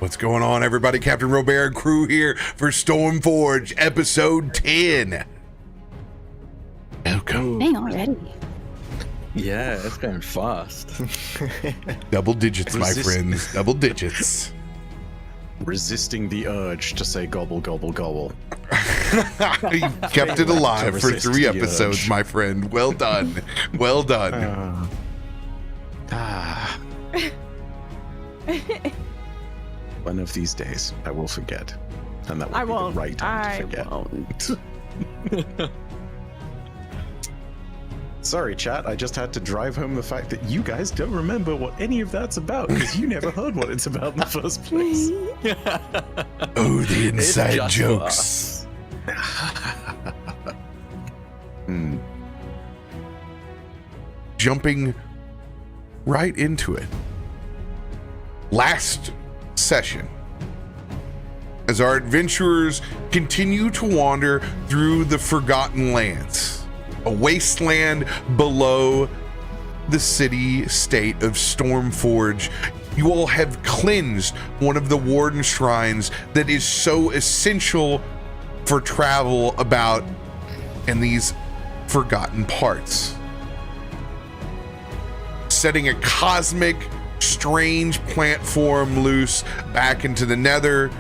What's going on, everybody? CaptainRoBear crew here for Stormforge episode 10. Welcome. Dang, already. Yeah, it's going fast. Double digits, my friends. Double digits. Resisting the urge to say gobble, gobble, gobble. You kept it alive for 3 episodes, urge. my friend. Well done. Well done. One of these days, I will forget. And that will be the right time to forget. Won't. Sorry, chat. I just had to drive home the fact that you guys don't remember what any of that's about because you never heard what it's about in the first place. Oh, the It's inside just jokes. Jumping right into it. Last session, as our adventurers continue to wander through the Forgotten Lands, a wasteland below the city-state of Stormforge, you all have cleansed one of the warden shrines that is so essential for travel about in these forgotten parts, setting a cosmic strange plant form loose back into the nether.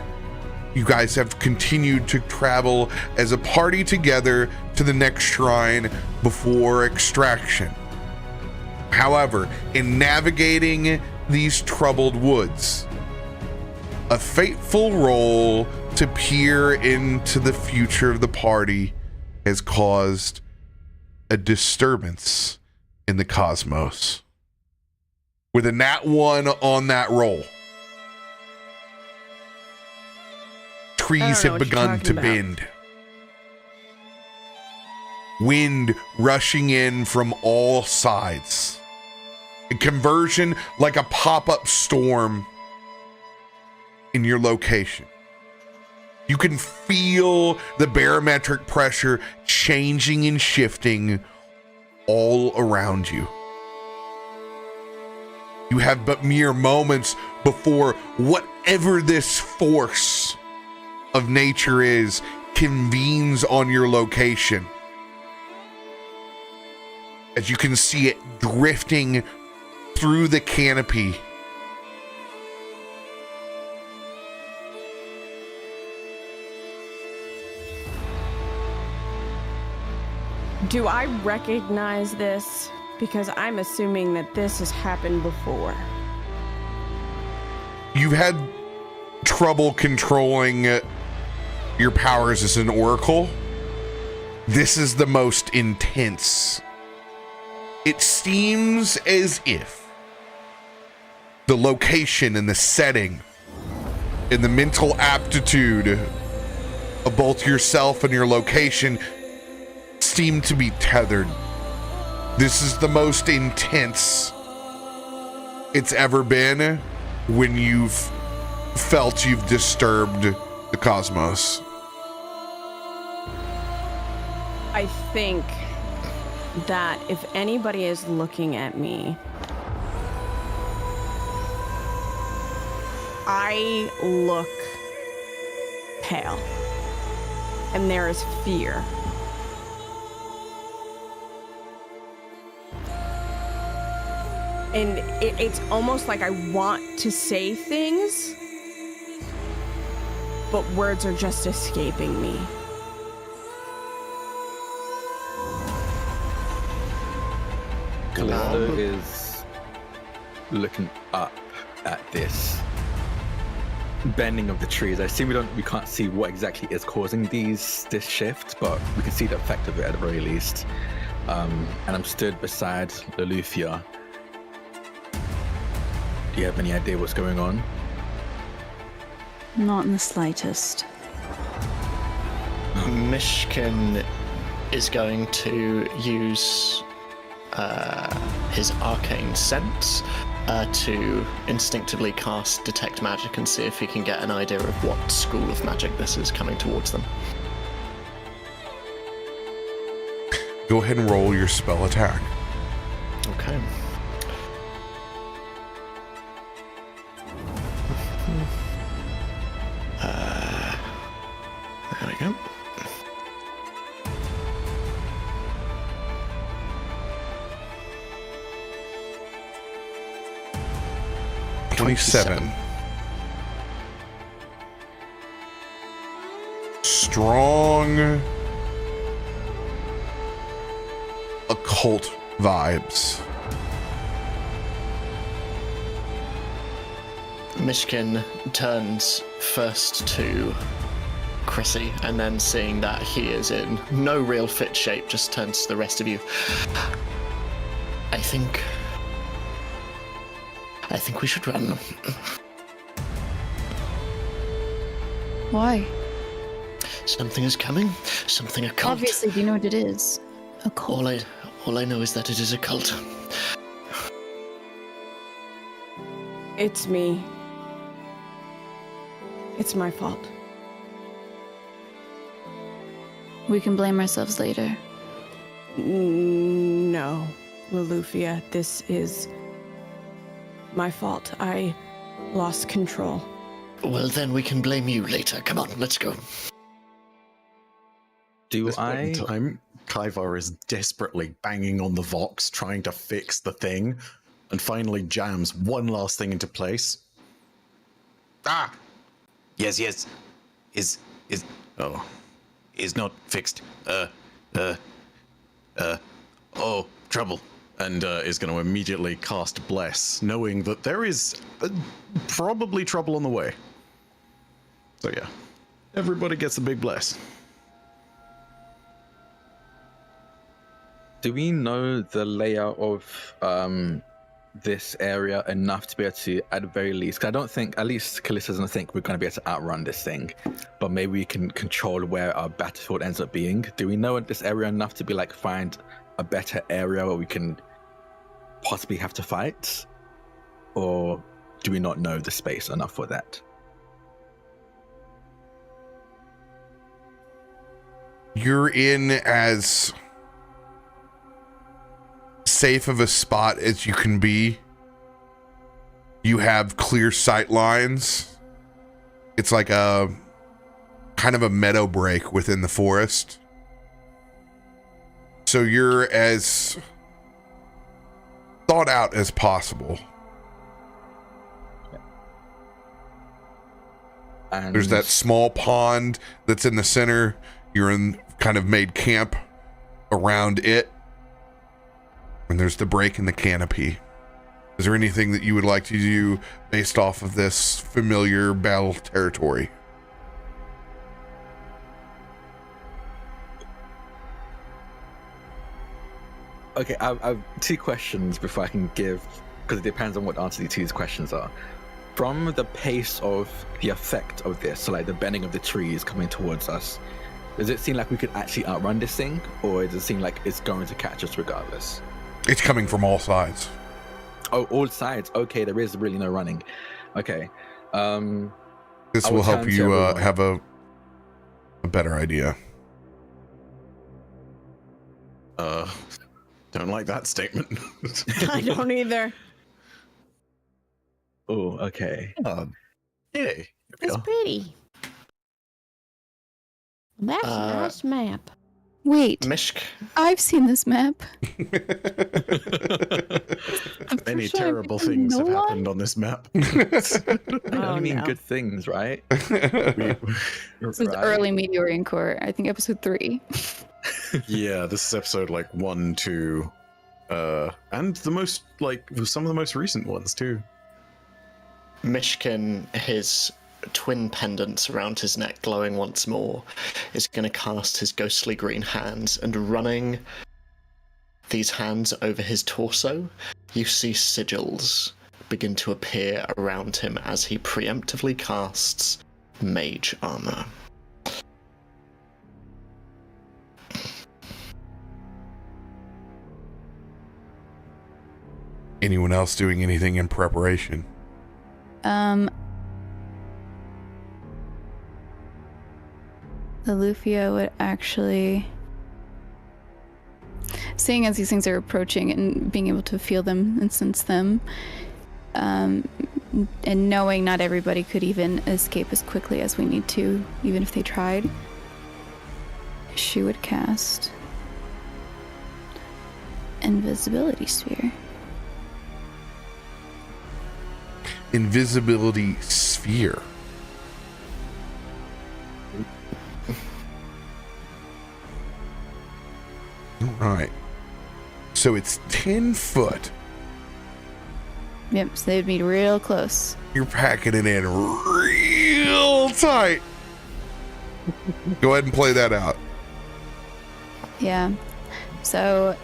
You guys have continued to travel as a party together to the next shrine before extraction. However, in navigating these troubled woods, a fateful roll to peer into the future of the party has caused a disturbance in the cosmos. With a nat 1 on that roll, trees have begun to bend. Wind rushing in from all sides. A conversion like a pop-up storm in your location. You can feel the barometric pressure changing and shifting all around you. You have but mere moments before whatever this force of nature is convenes on your location. As you can see it drifting through the canopy. Do I recognize this? Because I'm assuming that this has happened before. You've had trouble controlling your powers as an oracle. This is the most intense. It seems as if the location and the setting and the mental aptitude of both yourself and your location seem to be tethered. This is the most intense it's ever been when you've felt you've disturbed the cosmos. I think that if anybody is looking at me, I look pale, and there is fear. And it's almost like I want to say things, but words are just escaping me. Kallisto is looking up at this bending of the trees. I assume we can't see what exactly is causing this shift, but we can see the effect of it at the very least. And I'm stood beside Loluphia. Do you have any idea what's going on? Not in the slightest. Myshkin is going to use his arcane sense to instinctively cast Detect Magic and see if he can get an idea of what school of magic this is coming towards them. Go ahead and roll your spell attack. Okay. There we go. $27. Strong occult vibes. Myshkin turns first to Chrissy, and then seeing that he is in no real fit shape, just turns to the rest of you. I think we should run. Why? Something is coming. Something occult. Obviously, do you know what it is? A cult. All I know is that it is a cult. It's me. It's my fault. We can blame ourselves later. No, Loluphia, this is my fault. I lost control. Well, then we can blame you later. Come on, let's go. Do This point in I? time, Kaivar is desperately banging on the Vox, trying to fix the thing, and finally jams one last thing into place. Ah! Yes. Oh, Is not fixed. Oh, trouble. and is going to immediately cast Bless, knowing that there is probably trouble on the way. So yeah, everybody gets a big Bless. Do we know the layout of this area enough to be able to, at the very least, 'cause I don't think, at least Kallisto doesn't think we're going to be able to outrun this thing, but maybe we can control where our battlefield ends up being. Do we know this area enough to be like, find a better area where we can possibly have to fight? Or do we not know the space enough for that? You're in as safe of a spot as you can be. You have clear sight lines. It's like a kind of a meadow break within the forest. So you're as thought out as possible. And There's that small pond that's in the center. You're in kind of made camp around it. And there's the break in the canopy. Is there anything that you would like to do based off of this familiar battle territory? Okay, I've two questions before I can give, because it depends on what answer these questions are. From the pace of the effect of this, so like the bending of the trees coming towards us, does it seem like we could actually outrun this thing, or does it seem like it's going to catch us regardless? It's coming from all sides. Oh, all sides. Okay, there is really no running. Okay. This I will will help turn to you everyone. have a better idea. Don't like that statement. I don't either. Oh, okay. Yay. It's pretty. That's a nice map. Wait, Mishk, I've seen this map. Many sure terrible everything things have no one- happened on this map. I mean no. good things, right? This is Right. early Meteoring Core, I think episode 3. Yeah, this is episode like 1, 2, and the most like some of the most recent ones too. Myshkin, his twin pendants around his neck glowing once more, is going to cast his ghostly green hands, and running these hands over his torso, you see sigils begin to appear around him as he preemptively casts Mage Armor. Anyone else doing anything in preparation? Loluphia would actually, seeing as these things are approaching and being able to feel them and sense them, and knowing not everybody could even escape as quickly as we need to, even if they tried, she would cast Invisibility Sphere. Invisibility sphere. All right. So it's 10 foot. Yep, so they'd be real close. You're packing it in real tight. Go ahead and play that out. Yeah. So,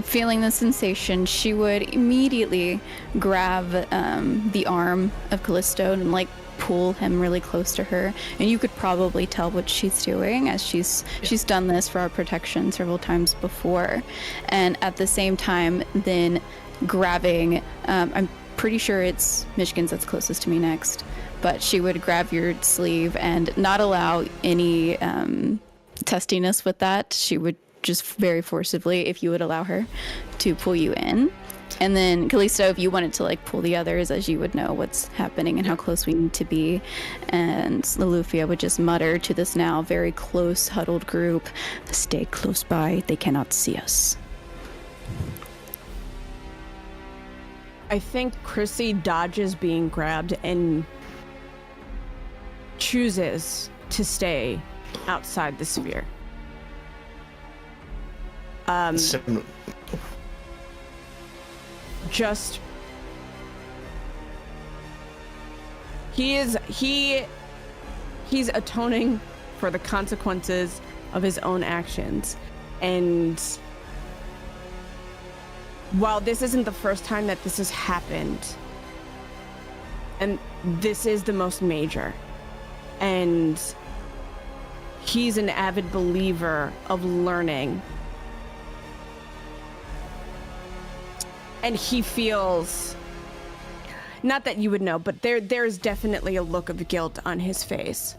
feeling the sensation, she would immediately grab the arm of Kallisto and like pull him really close to her. And you could probably tell what she's doing, as she's done this for our protection several times before. And at the same time, then grabbing, I'm pretty sure it's Myshkin's that's closest to me next, but she would grab your sleeve and not allow any testiness with that. She would just very forcibly, if you would allow her, to pull you in. And then Kallisto, if you wanted to like pull the others, as you would know what's happening and how close we need to be. And Loluphia would just mutter to this now very close huddled group, "Stay close by, they cannot see us." I think Chrissy dodges being grabbed and chooses to stay outside the sphere. Just he's atoning for the consequences of his own actions, and while this isn't the first time that this has happened, and this is the most major, and he's an avid believer of learning, and he feels, not that you would know, but there's definitely a look of guilt on his face.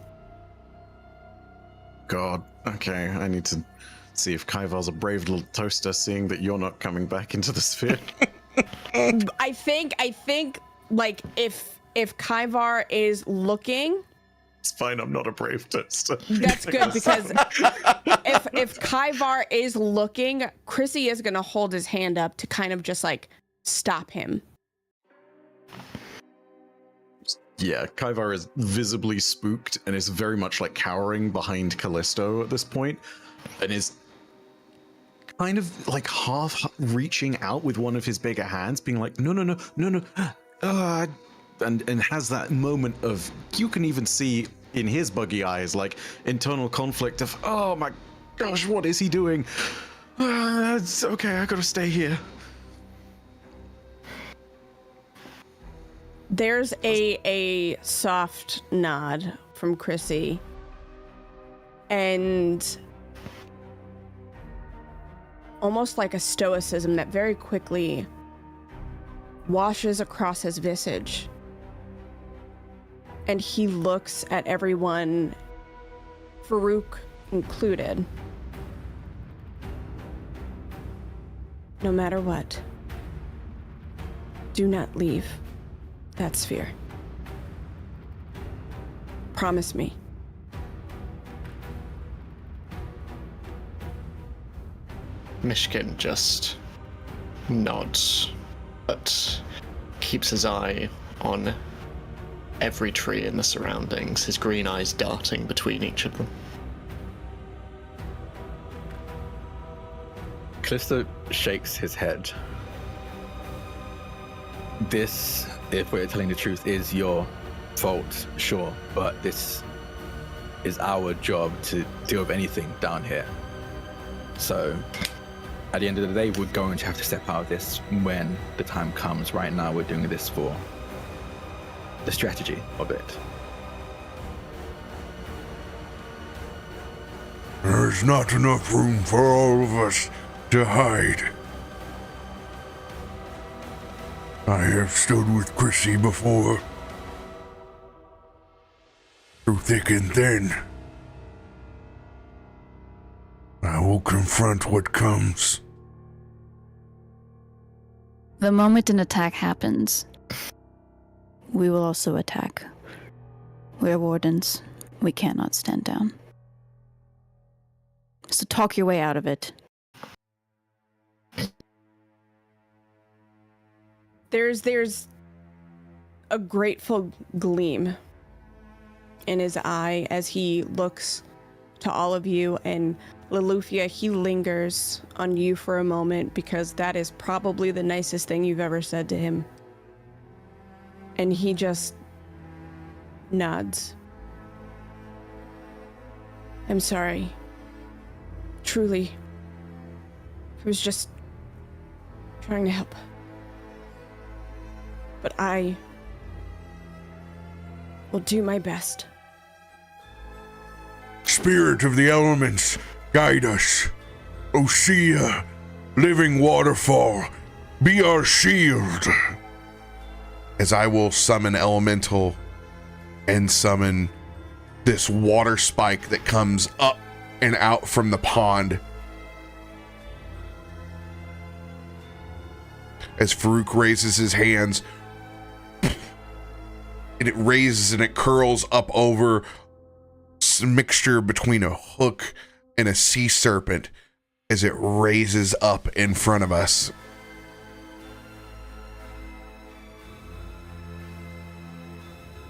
God. Okay, I need to see if Kaivar's a brave little toaster, seeing that you're not coming back into the sphere. I think like if Kaivar is looking, It's fine, I'm not a brave toaster. that's good, because if Kaivar is looking, Chrissy is gonna hold his hand up to kind of just like stop him. Yeah, Kaivar is visibly spooked and is very much like cowering behind Kallisto at this point, and is kind of like half reaching out with one of his bigger hands, being like, no, and has that moment of, you can even see in his buggy eyes, like internal conflict of, oh my gosh, what is he doing? It's okay, I gotta stay here. There's a soft nod from Chrissy, and almost like a stoicism that very quickly washes across his visage. And he looks at everyone, Farouk included. No matter what, do not leave that sphere. Promise me. Myshkin just nods, but keeps his eye on every tree in the surroundings, his green eyes darting between each of them. Kallisto shakes his head. This, if we're telling the truth, is your fault, sure, but this is our job to deal with anything down here. So, at the end of the day, we're going to have to step out of this when the time comes. Right now, we're doing this for the strategy of it. There's not enough room for all of us to hide. I have stood with Chrissy before, through thick and thin. I will confront what comes. The moment an attack happens, we will also attack. We're wardens. We cannot stand down. So talk your way out of it. There's a grateful gleam in his eye as he looks to all of you, and Loluphia, he lingers on you for a moment because that is probably the nicest thing you've ever said to him. And he just nods. I'm sorry. Truly. I was just trying to help. But I will do my best. Spirit of the elements, guide us. Osea, living waterfall, be our shield. As I will summon elemental and summon this water spike that comes up and out from the pond. As Farouk raises his hands, and it raises and it curls up over a mixture between a hook and a sea serpent as it raises up in front of us.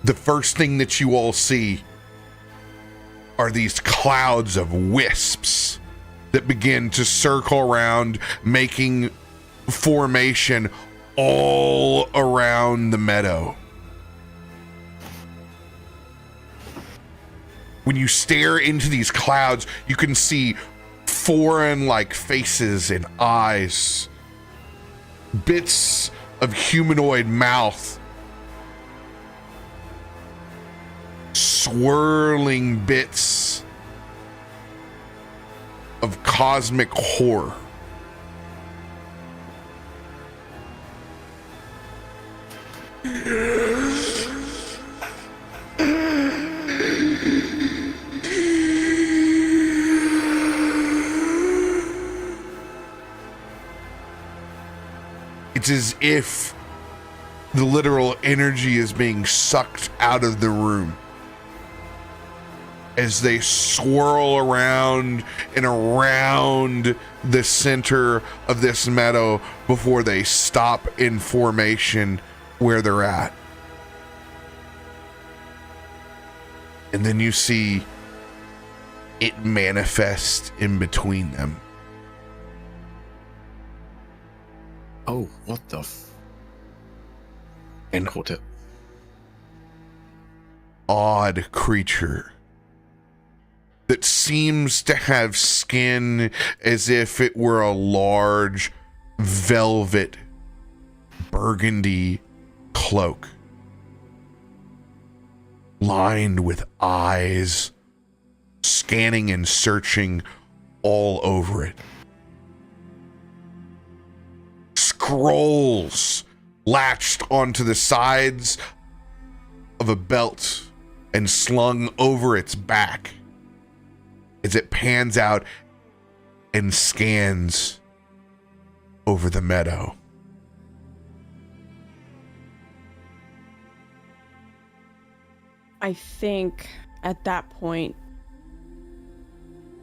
The first thing that you all see are these clouds of wisps that begin to circle around, making formation all around the meadow. When you stare into these clouds, you can see foreign-like faces and eyes, bits of humanoid mouth, swirling bits of cosmic horror. It's as if the literal energy is being sucked out of the room as they swirl around and around the center of this meadow before they stop in formation where they're at. And then you see it manifest in between them. Oh, what the An caught it. odd creature that seems to have skin as if it were a large velvet burgundy cloak lined with eyes scanning and searching all over it. Scrolls latched onto the sides of a belt and slung over its back as it pans out and scans over the meadow. I think at that point,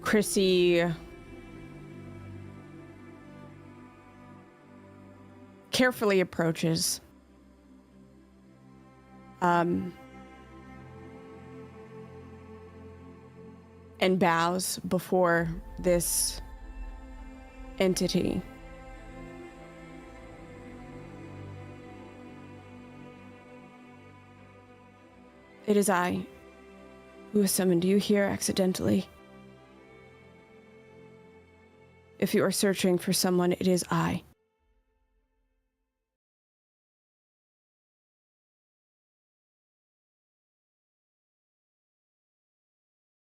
Chrissy carefully approaches and bows before this entity. It is I who has summoned you here accidentally. If you are searching for someone, it is I.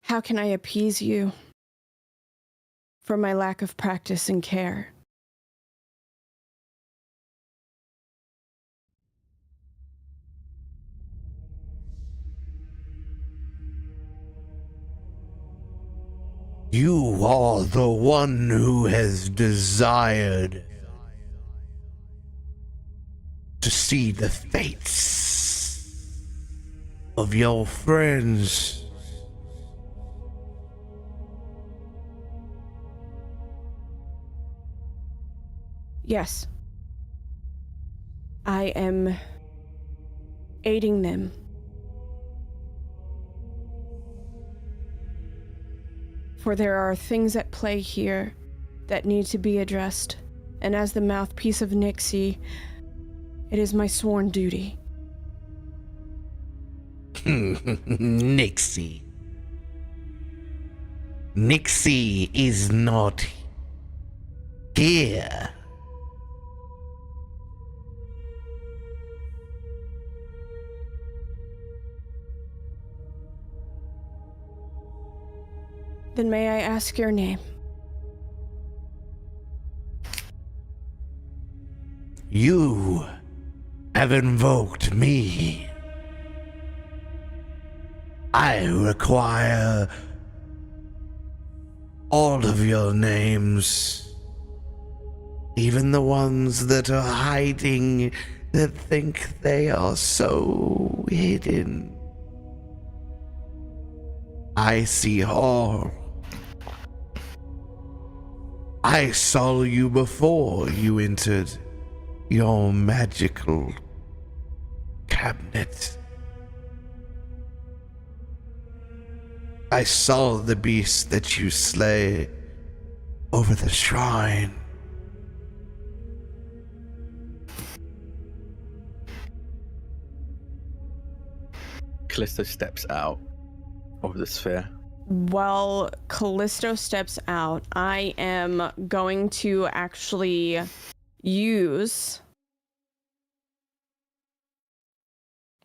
How can I appease you for my lack of practice and care? You are the one who has desired to see the fates. of your friends. Yes. I am aiding them. For there are things at play here that need to be addressed, and as the mouthpiece of Nixie, it is my sworn duty. Nixie. Nixie is not here. Then may I ask your name? You have invoked me. I require all of your names, even the ones that are hiding, that think they are so hidden. I see all. I saw you before you entered your magical cabinet. I saw the beast that you slay over the shrine. Kallisto steps out of the sphere. While Kallisto steps out, I am going to actually use,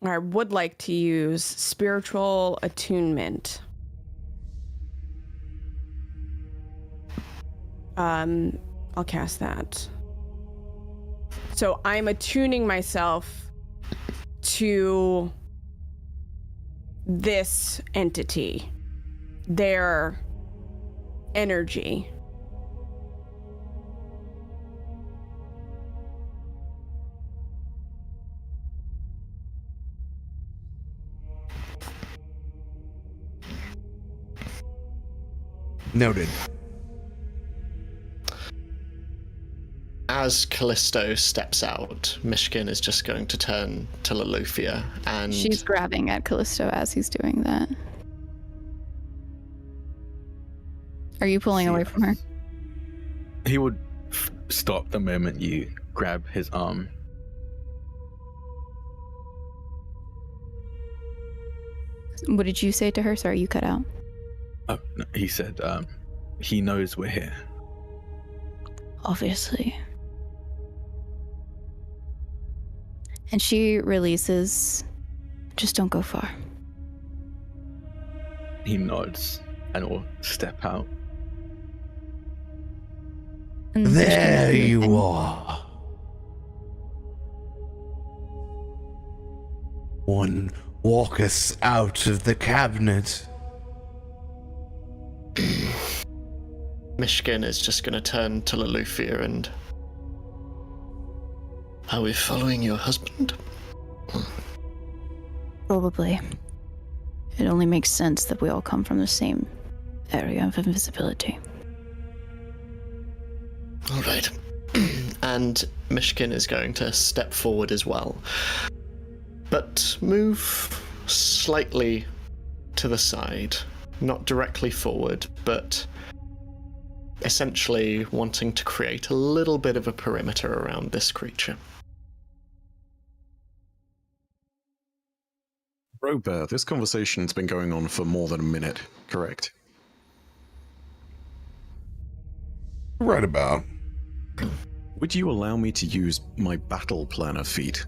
or I would like to use, spiritual attunement. I'll cast that. So I'm attuning myself to this entity, their energy. Noted. As Kallisto steps out, Myshkin is just going to turn to Loluphia and... She's grabbing at Kallisto as he's doing that. Are you pulling away from her? He would stop the moment you grab his arm. What did you say to her? Sorry, you cut out. Oh, no, he said he knows we're here. Obviously. And she releases, just don't go far. He nods and will step out. And There Myshkin- you are. One walk us out of the cabinet. Myshkin is just going to turn to Loluphia and... Are we following your husband? Probably. It only makes sense that we all come from the same area of invisibility. All right. And Myshkin is going to step forward as well, but move slightly to the side, not directly forward, but essentially wanting to create a little bit of a perimeter around this creature. RoBear, this conversation's been going on for more than a minute, correct? Right about. Would you allow me to use my battle planner feat?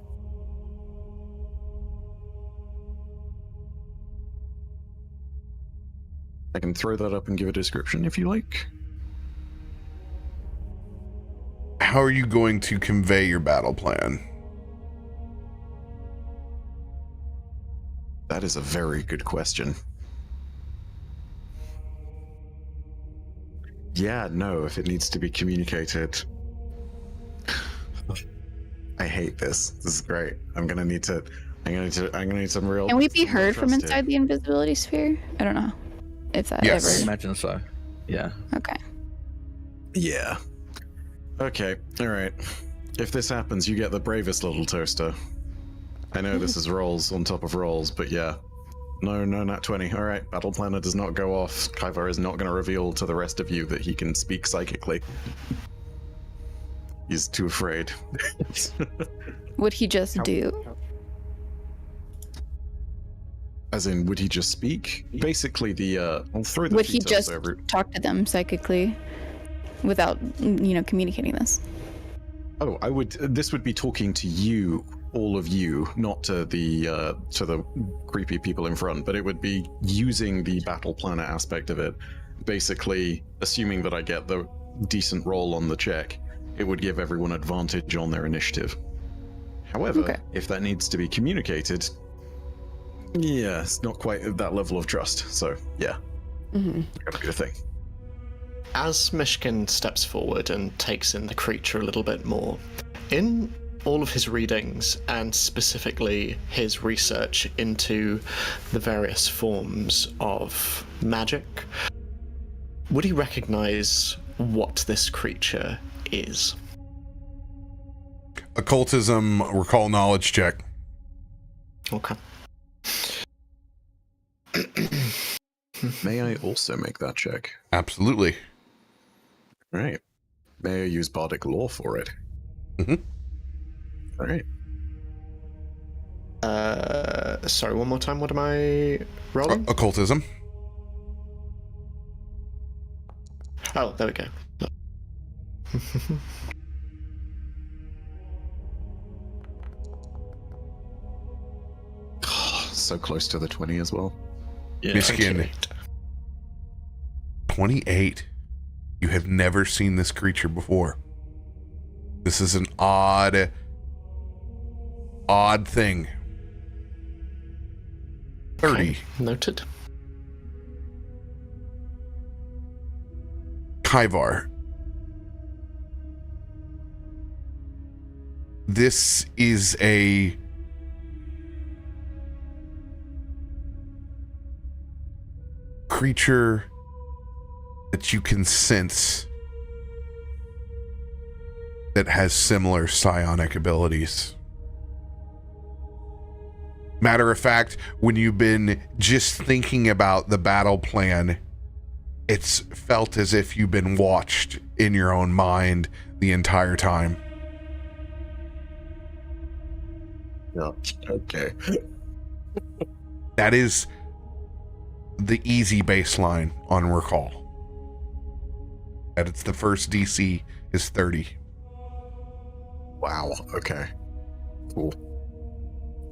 I can throw that up and give a description if you like. How are you going to convey your battle plan? That is a very good question. Yeah, no, if it needs to be communicated. I hate this. This is great. I'm gonna need to I'm gonna need some real. Can we be heard from trust inside the invisibility sphere? I don't know if that Yes. I ever. imagine so. Yeah. Okay. Yeah. Okay. All right. If this happens, you get the bravest little toaster. I know this is rolls on top of rolls, but yeah. No, not 20. All right. Battle planner does not go off. Kaivar is not going to reveal to the rest of you that he can speak psychically. He's too afraid. Would he just do? As in, would he just speak? Basically, I'll throw the Would he details just over. talk to them psychically without, communicating this? Oh, I would. This would be talking to you, all of you, not to the creepy people in front. But it would be using the battle planner aspect of it. Basically, assuming that I get the decent roll on the check, it would give everyone advantage on their initiative. However, Okay. if that needs to be communicated, yeah, it's not quite at that level of trust. So yeah, gotta be the thing. As Myshkin steps forward and takes in the creature a little bit more, in all of his readings, and specifically his research into the various forms of magic, would he recognize what this creature is? Occultism, recall knowledge check. Okay. May I also make that check? Absolutely. Right. May I use Bardic Law for it? Mhm. All right. Sorry, one more time. What am I rolling? Occultism. Oh, there we go. So close to the 20 as well. Yeah. Myshkin, 28. You have never seen this creature before. This is an odd thing. 30. Okay, noted. Kaivar. This is a creature that you can sense that has similar psionic abilities. Matter of fact, when you've been just thinking about the battle plan, it's felt as if you've been watched in your own mind the entire time. Yeah. Okay. That is the easy baseline on recall. That it's the first DC is 30. Wow. Okay. Cool.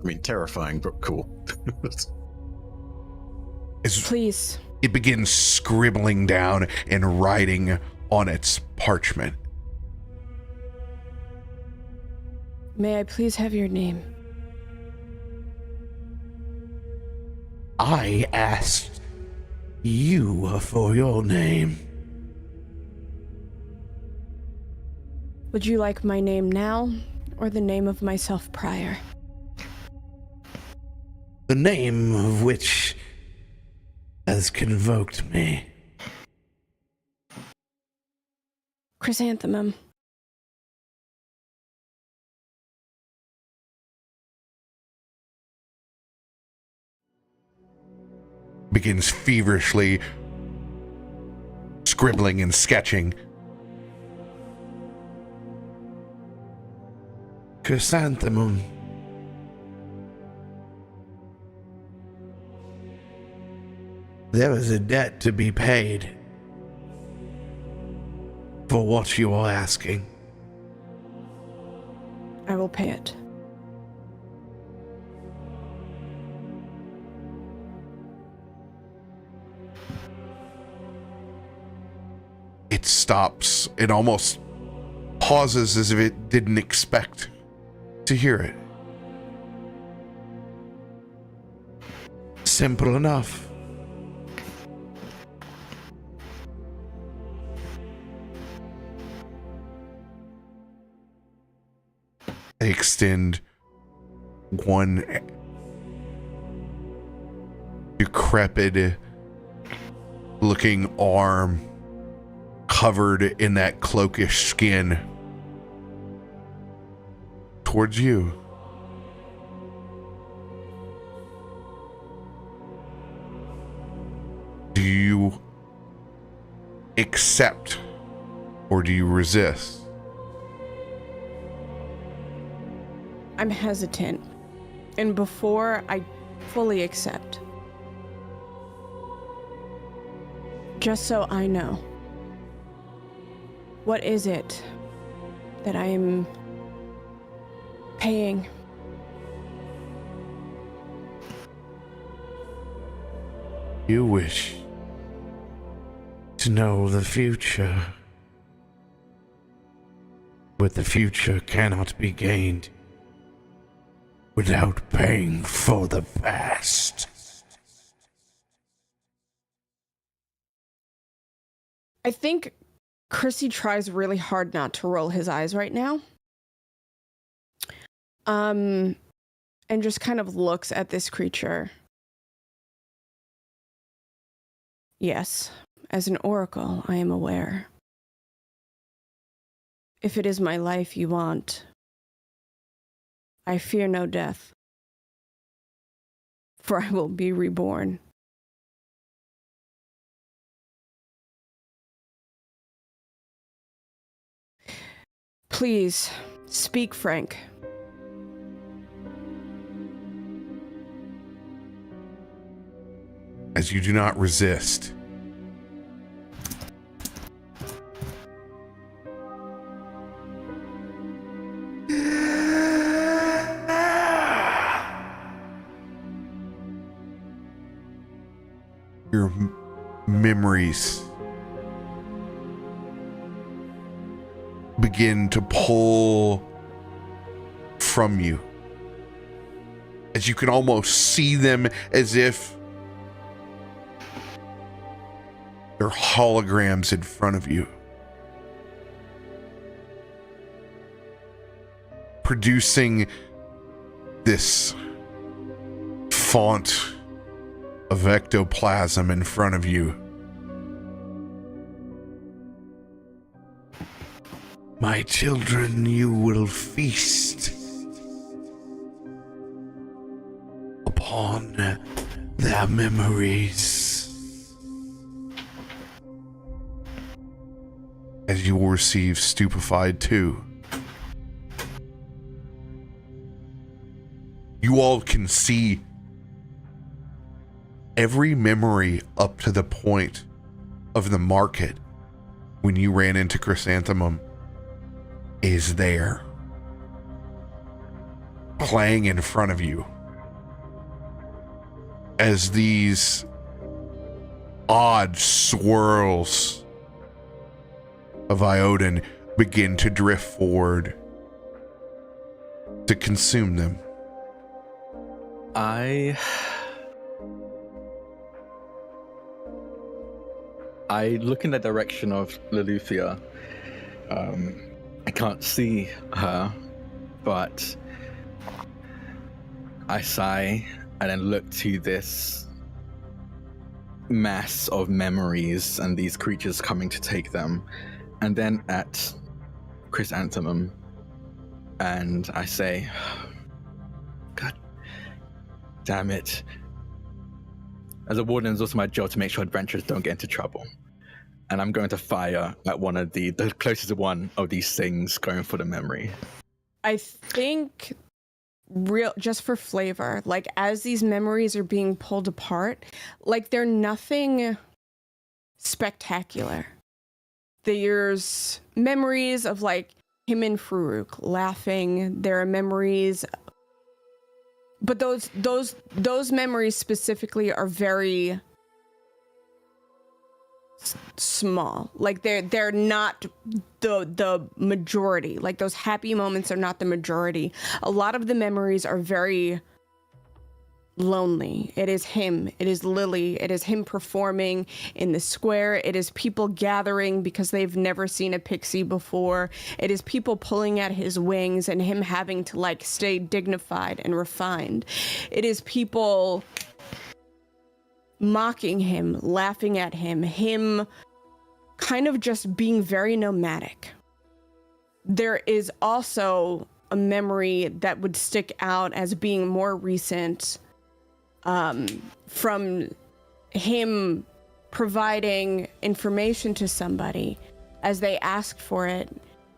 I mean, terrifying, but cool. As Please. it begins scribbling down and writing on its parchment. May I please have your name? I asked you for your name. Would you like my name now, or the name of myself prior? The name of which has convoked me. Chrysanthemum. Begins feverishly scribbling and sketching. Chrysanthemum. There is a debt to be paid for what you are asking. I will pay it. It stops. It almost pauses as if it didn't expect to hear it. Simple enough. They extend one decrepit looking arm covered in that cloakish skin towards you. Do you accept or do you resist? I'm hesitant. And before I fully accept, just so I know, what is it that I am paying? You wish to know the future, but the future cannot be gained without paying for the past. I think Chrissy tries really hard not to roll his eyes right now. And just kind of looks at this creature. Yes, as an oracle, I am aware. If it is my life you want, I fear no death, for I will be reborn. Please, speak frank. As you do not resist, your memories begin to pull from you, as you can almost see them as if they're holograms in front of you, producing this font of ectoplasm in front of you. My children, you will feast upon their memories. As you will receive stupefied too. You all can see every memory up to the point of the market when you ran into Chrysanthemum is there, playing in front of you, as these odd swirls of Iodin begin to drift forward to consume them. I look in the direction of Loluphia. I can't see her, but I sigh and then look to this mass of memories and these creatures coming to take them, and then at Chrysanthemum, and I say, God damn it. As a warden, it's also my job to make sure adventurers don't get into trouble. And I'm going to fire at one of the closest one of these things, going for the memory. I think, just for flavor, like as these memories are being pulled apart, like they're nothing spectacular. There's memories of like him and Farouk laughing. There are memories, but those memories specifically are very small. Like they're not the majority. Like those happy moments are not the majority. A lot of the memories are very lonely. It is him. It is Lily. It is him performing in the square. It is people gathering because they've never seen a pixie before. It is people pulling at his wings and him having to like stay dignified and refined. It is people mocking him, laughing at him kind of just being very nomadic. There is also a memory that would stick out as being more recent, from him providing information to somebody as they asked for it,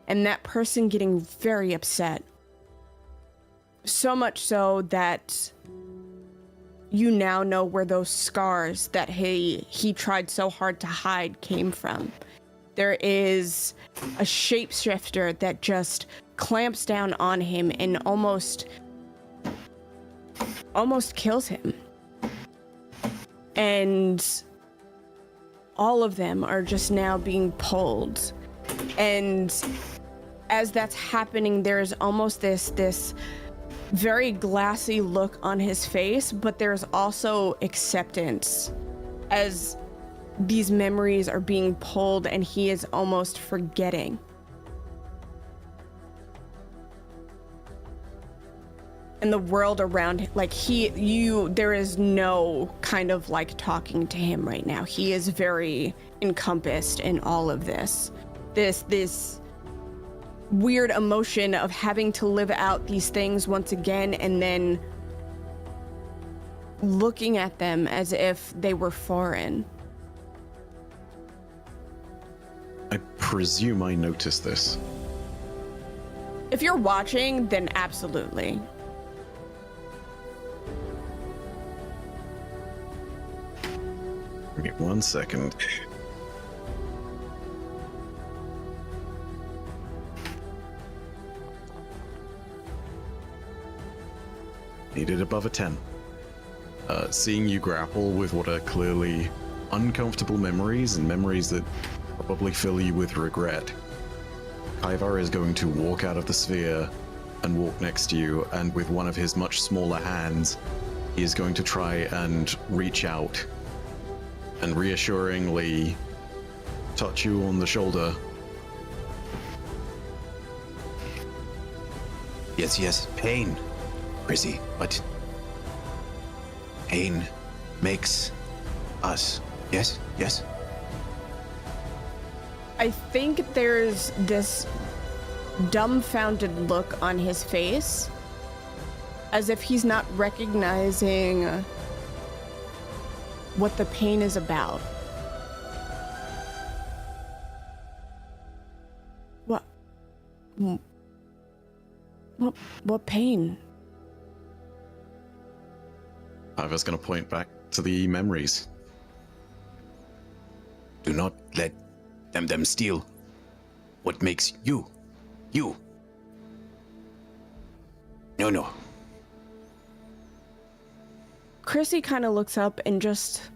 and that person getting very upset. So much so that you now know where those scars that he tried so hard to hide came from. There is a shapeshifter that just clamps down on him and almost kills him. And all of them are just now being pulled. And as that's happening, there's almost this very glassy look on his face, but there's also acceptance as these memories are being pulled and he is almost forgetting. And the world around him, like there is no kind of like talking to him right now. He is very encompassed in all of this weird emotion of having to live out these things once again and then looking at them as if they were foreign. I presume I noticed this. If you're watching, then absolutely. Give me 1 second. Needed above a 10. Seeing you grapple with what are clearly uncomfortable memories and memories that probably fill you with regret, Ivar is going to walk out of the sphere and walk next to you, and with one of his much smaller hands, he is going to try and reach out and reassuringly touch you on the shoulder. Yes, pain, Chrissy, but pain makes us. Yes. I think there's this dumbfounded look on his face, as if he's not recognizing what the pain is about. What pain? I was going to point back to the memories. Do not let them steal what makes you. No. Chrissy kind of looks up and just...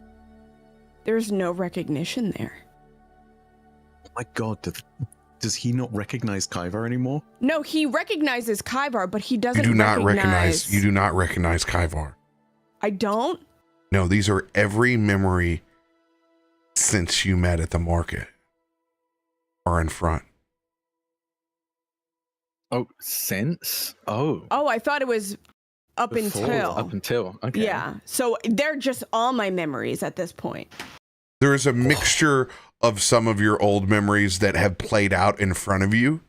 There's no recognition there. Oh my god, does he not recognize Kyvar anymore? No, he recognizes Kyvar, but he doesn't You do not recognize... You do not recognize Kyvar. I don't? No, these are every memory since you met at the market. Or in front. Oh, since? Oh, I thought it was up before. until. Up until. Okay. Yeah, so they're just all my memories at this point. There is a mixture of some of your old memories that have played out in front of you.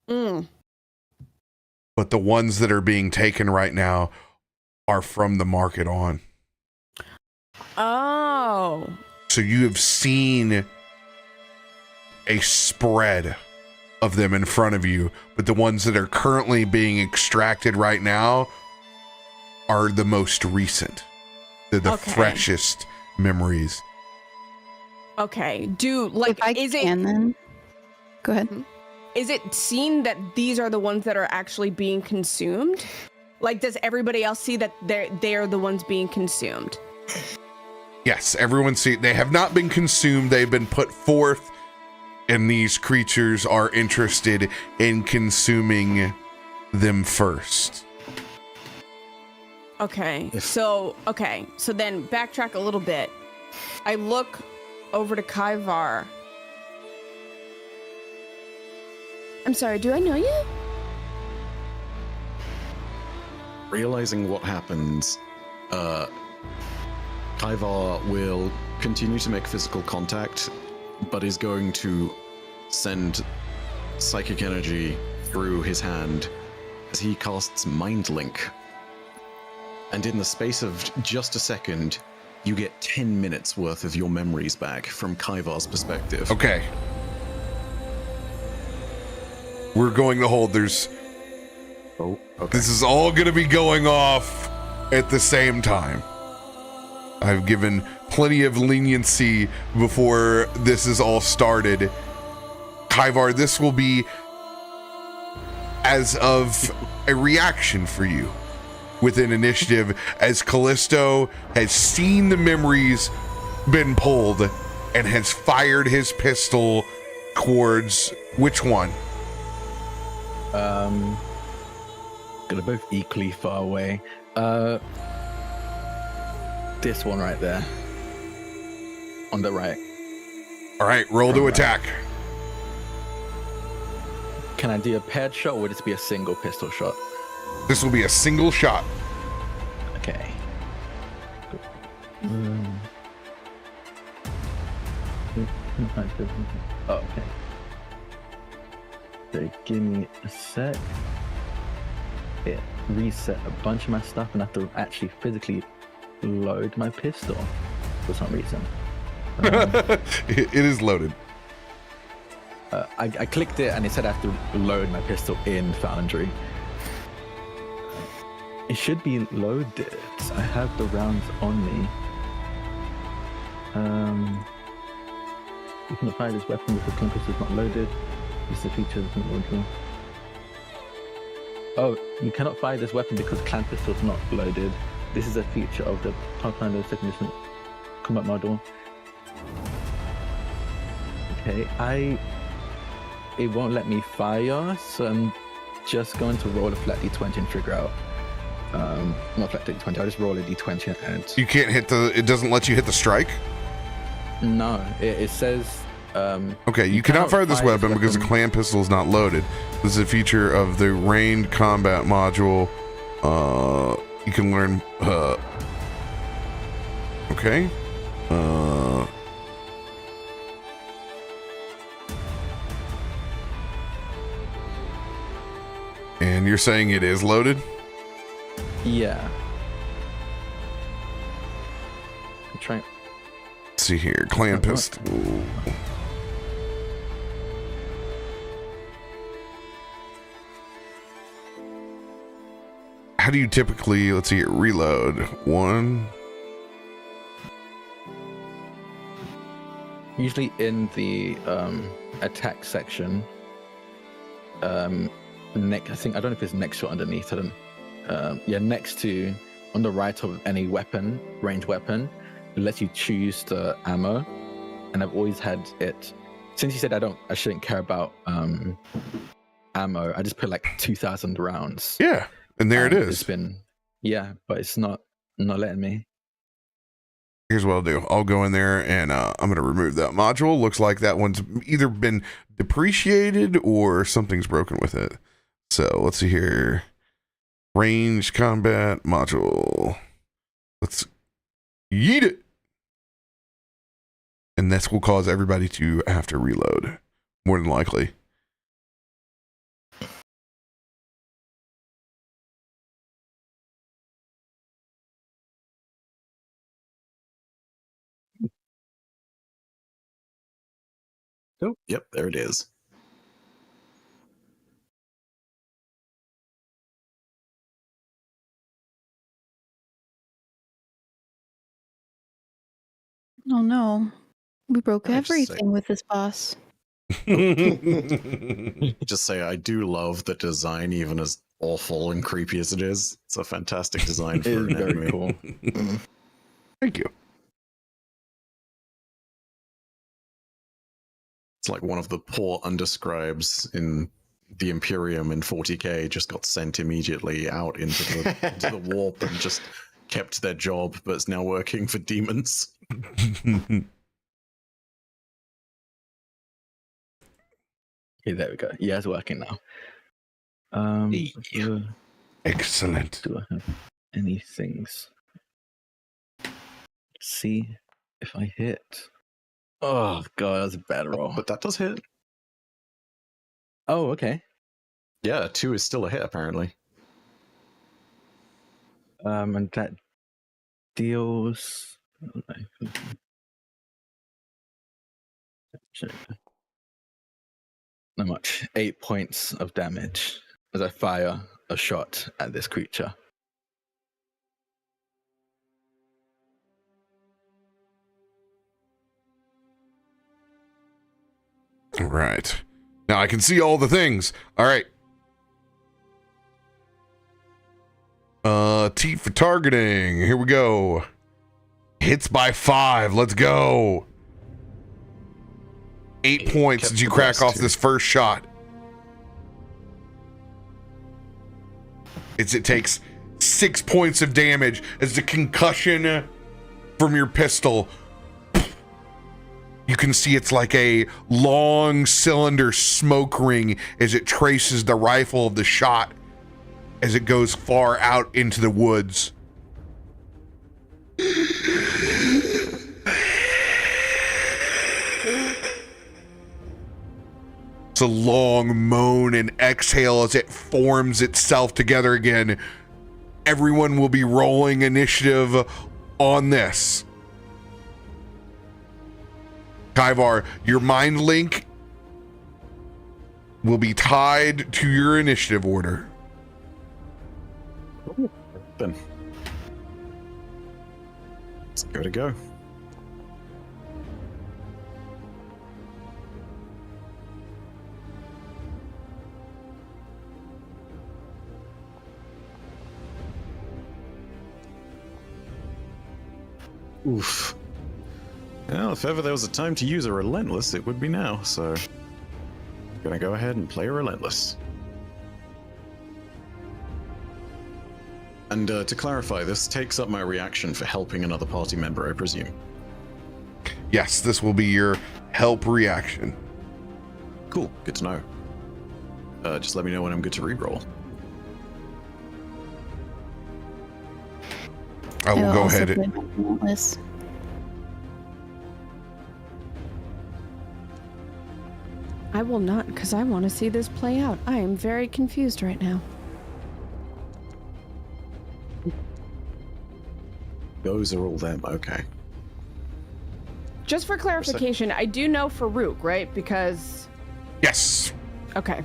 But the ones that are being taken right now are from the market on. Oh. So you have seen a spread of them in front of you, but the ones that are currently being extracted right now are the most recent. They're the freshest memories. Okay. Then go ahead. Is it seen that these are the ones that are actually being consumed? Like, does everybody else see that they're the ones being consumed? Yes, everyone see they have not been consumed. They've been put forth, and these creatures are interested in consuming them first. Okay. So then backtrack a little bit. I look over to Kyvar. I'm sorry, do I know you? Realizing what happens, Kaivar will continue to make physical contact, but is going to send psychic energy through his hand as he casts Mind Link. And in the space of just a second, you get 10 minutes worth of your memories back from Kaivar's perspective. Okay. We're going to hold. There's. Oh, okay. This is all going to be going off at the same time. I've given plenty of leniency before this is all started. Kaivar, this will be as of a reaction for you within initiative as Kallisto has seen the memories been pulled and has fired his pistol towards which one? They're both equally far away. This one right there. On the right. All right, roll to attack. Can I do a paired shot or would this be a single pistol shot? This will be a single shot. Okay. Oh, okay. So give me a sec. It reset a bunch of my stuff and I have to actually physically load my pistol for some reason. It is loaded. I clicked it and it said I have to load my pistol in Foundry. It should be loaded. I have the rounds on me. You can fire this weapon if the clan pistol is not loaded. This is a feature of the module. Oh, you cannot fire this weapon because clan pistol is not loaded. This is a feature of the Pathfinder second edition combat module. Okay, it won't let me fire, so I'm just going to roll a flat d20 and figure out. Not flat d20, I'll just roll a d20 and. You can't hit it doesn't let you hit the strike? No, it says. Okay, you cannot fire this weapon because the clan pistol is not loaded. This is a feature of the ranged combat module. You can learn. Okay. And you're saying it is loaded? Yeah. I'm trying. Let's see here, clan pistol. How do you typically, let's see here, reload? One. Usually in the attack section, I think, I don't know if it's next or underneath them. Yeah, next to, on the right of any weapon, ranged weapon, it lets you choose the ammo. And I've always had it, since you said I shouldn't care about ammo, I just put like 2,000 rounds. Yeah, and there it is. It's been, yeah, but it's not letting me. Here's what I'll do. I'll go in there and I'm going to remove that module. Looks like that one's either been depreciated or something's broken with it. So let's see here. Range combat module. Let's yeet it. And this will cause everybody to have to reload, more than likely. Oh, yep, there it is. Oh no. We broke I just everything with this boss. Just say I do love the design, even as awful and creepy as it is. It's a fantastic design for an Very enemy. cool. Thank you. It's like one of the poor underscribes in the Imperium in 40k just got sent immediately out into the warp and just kept their job, but is now working for demons. Okay, there we go. Yeah, it's working now. Yeah. Excellent. Do I have any things see if I hit. Oh god, that's a bad roll. But that does hit. Oh, okay. Yeah, 2 is still a hit, apparently. And that deals. Not much. 8 points of damage as I fire a shot at this creature. All right. Now I can see all the things. All right. T for targeting. Here we go. Hits by 5. Let's go. 8 points as you crack off this first shot. It takes 6 points of damage as the concussion from your pistol. You can see it's like a long cylinder smoke ring as it traces the rifle of the shot as it goes far out into the woods. It's a long moan and exhale as it forms itself together again. Everyone will be rolling initiative on this. Kaivar, your mind link will be tied to your initiative order. Then let's go to go. Oof. Well, if ever there was a time to use a Relentless, it would be now, so I'm gonna go ahead and play a Relentless. And to clarify, this takes up my reaction for helping another party member, I presume. Yes, this will be your help reaction. Cool, good to know. Just let me know when I'm good to reroll. I will go ahead and... I will not, because I want to see this play out. I am very confused right now. Those are all them, okay. Just for clarification, I do know Farouk, right? Because... Yes. Okay.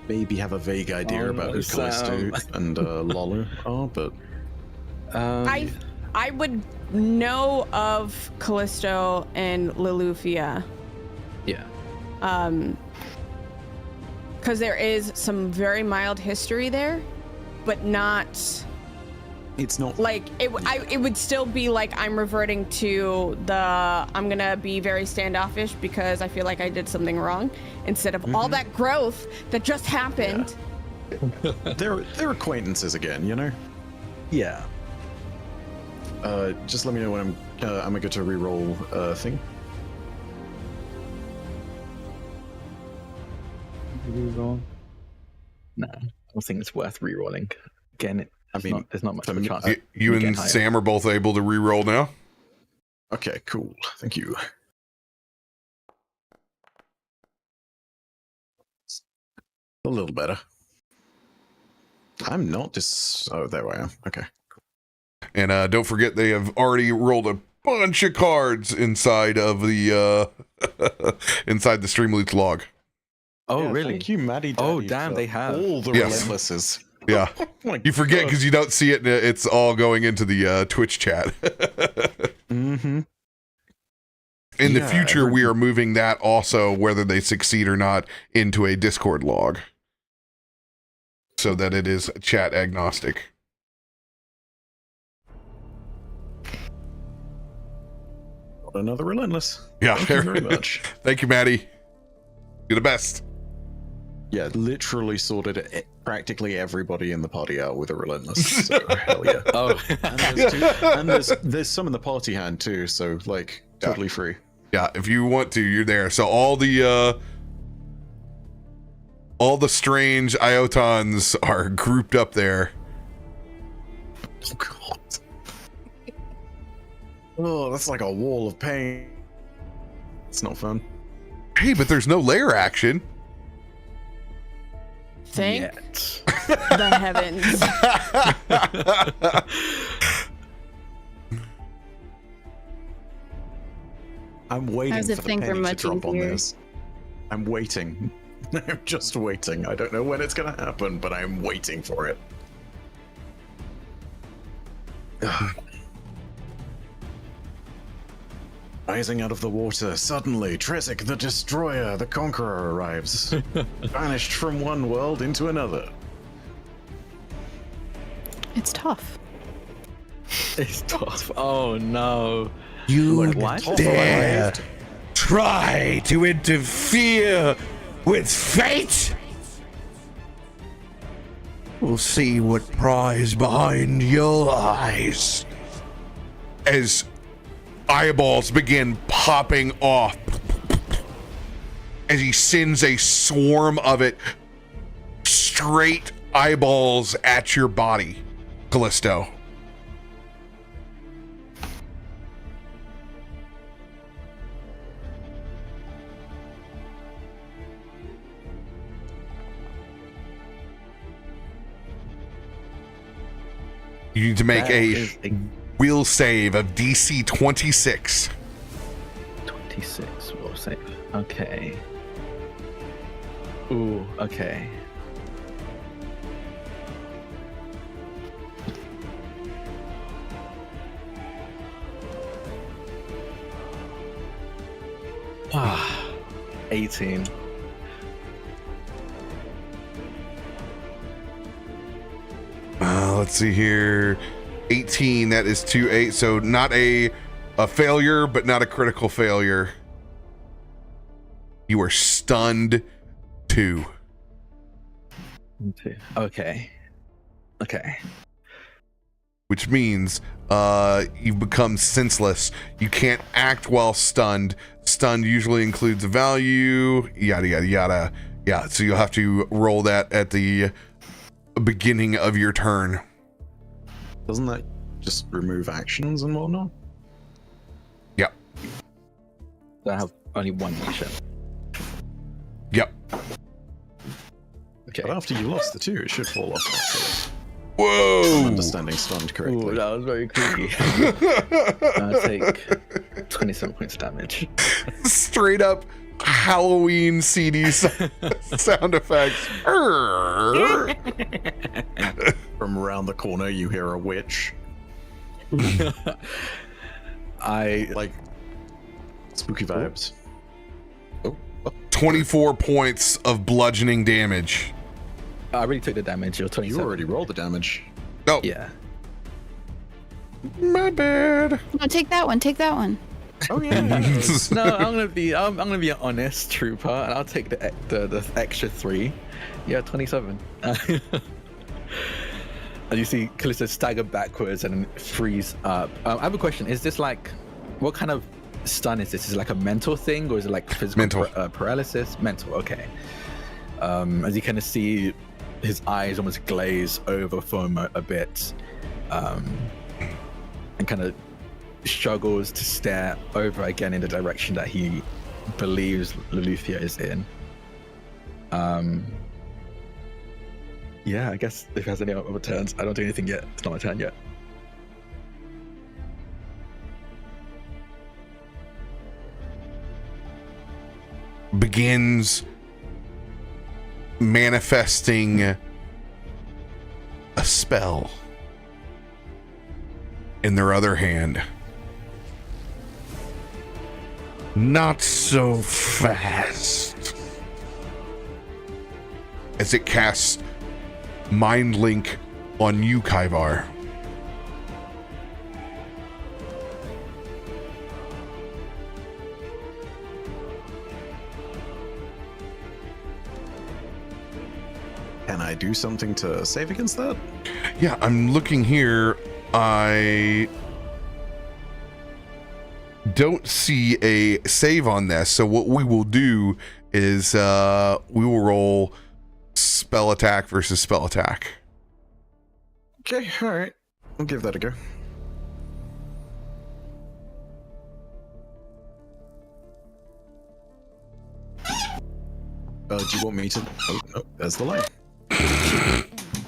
Maybe have a vague idea about who Kallisto and Lolu are, but... I would know of Kallisto and Loluphia. Yeah. Because there is some very mild history there, but not... It's not... Like, it would still be like I'm reverting to the... I'm going to be very standoffish because I feel like I did something wrong, instead of all that growth that just happened. Yeah. They're acquaintances again, you know? Yeah. Just let me know when I'm gonna get to reroll thing. Reroll? No, I don't think it's worth rerolling. Again, there's not much of a chance. You and Sam are both able to reroll now? Okay, cool. Thank you. A little better. I'm not just... Oh, there I am. Okay. And don't forget, they have already rolled a bunch of cards inside of the inside the Streamloots log. Oh, yeah, really? Thank you, Maddie. Oh, Daddy, damn, they have. All the Yes. Relentlesses. Yeah. Oh You forget because you don't see it. It's all going into the Twitch chat. Mm-hmm. In the future, we are moving that also, whether they succeed or not, into a Discord log. So that it is chat agnostic. Another Relentless. Yeah. Thank you very much. Thank you, Maddie. You're the best. Yeah, literally sorted practically everybody in the party out with a Relentless. So, hell yeah. Oh. And there's some in the party hand too, so like totally free. Yeah, if you want to, you're there. So all the strange Iotons are grouped up there Oh god. Oh, that's like a wall of pain. It's not fun. Hey, but there's no lair action. Thank Yet. the heavens. I'm waiting How's it for the think we're penny to much drop on easier? this. I'm waiting. I'm just waiting. I don't know when it's gonna happen, but I'm waiting for it. Rising out of the water, suddenly, Tresic the Destroyer, the Conqueror, arrives. Vanished from one world into another. It's tough. It's tough. Oh no. You what? dare try to interfere with fate? We'll see what prize behind your eyes. As eyeballs begin popping off, as he sends a swarm of it straight eyeballs at your body, Kallisto. You need to make That a is will save of DC 26. 26 will save. Okay. Ooh, okay. Ah, 18. Let's see here. 18, that is 2-8. So not a failure, but not a critical failure. You are stunned 2. Okay. Okay. Which means you've become senseless. You can't act while stunned. Stunned usually includes a value, yada, yada, yada. Yeah, so you'll have to roll that at the beginning of your turn. Doesn't that just remove actions and whatnot? Yep. I have only one action. Yep. Okay. But after you lost the 2, it should fall off. Actually. Whoa! I'm understanding stunned correctly. Ooh, that was very creepy. I'll take 27 points of damage. Straight up Halloween CD sound effects. From around the corner, you hear a witch. Like spooky vibes. Oh, 24 points of bludgeoning damage. I already took the damage. You're 27. you already rolled the damage. Oh, Yeah. my bad. No, take that one. Take that one. Oh yeah. No, I'm gonna be an honest trooper, and I'll take the extra 3. Yeah, 27. And you see Kallisto stagger backwards and freeze up. I have a question. Is this like, what kind of stun is this? Is it like a mental thing, or is it like physical Mental. paralysis? Mental. Okay. As you kind of see his eyes almost glaze over foam a bit, and kind of struggles to stare over again in the direction that he believes Loluphia is in. Yeah, I guess if he has any other turns, I don't do anything yet. It's not my turn yet. Begins manifesting a spell in their other hand. Not so fast. As it casts Mind Link on you, Kaivar. Can I do something to save against that? Yeah, I'm looking here. I don't see a save on this. So what we will do is we will roll spell attack versus spell attack. Okay, all right. I'll give that a go. Do you want me to? Oh, no, there's the line.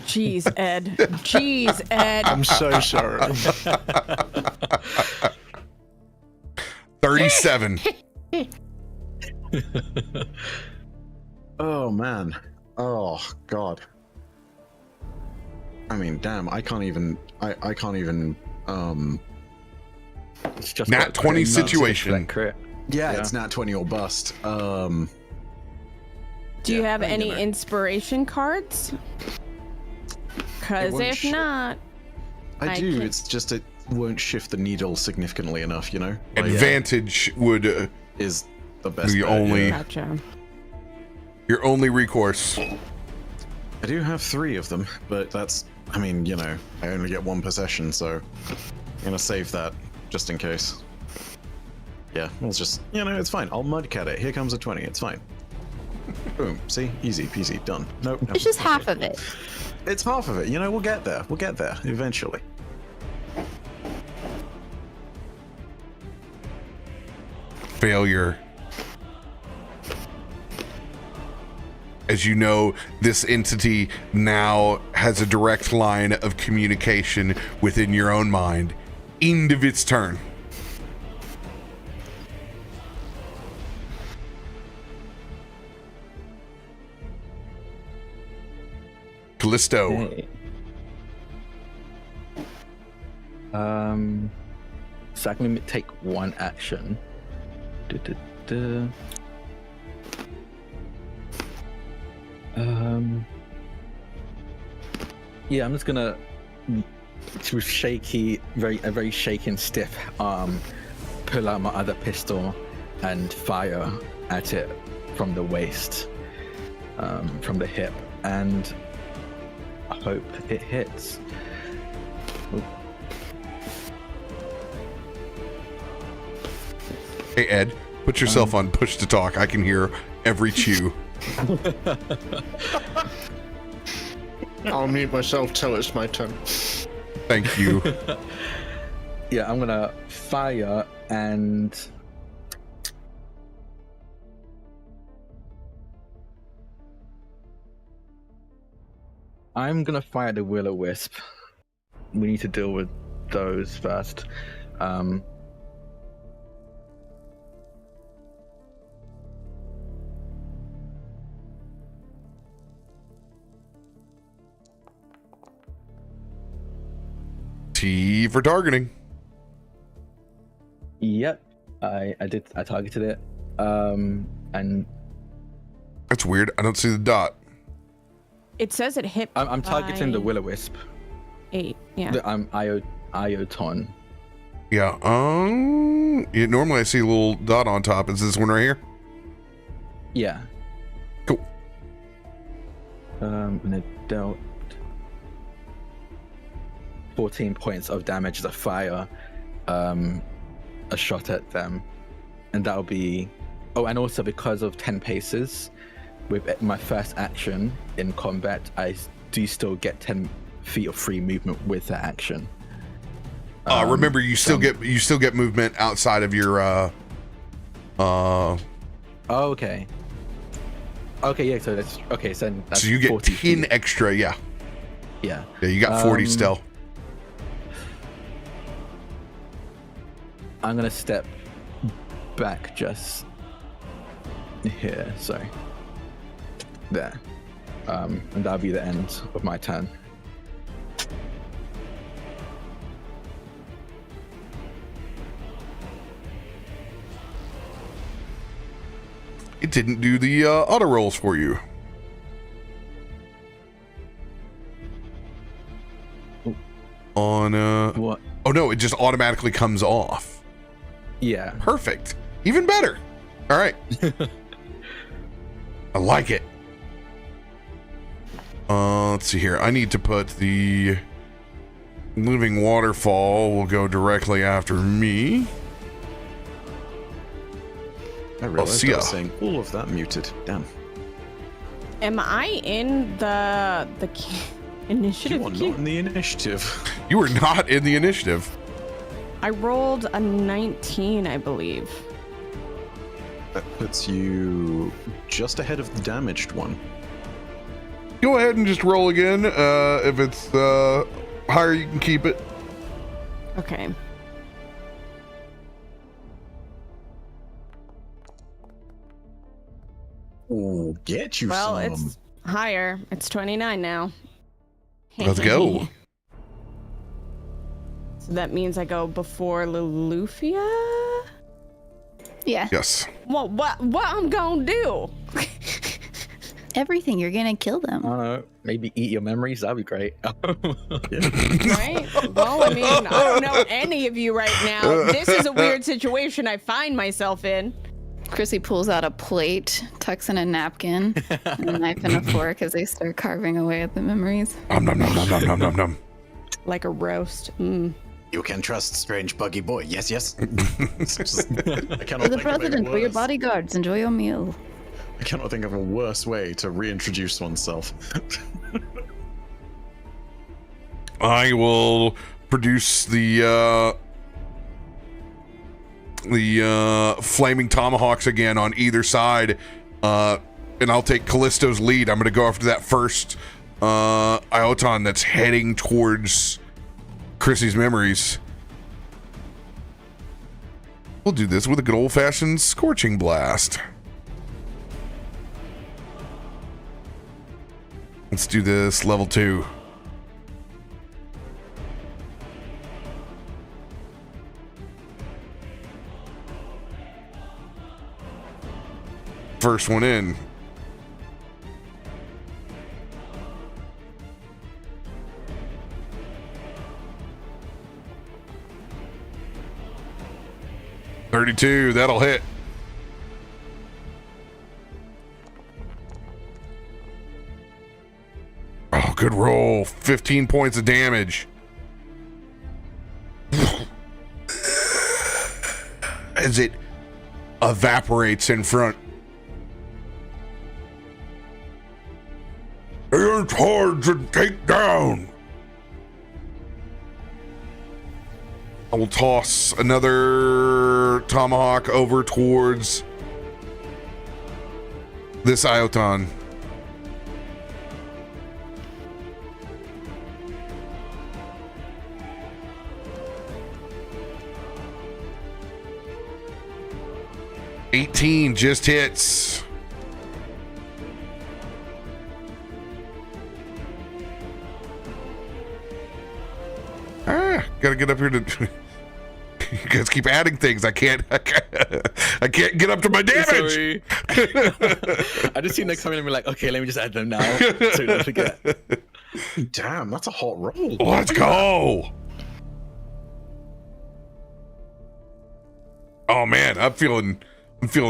Jeez, Ed. Jeez, Ed. I'm so sorry. 37. Oh man. Oh god. I mean, damn. I can't even. It's just Nat got 20 crit, situation. that crit. Yeah, Yeah. it's nat 20 or bust. Do you Yeah, have I any know. inspiration cards? Because won't if show- not, I I do. can't- It's just it won't shift the needle significantly enough. You know. Like, Advantage would is the best. The bet, only- yeah. gotcha. your only recourse. I do have 3 of them, but that's. I mean, you know, I only get 1 possession, so I'm gonna save that just in case. Yeah, it's just, you know, it's fine. I'll mudcat it. Here comes a 20. It's fine. Boom. See? Easy peasy. Done. Nope. no. It's just half of it. It's half of it. You know, we'll get there. We'll get there eventually. Failure. As you know, this entity now has a direct line of communication within your own mind. End of its turn. Kallisto. Okay. So I can take 1 action. Du-du-du. Yeah, I'm just gonna, with a very shaky and stiff arm, pull out my other pistol and fire at it from the waist, from the hip, and I hope it hits. Hey, Ed, put yourself on push to talk. I can hear every chew. I'll mute myself till it's my turn. Thank you. Yeah, I'm gonna fire and I'm gonna fire the Will-O-Wisp. We need to deal with those first. T for targeting. Yep, I targeted it. And That's weird. I don't see the dot. It says it hit. I'm targeting the by Will-O-Wisp. 8. Yeah. I'm Ioton. Yeah. Yeah, normally I see a little dot on top. Is this one right here? Yeah. Cool. And it dealt 14 points of damage as a fire, a shot at them, and that'll be. Oh, and also because of 10 paces, with my first action in combat, I do still get 10 feet of free movement with that action. Remember, you still get movement outside of your. Oh, okay. Okay, yeah. So that's okay. So that's So you get 40 10 feet. extra. Yeah. Yeah. Yeah. You got 40 still. I'm gonna step back just here. Sorry. There. And that'll be the end of my turn. It didn't do the auto rolls for you. On What? oh no, it just automatically comes off. Yeah. Perfect. Even better. All right. I like it. Let's see here. I need to put the living waterfall will go directly after me. I realized see I ya. was saying all of that muted. Damn. Am I in the Initiative. You are not in the initiative. You are not in the initiative. I rolled a 19, I believe. That puts you just ahead of the damaged one. Go ahead and just roll again. If it's higher, you can keep it. Okay. Oh, get you Well, some. it's higher. It's 29 now. Let's go. So that means I go before Loluphia? Yeah. Yes. Well, what I'm gonna do? Everything. You're gonna kill them. I don't know. Maybe eat your memories. That'd be great. Right? Well, I mean, I don't know any of you right now. This is a weird situation I find myself in. Chrissy pulls out a plate, tucks in a napkin, and a knife and a fork as they start carving away at the memories. Nom nom nom nom nom nom nom nom. Like a roast. Mm. You can trust strange buggy boy. Yes, yes. It's just- I cannot For the think of a president, for your worse- bodyguards, enjoy your meal. I cannot think of a worse way to reintroduce oneself. I will produce the flaming tomahawks again on either side, and I'll take Kallisto's lead. I'm going to go after that first Ioton that's heading towards Chrissy's memories. We'll do this with a good old-fashioned scorching blast. Let's do this level 2. First one in. $32, that'll hit. Oh, good roll. 15 points of damage. As it evaporates in front. It's hard to take down. I will toss another tomahawk over towards this Ioton. $18 just hits. Gotta get up here to. You guys keep adding things. I can't get up to my damage. Sorry. I just seen them coming and be like, okay, let me just add them now so we don't forget. Damn, that's a hot roll. Let's go. Oh man, I'm feeling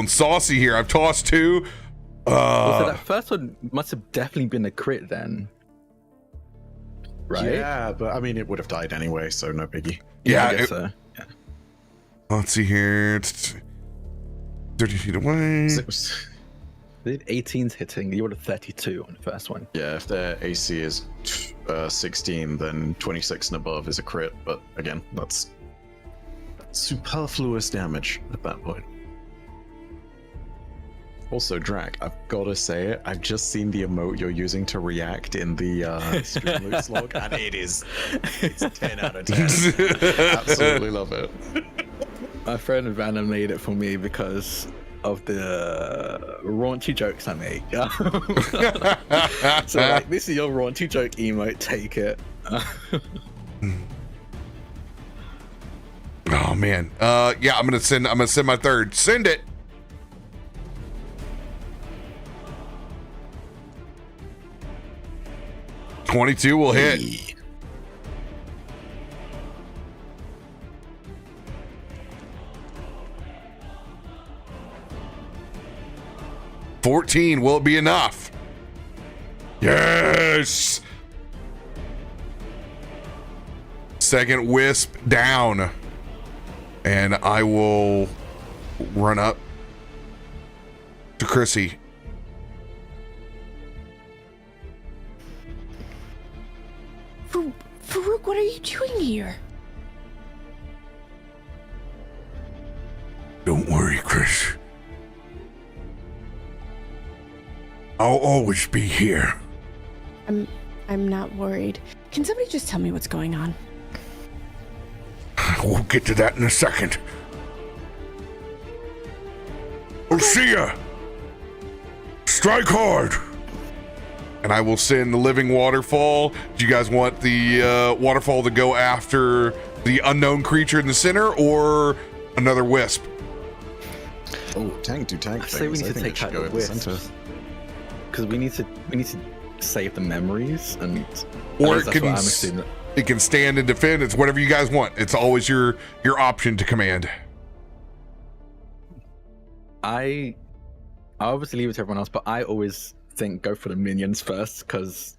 saucy here. I've tossed 2. So that first one must have definitely been a crit then. Right? Yeah, but I mean, it would have died anyway, so no biggie. Yeah. I guess so. Yeah. Let's see here. It's 30 feet away. They did 18's hitting. You would have 32 on the first one. Yeah, if their AC is 16, then 26 and above is a crit. But again, that's superfluous damage at that point. Also, Drak, I've got to say it. I've just seen the emote you're using to react in the Streamloots log, and it's 10 out of 10. Absolutely love it. My friend Random made it for me because of the raunchy jokes I make. So like, this is your raunchy joke emote, take it. Oh man. Yeah, I'm gonna send my third. Send it. $22 will hit. Hey. 14, will it be enough? Yes. Second wisp down. And I will run up to Chrissy. here. Don't worry, Chris. I'll always be here. I'm not worried. Can somebody just tell me what's going on? We'll get to that in a second. We'll see ya! Strike hard! And I will send the living waterfall. Do you guys want the waterfall to go after the unknown creature in the center or another wisp? Oh, tank to tank I say we things. need I to think it take should out go the at the center. wisps. Because we need to save the memories, and Or that's what I'm assuming. it can stand and defend. It's whatever you guys want. It's always your option to command. I obviously leave it to everyone else, but I always think go for the minions first, because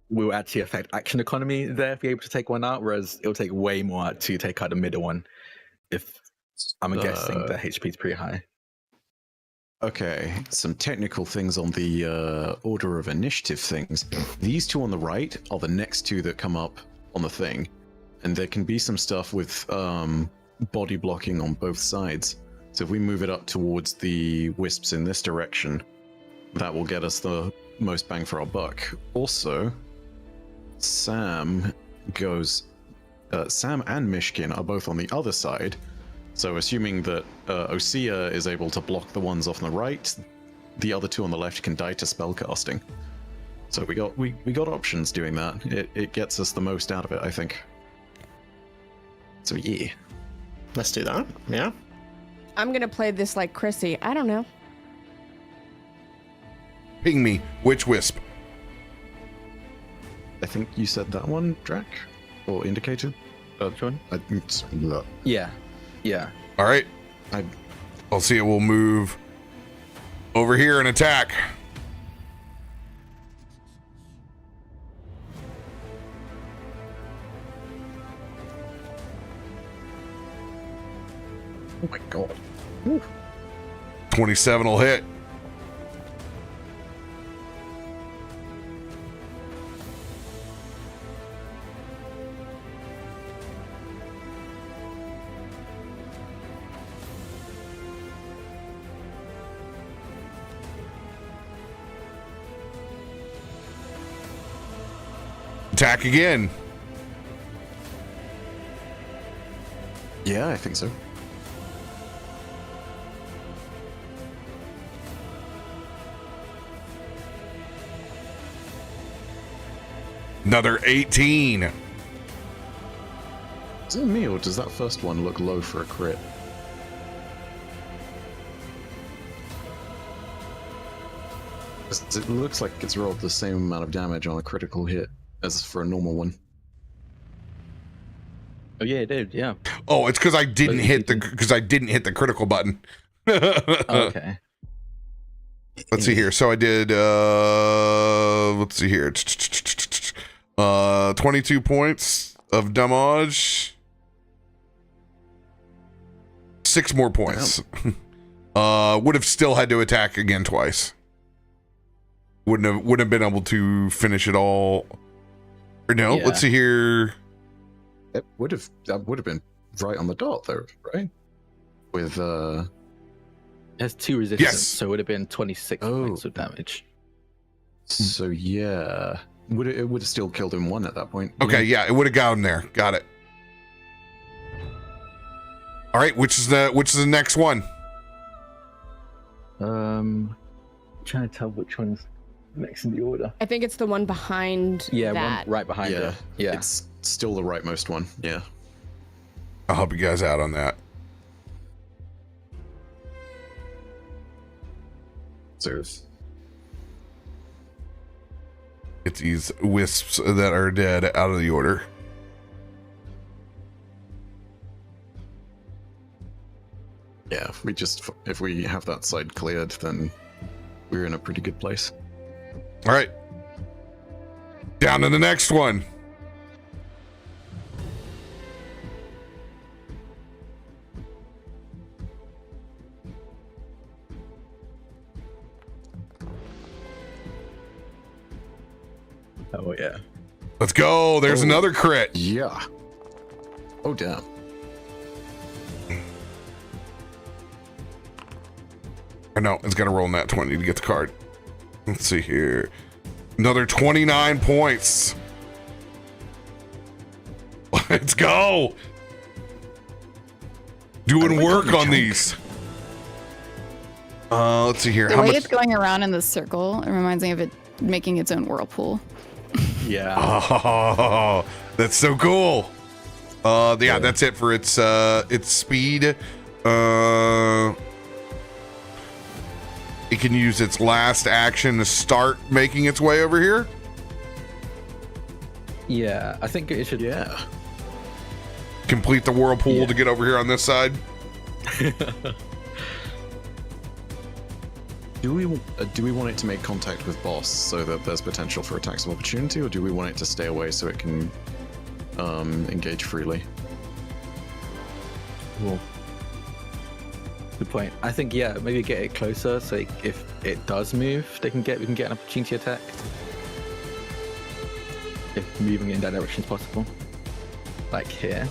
we'll actually affect action economy there if you're able to take one out, whereas it'll take way more to take out the middle one if I'm guessing the HP is pretty high. Okay, some technical things on the order of initiative things. These two on the right are the next two that come up on the thing, and there can be some stuff with body blocking on both sides. So if we move it up towards the wisps in this direction, that will get us the most bang for our buck. Also, Sam and Myshkin are both on the other side. So assuming that Osea is able to block the ones off on the right, the other two on the left can die to spellcasting. So we got options doing that. It gets us the most out of it, I think. So yeah. Let's do that. Yeah. I'm gonna play this like Chrissy. I don't know. Ping me. Which wisp? I think you said that one, Drak? Or indicated? Which one? I, Yeah. All right. I I'll see it will move over here and attack. oh my god. 27 will hit. Attack again. Yeah, I think so. Another 18. Is it me, or does that first one look low for a crit? It looks like it's rolled the same amount of damage on a critical hit as for a normal one. Oh yeah, it did. Yeah. Oh, it's because I didn't hit the critical button. Okay. Let's see here. So I did let's see here. 22 points of damage. 6 more points. Would have still had to attack again twice. Wouldn't have been able to finish it all. Or no, Yeah. let's see here. That would have been right on the dot though, right? With It has 2 resistance, Yes. so it would have been 26 points of damage. so yeah. It would have still killed him one at that point. Okay, yeah, it would have gotten there. Got it. All right, which is the next one? I'm trying to tell which one's next in the order. I think it's the one behind Yeah, that. one right behind Yeah, it. Yeah. it's still the rightmost one. Yeah. I'll help you guys out on that. So Get these wisps that are dead out of the order. yeah, if we have that side cleared, then we're in a pretty good place. All right. Down to the next one. Oh yeah. Let's go. There's Oh. another crit. Yeah. Oh, damn. I know, it's gonna roll in that 20 to get the card. Let's see here. Another 29 points. Let's go. Doing work on these. Let's see here. The How way much? it's going around in this circle, it reminds me of it making its own whirlpool. Yeah. Oh, that's so cool. Yeah, that's it for its speed. It can use its last action to start making its way over here. Yeah, I think it should. Yeah. Complete the whirlpool Yeah. to get over here on this side. Do we want it to make contact with boss so that there's potential for attacks of opportunity, or do we want it to stay away so it can engage freely? Cool. Good point. I think maybe get it closer so if it does move, we can get an opportunity attack. If moving in that direction is possible, like here.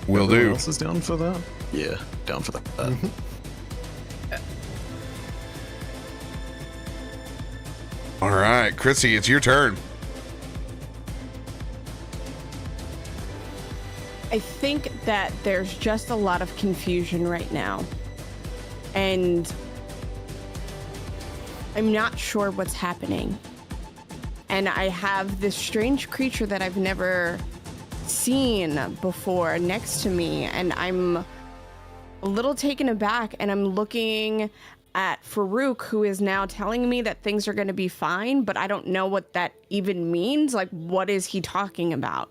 Will Everyone do. else is down for that? Yeah, down for that. All right, Chrissy, it's your turn. I think that there's just a lot of confusion right now. And I'm not sure what's happening. And I have this strange creature that I've never seen before next to me, and I'm a little taken aback, and I'm looking at Farouk, who is now telling me that things are going to be fine, but I don't know what that even means. Like, what is he talking about?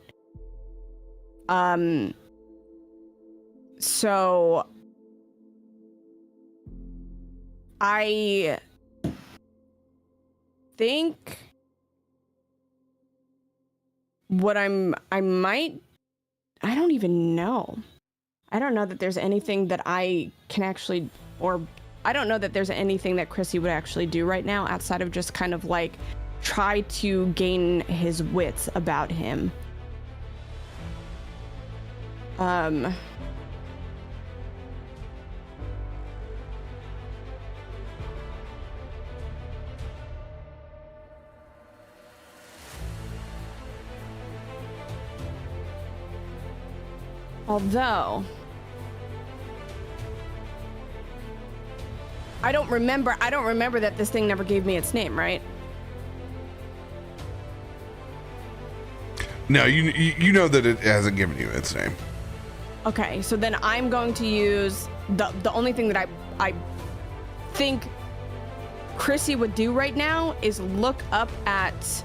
So I think what I don't even know. I don't know that there's anything that I can actually, or I don't know that there's anything that Chrissy would actually do right now outside of just kind of like try to gain his wits about him. Although I don't remember that this thing never gave me its name, right? No, you know that it hasn't given you its name. Okay, so then I'm going to use the only thing that I think Chrissy would do right now is look up at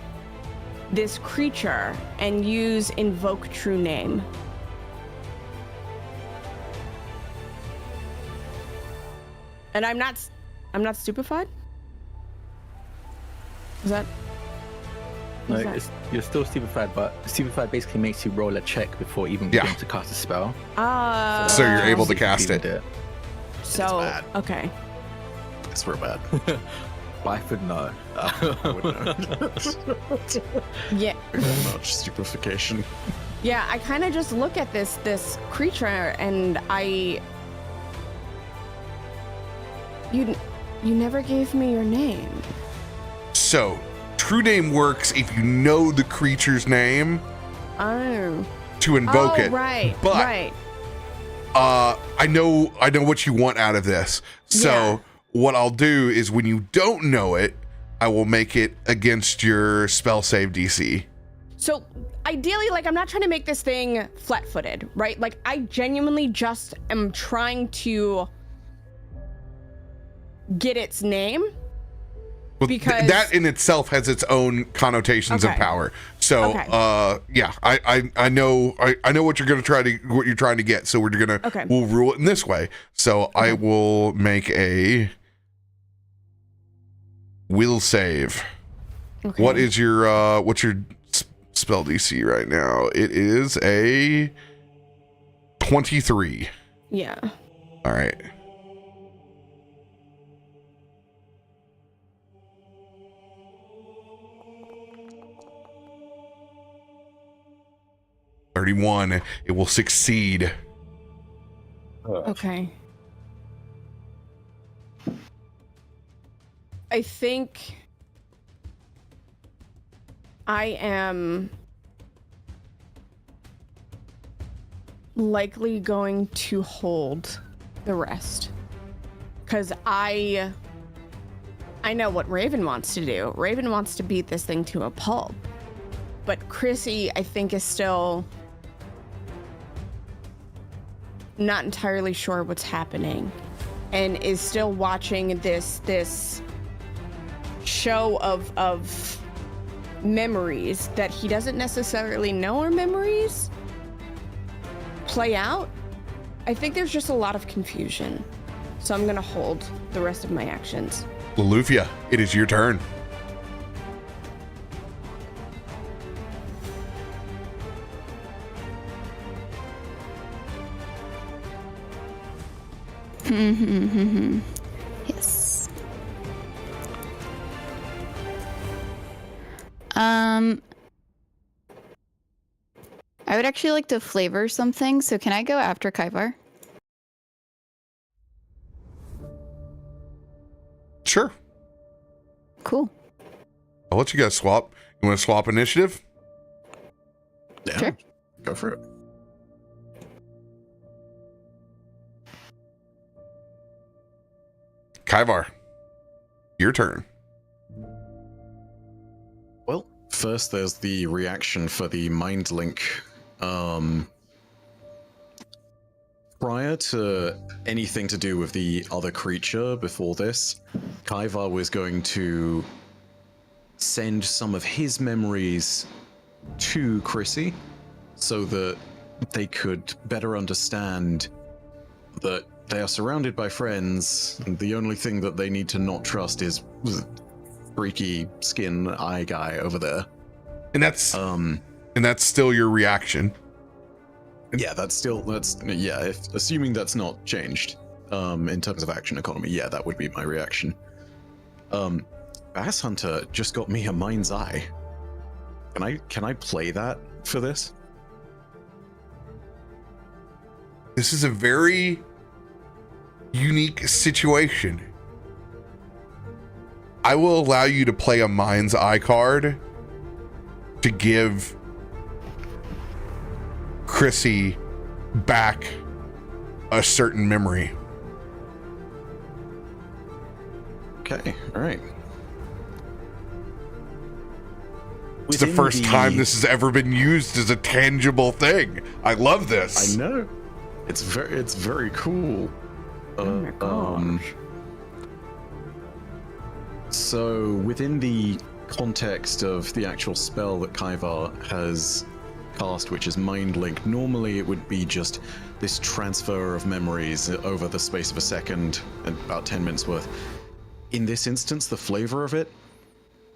this creature and use invoke true name. And I'm not stupefied? Is that? No, is that- you're still stupefied, but stupefied basically makes you roll a check before even beginning to cast a spell. So you're able to cast it. So, bad. okay. It's real bad. Life would know. I would know. Yeah. Much stupefaction. Yeah, I kind of just look at this creature and you never gave me your name. So, true name works if you know the creature's name Oh. to invoke it. Right. But right. I know what you want out of this. So Yeah. what I'll do is when you don't know it, I will make it against your spell save DC. So ideally, like, I'm not trying to make this thing flat-footed, right? Like, I genuinely just am trying to get its name. Well, Because- that in itself has its own connotations of Okay. power. So Okay. yeah, I know what you're trying to get. So we'll rule it in this way. So I will make a will save. Okay. What's your spell DC right now? It is a 23. Yeah. All right. 31. It will succeed. Okay. I think I am likely going to hold the rest. Because I know what Raven wants to do. Raven wants to beat this thing to a pulp. But Chrissy, I think, is still not entirely sure what's happening. And is still watching this show of memories that he doesn't necessarily know are memories play out. I think there's just a lot of confusion. So I'm gonna hold the rest of my actions. Loluphia, it is your turn. Yes. I would actually like to flavor something, so can I go after Kaivar? Sure. Cool. I'll let you guys swap. You want to swap initiative? Yeah, Sure. go for it. Kaivar, your turn. Well, first there's the reaction for the mind link. Prior to anything to do with the other creature before this, Kaivar was going to send some of his memories to Chrissy so that they could better understand that they are surrounded by friends, and the only thing that they need to not trust is freaky skin eye guy over there. And that's still your reaction. Yeah, assuming that's not changed in terms of action economy, yeah, that would be my reaction. Bass Hunter just got me a mind's eye. Can I play that for this? This is a very unique situation. I will allow you to play a mind's eye card to give Chrissy back a certain memory. Okay, all right. It's the first time this has ever been used as a tangible thing. I love this. I know. It's very cool. Oh my gosh. So within the context of the actual spell that Kaivar has cast, which is Mind Link, normally it would be just this transfer of memories over the space of a second, about 10 minutes worth. In this instance, the flavor of it,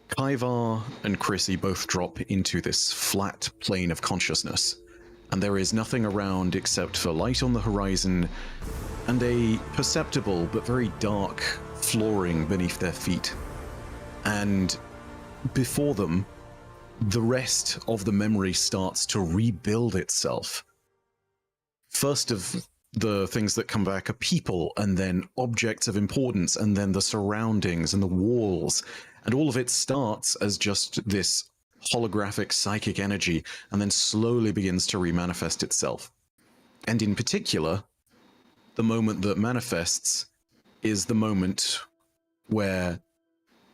Kaivar and Chrissy both drop into this flat plane of consciousness, and there is nothing around except for light on the horizon and a perceptible but very dark flooring beneath their feet. And before them, the rest of the memory starts to rebuild itself. First of the things that come back are people, and then objects of importance, and then the surroundings and the walls. And all of it starts as just this holographic psychic energy, and then slowly begins to remanifest itself. And in particular, the moment that manifests is the moment where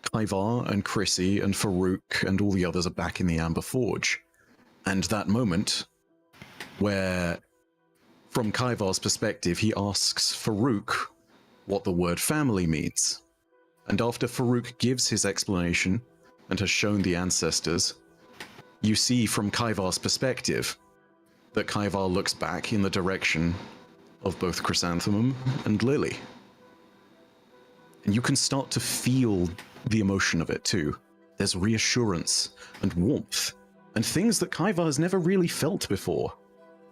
Kaivar and Chrissy and Farouk and all the others are back in the Amber Forge. And that moment where, from Kaivar's perspective, he asks Farouk what the word family means. And after Farouk gives his explanation and has shown the ancestors, you see from Kaivar's perspective that Kaivar looks back in the direction of both Chrysanthemum and Lily. And you can start to feel the emotion of it too. There's reassurance and warmth, and things that Kaivar has never really felt before,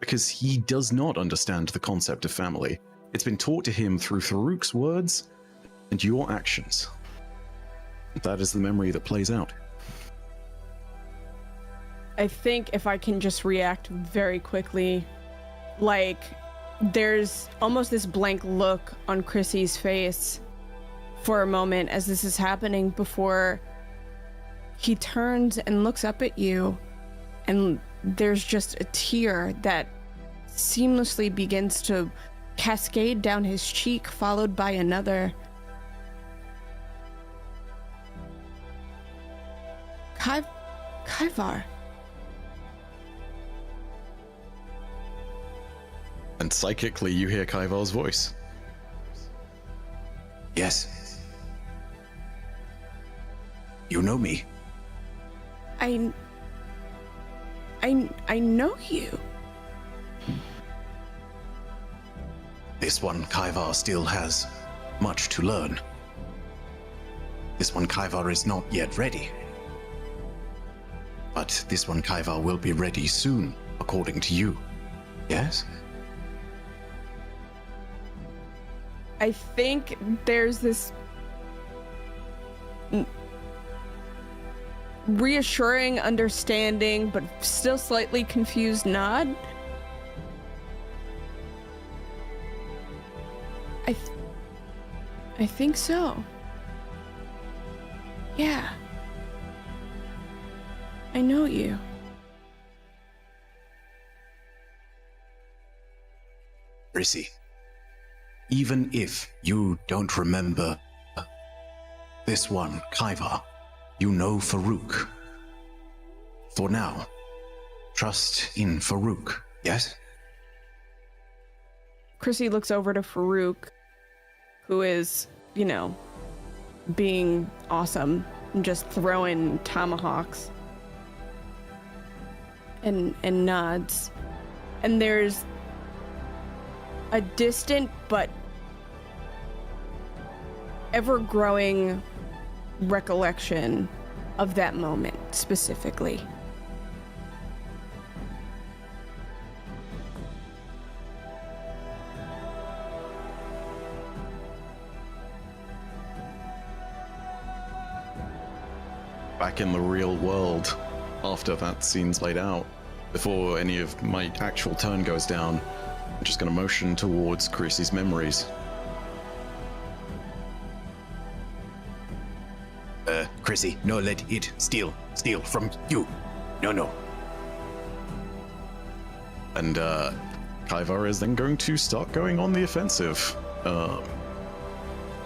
because he does not understand the concept of family. It's been taught to him through Farouk's words and your actions. That is the memory that plays out. I think if I can just react very quickly, like there's almost this blank look on Chrissy's face for a moment as this is happening before he turns and looks up at you, and there's just a tear that seamlessly begins to cascade down his cheek, followed by another. Kaivar. And psychically, you hear Kaivar's voice. Yes. You know me. I know you. This one, Kaivar, still has much to learn. This one, Kaivar, is not yet ready. But this one, Kaivar, will be ready soon, according to you. Yes? I think there's this reassuring, understanding, but still slightly confused nod. I think so. Yeah. I know you. Rissy, even if you don't remember this one, Kaivar, you know Farouk. For now, trust in Farouk, yes? Chrissy looks over to Farouk, who is, being awesome and just throwing tomahawks, and nods. And there's a distant but ever-growing recollection of that moment specifically. Back in the real world, after that scene's played out, before any of my actual turn goes down, I'm just going to motion towards Chrissy's memories. Chrissy, no, let it steal from you. No. And Kaivar is then going to start going on the offensive.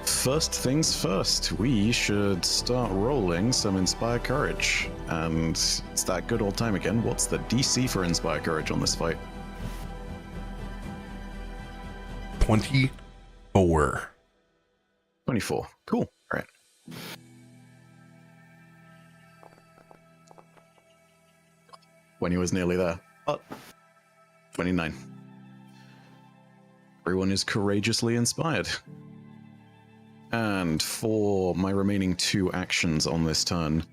First things first, we should start rolling some Inspire Courage. And it's that good old time again. What's the DC for Inspire Courage on this fight? 24. 24. Cool. All right. When he was nearly there. But 29. Everyone is courageously inspired. And for my remaining 2 actions on this turn,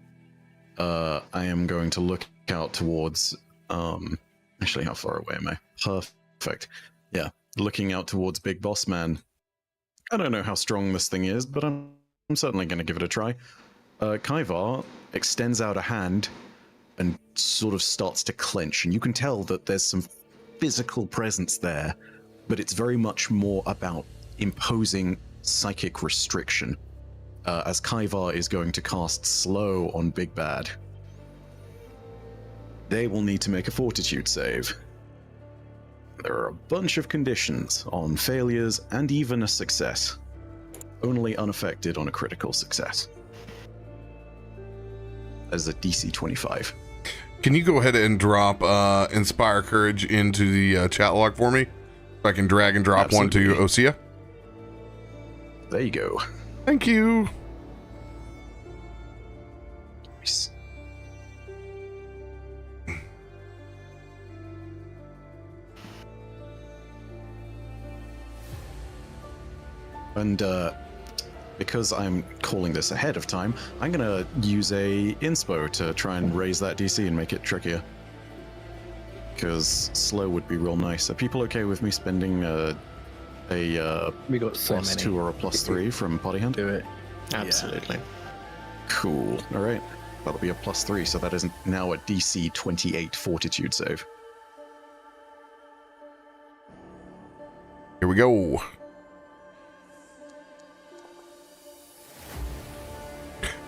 I am going to look out towards... actually, how far away am I? Perfect. Yeah, looking out towards Big Boss Man. I don't know how strong this thing is, but I'm certainly going to give it a try. Kaivar extends out a hand and sort of starts to clench, and you can tell that there's some physical presence there, but it's very much more about imposing psychic restriction, as Kaivar is going to cast Slow on Big Bad. They will need to make a fortitude save. There are a bunch of conditions on failures and even a success. Only unaffected on a critical success. As a DC 25. Can you go ahead and drop Inspire Courage into the chat log for me? So I can drag and drop Absolutely. one to Osea. There you go. Thank you. Nice. And because I'm calling this ahead of time, I'm gonna use a inspo to try and raise that DC and make it trickier. Because slow would be real nice. Are people okay with me spending a We got so +2 many. or a +3 from Potty Hand? Do it. Absolutely. Cool. All right. That'll be a +3, so that is now a DC 28 Fortitude save. Here we go.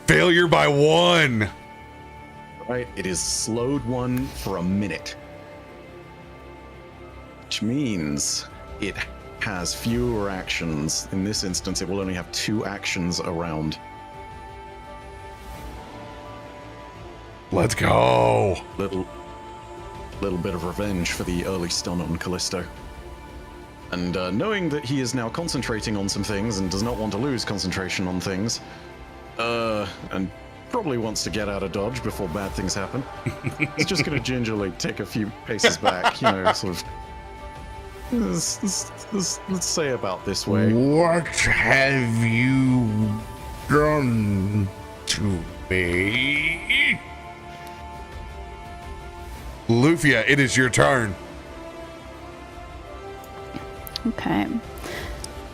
Failure by 1. Right, it is slowed 1 for a minute. Which means it has fewer actions. In this instance, it will only have 2 actions around. Let's go. Little bit of revenge for the early stun on Kallisto. And knowing that he is now concentrating on some things and does not want to lose concentration on things, and probably wants to get out of dodge before bad things happen, he's just going to gingerly take a few paces back, you know, sort of. Let's say about this way. What have you done to me? Loluphia, it is your turn. Okay.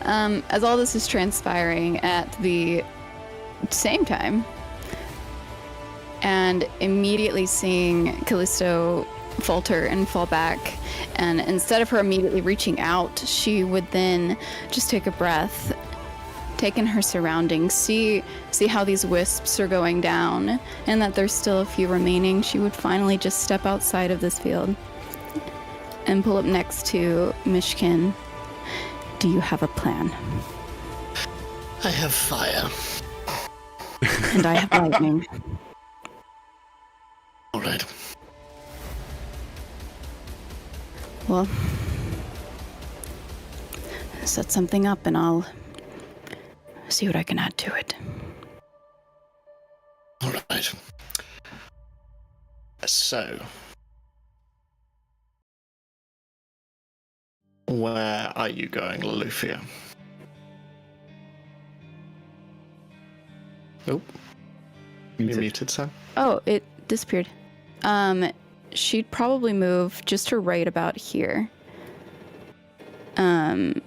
As all this is transpiring at the same time, and immediately seeing Kallisto falter and fall back, and instead of her immediately reaching out, she would then just take a breath, take in her surroundings, see how these wisps are going down, and that there's still a few remaining. She would finally just step outside of this field and pull up next to Myshkin. Do you have a plan? I have fire. And I have lightning. All right. Well, set something up and I'll see what I can add to it. All right. So, where are you going, Loluphia? Oh, you muted, Sam. Oh, it disappeared. She'd probably move just to right about here. And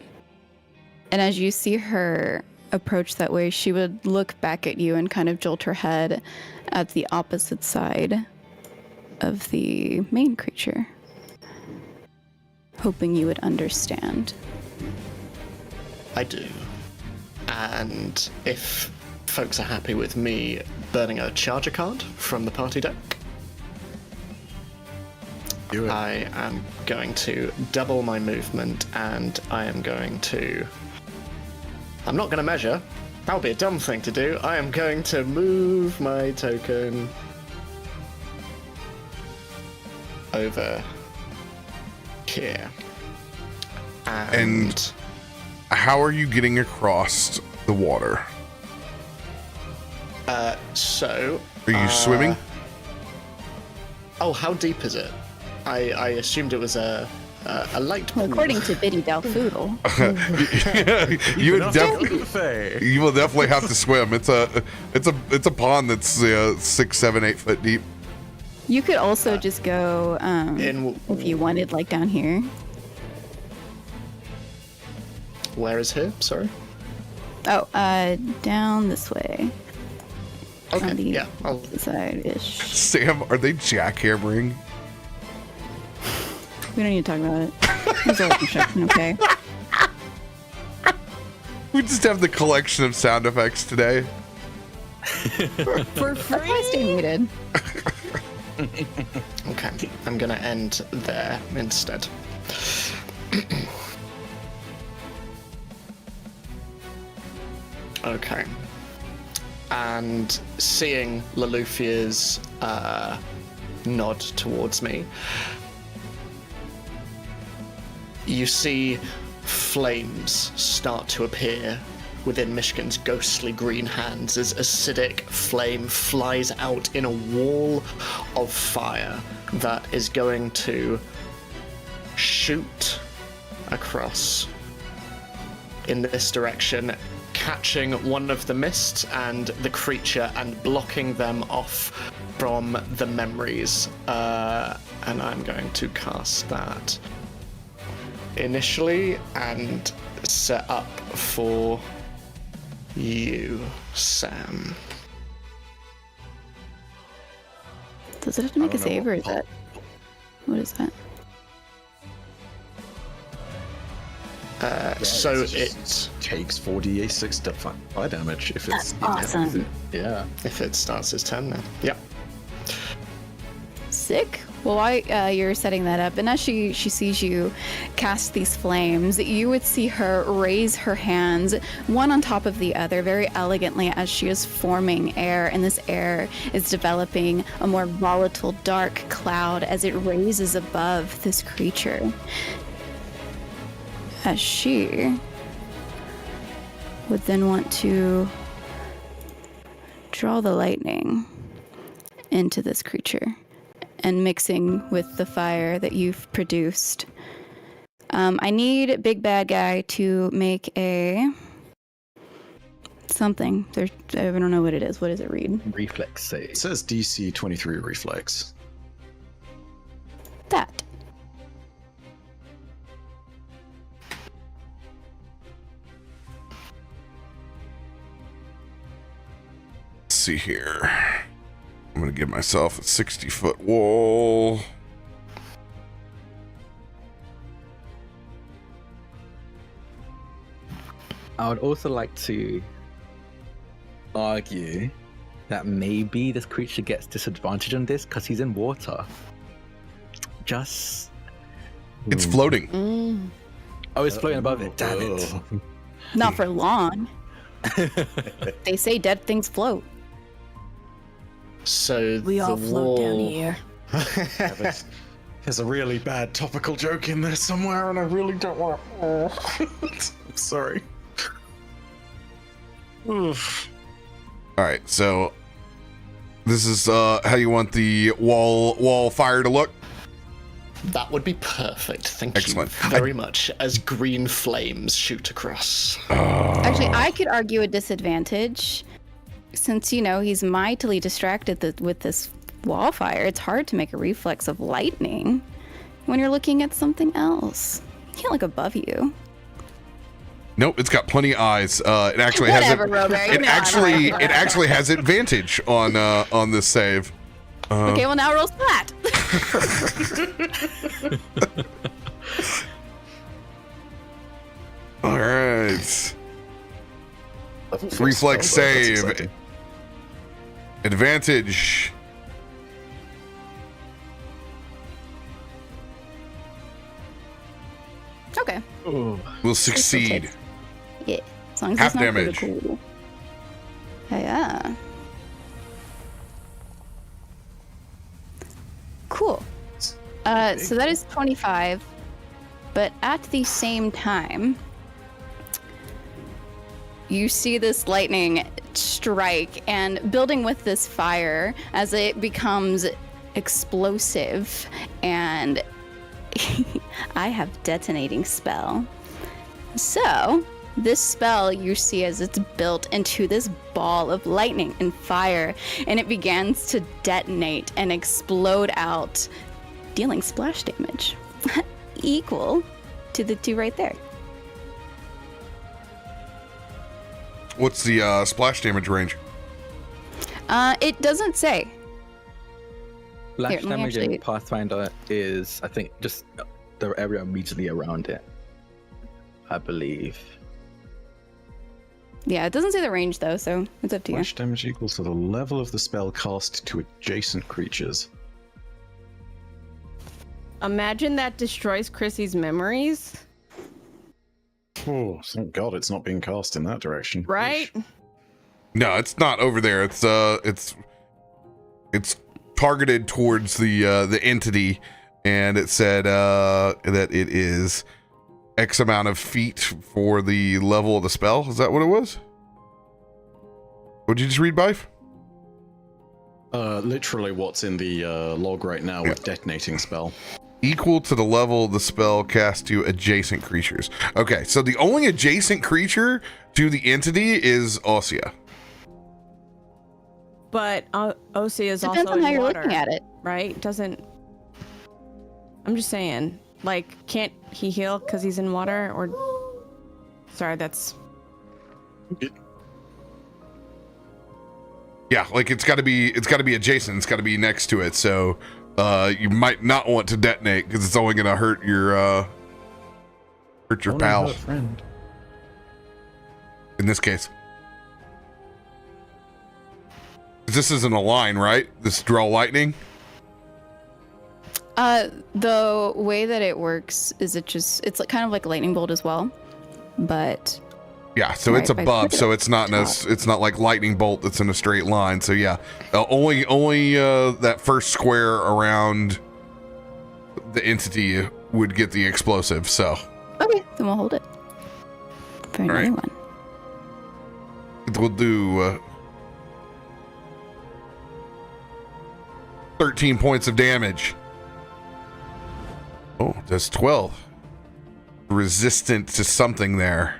as you see her approach that way, she would look back at you and kind of jolt her head at the opposite side of the main creature, hoping you would understand. I do. And if folks are happy with me burning a charger card from the party deck, I am going to double my movement, and I am going to... I'm not going to measure. That would be a dumb thing to do. I am going to move my token over here. And how are you getting across the water? So... Are you swimming? Oh, how deep is it? I assumed it was a light pool. Well, according to Biddy Dalfoodle. You will definitely have to swim. It's a pond that's 6, 7, 8 foot deep. You could also just go if you wanted, like down here. Where is here? Sorry. Oh, down this way. Okay. On the Yeah. side-ish. Sam, are they jackhammering? We don't need to talk about it. It's all construction, okay? We just have the collection of sound effects today. For free. I stay muted. Okay, I'm gonna end there instead. Okay. And seeing Loluphia's nod towards me, you see flames start to appear within Myshkin's ghostly green hands as acidic flame flies out in a wall of fire that is going to shoot across in this direction, catching one of the mists and the creature and blocking them off from the memories. And I'm going to cast that initially and set up for you, Sam. Does it have to make a don't know save, what or is that? What is that? So it takes 4d6 fire damage if it's Awesome. Yeah. if it starts its turn then. Yep. Sick. Well, while you're setting that up, and as she sees you cast these flames, you would see her raise her hands, one on top of the other, very elegantly as she is forming air, and this air is developing a more volatile, dark cloud as it raises above this creature. As she would then want to draw the lightning into this creature and mixing with the fire that you've produced. I need Big Bad Guy to make a something. I don't know what it is. What does it read? Reflex save. It says DC 23 reflex. That. Let's see here. I'm gonna give myself a 60-foot wall. I would also like to argue that maybe this creature gets disadvantage on this because he's in water. Just... It's floating. Oh, it's floating above it. Damn it. Not for long. They say dead things float. So We all the float down wall- here. There's a really bad topical joke in there somewhere, and I really don't want to. I'm sorry. Oof. All right, so this is how you want the wall fire to look. That would be perfect. Thank Excellent. you very much. As green flames shoot across. Actually, I could argue a disadvantage. Since, you know, he's mightily distracted with this wall fire, it's hard to make a reflex of lightning when you're looking at something else. You can't look above you. Nope, it's got plenty of eyes. It actually Whatever, has RoBear, you it know actually I'm it actually has advantage on this save. Okay, well now roll splat. All right. Reflex save. Advantage. Okay. Will succeed. Yeah. As long as Half it's not damage. critical. Yeah. Cool. So that is 25. But at the same time, you see this lightning strike, and building with this fire as it becomes explosive, and I have detonating spell. So this spell you see as it's built into this ball of lightning and fire, and it begins to detonate and explode out, dealing splash damage equal to the two right there. What's the splash damage range? It doesn't say. Flash Here, let me damage actually- in Pathfinder is, I think, just the area immediately around it. I believe. Yeah, it doesn't say the range though, so it's up to you. Flash damage equals to the level of the spell cast to adjacent creatures. Imagine that destroys Chrissy's memories, Oh, thank God it's not being cast in that direction. right? No, it's not over there. It's targeted towards the entity, and it said that it is X amount of feet for the level of the spell. Is that what it was? What'd you just read, Bife? Literally what's in the log right now with detonating spell. Equal to the level of the spell cast to adjacent creatures. Okay, so the only adjacent creature to the entity is Ossia. But Osi is Depends also on how in you're water, looking at it. right? Doesn't. I'm just saying, like, can't he heal because he's in water? Or, sorry, that's. Yeah, like it's got to be adjacent. It's got to be next to it. So you might not want to detonate because it's only going to hurt your pal. Friend. In this case, this isn't a line, right? This draw lightning. The way that it works is it's like kind of like a lightning bolt as well, but Yeah, so it's above, so it's not like lightning bolt that's in a straight line. So yeah, only that first square around the entity would get the explosive. So okay, then we'll hold it for another right. one. It will do 13 points of damage. Oh, that's 12. Resistant to something there.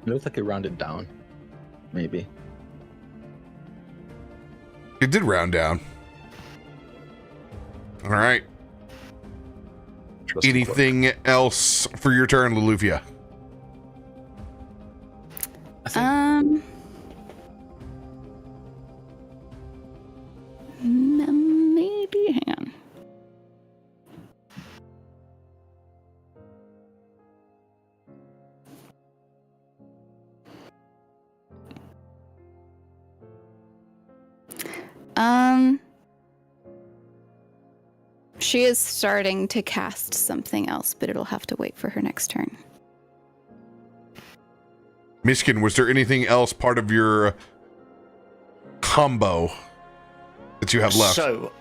It looks like it rounded down. Maybe. It did round down. All right. Anything else for your turn, Loluphia? Maybe. Hang on. She is starting to cast something else, but it'll have to wait for her next turn. Myshkin, was there anything else part of your combo that you have left? So,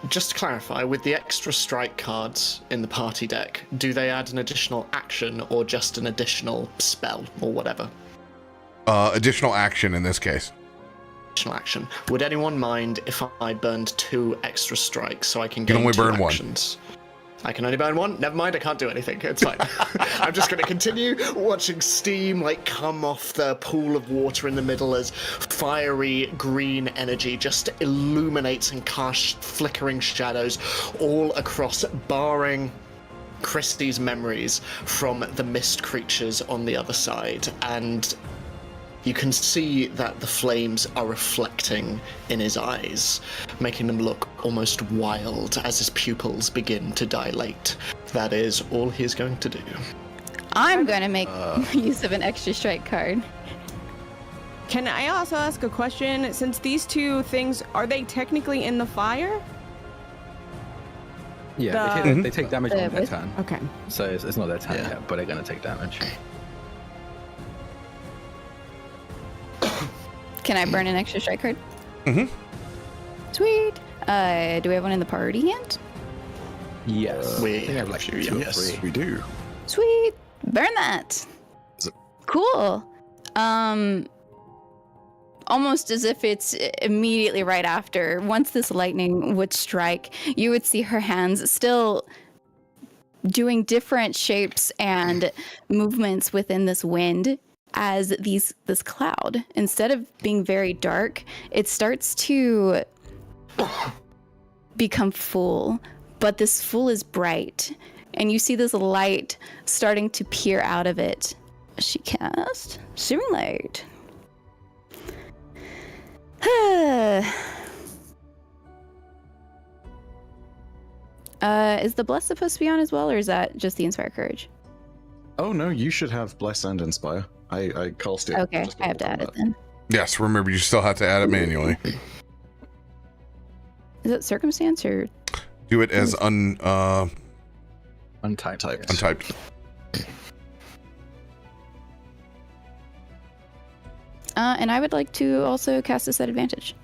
just to clarify, with the extra strike cards in the party deck, do they add an additional action or just an additional spell or whatever? Additional action in this case. Additional action. Would anyone mind if I burned 2 extra strikes so I can gain only 2 burn actions? I can only burn 1? Never mind, I can't do anything. It's fine. I'm just going to continue watching steam come off the pool of water in the middle as fiery green energy just illuminates and casts flickering shadows all across, barring Christie's memories from the mist creatures on the other side. And you can see that the flames are reflecting in his eyes, making them look almost wild as his pupils begin to dilate. That is all he is going to do. I'm going to make use of an extra strike card. Can I also ask a question? Since these 2 things, are they technically in the fire? Yeah, they take damage on their turn. Okay. So it's not their turn yet, but they're going to take damage. Can I burn an extra strike card? Mm-hmm. Sweet. Do we have one in the party hand? Yes. We have like 2 or 3. Yes, we do. Sweet. Burn that. Cool. Almost as if it's immediately right after. Once this lightning would strike, you would see her hands still doing different shapes and movements within this wind. As this cloud, instead of being very dark, it starts to become full, but this full is bright, and you see this light starting to peer out of it. She cast Searing Light. Is the Bless supposed to be on as well, or is that just the Inspire Courage? Oh no, you should have Bless and Inspire. I cast it. Okay, I have to add it then. Yes, remember you still have to add it manually. Is it Circumstance or? Do it as untyped. Untyped. And I would like to also cast this at advantage.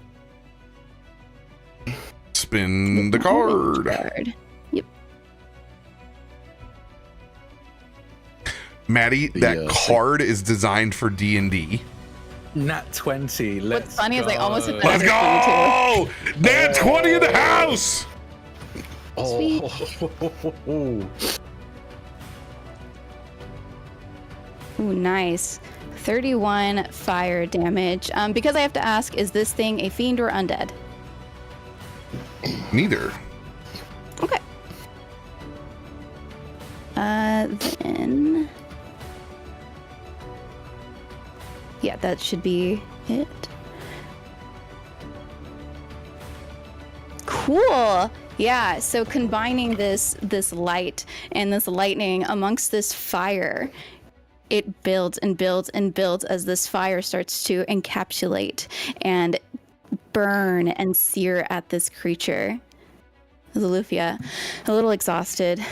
Spin the card. Yep. Maddie, that card is designed for D&D. Nat 20. What's funny is I almost hit Let's that. go! Nat 20 in the house! Sweet. Ooh, nice. 31 fire damage. Because I have to ask, is this thing a fiend or undead? Neither. Okay. Then Yeah, that should be it. Cool. Yeah, so combining this light and this lightning amongst this fire, it builds and builds and builds as this fire starts to encapsulate and burn and sear at this creature. Loluphia, a little exhausted,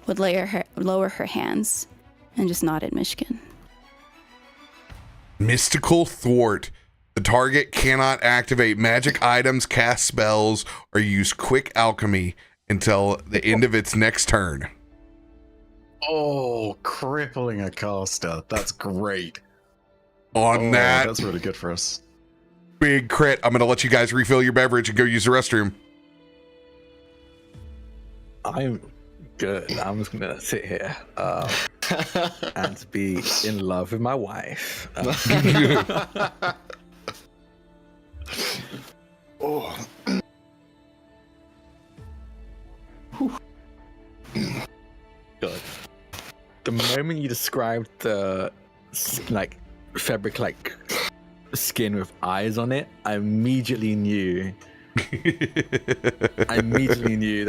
would lower her hands and just nod at Myshkin. Mystical Thwart. The target cannot activate magic items, cast spells, or use quick alchemy until the end of its next turn. Oh, crippling a caster. That's great. On that That's really good for us. big crit, I'm going to let you guys refill your beverage and go use the restroom. I'm good. I'm just gonna sit here and be in love with my wife. Oh. God. The moment you described the like fabric like skin with eyes on it, I immediately knew that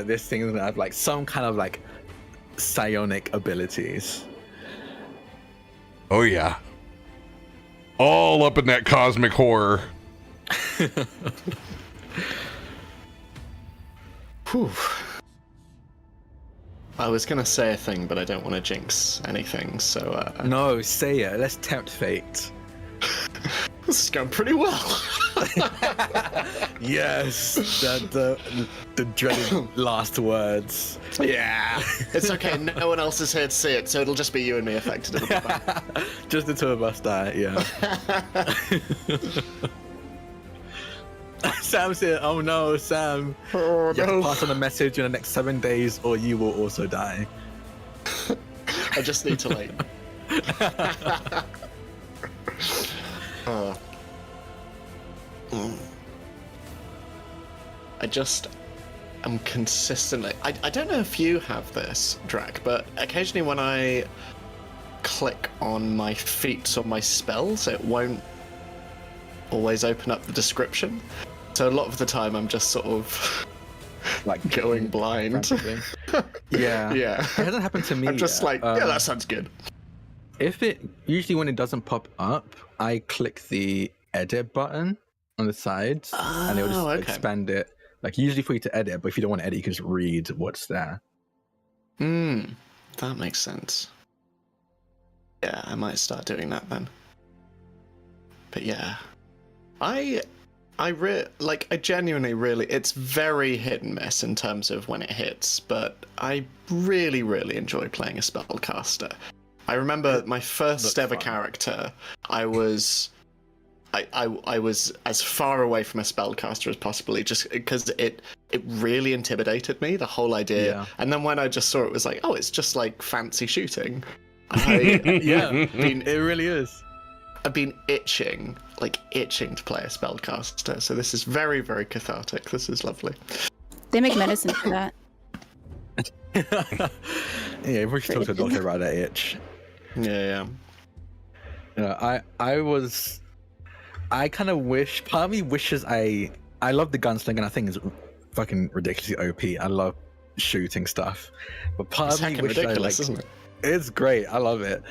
this thing is gonna have like some kind of like psionic abilities. Oh yeah. All up in that cosmic horror. Whew. I was gonna say a thing, but I don't want to jinx anything, so No, say it. Let's tempt fate. this is going pretty well. Yes, the dreaded last words. Yeah, it's okay. No one else is here to see it, so it'll just be you and me affected. It'll be fine. Just the two of us die. Yeah. Sam's here. Oh no, Sam. Oh, You have no. to pass on a message in the next 7 days, or you will also die. I just need to like. I just am consistently. I don't know if you have this, Drak, but occasionally when I click on my feats or my spells, it won't always open up the description. So a lot of the time I'm just sort of Like going blind. frantically. Yeah. Yeah. It hasn't happened to me. I'm just yet. like, yeah, that sounds good. If it usually when it doesn't pop up, I click the edit button on the sides, and it will just Oh, okay. expand it. Like usually for you to edit, but if you don't want to edit, you can just read what's there. That makes sense. Yeah, I might start doing that then. But yeah, I genuinely really, it's very hit and miss in terms of when it hits, but I really, really enjoy playing a spellcaster. I remember my first ever character, I was as far away from a spellcaster as possibly, just because it really intimidated me, the whole idea. Yeah. And then when I just saw it, was like, oh, it's just like fancy shooting. It really is. I've been itching to play a spellcaster, so this is very, very cathartic. This is lovely. They make medicine for that. Yeah, we should talk to a doctor about that itch. Yeah. You know, I kind of wish. Part of me wishes I love the gunslinger, and I think it's fucking ridiculously OP. I love shooting stuff, but part It's of me heckin' wishes I ridiculous, like. isn't it? It's great. I love it.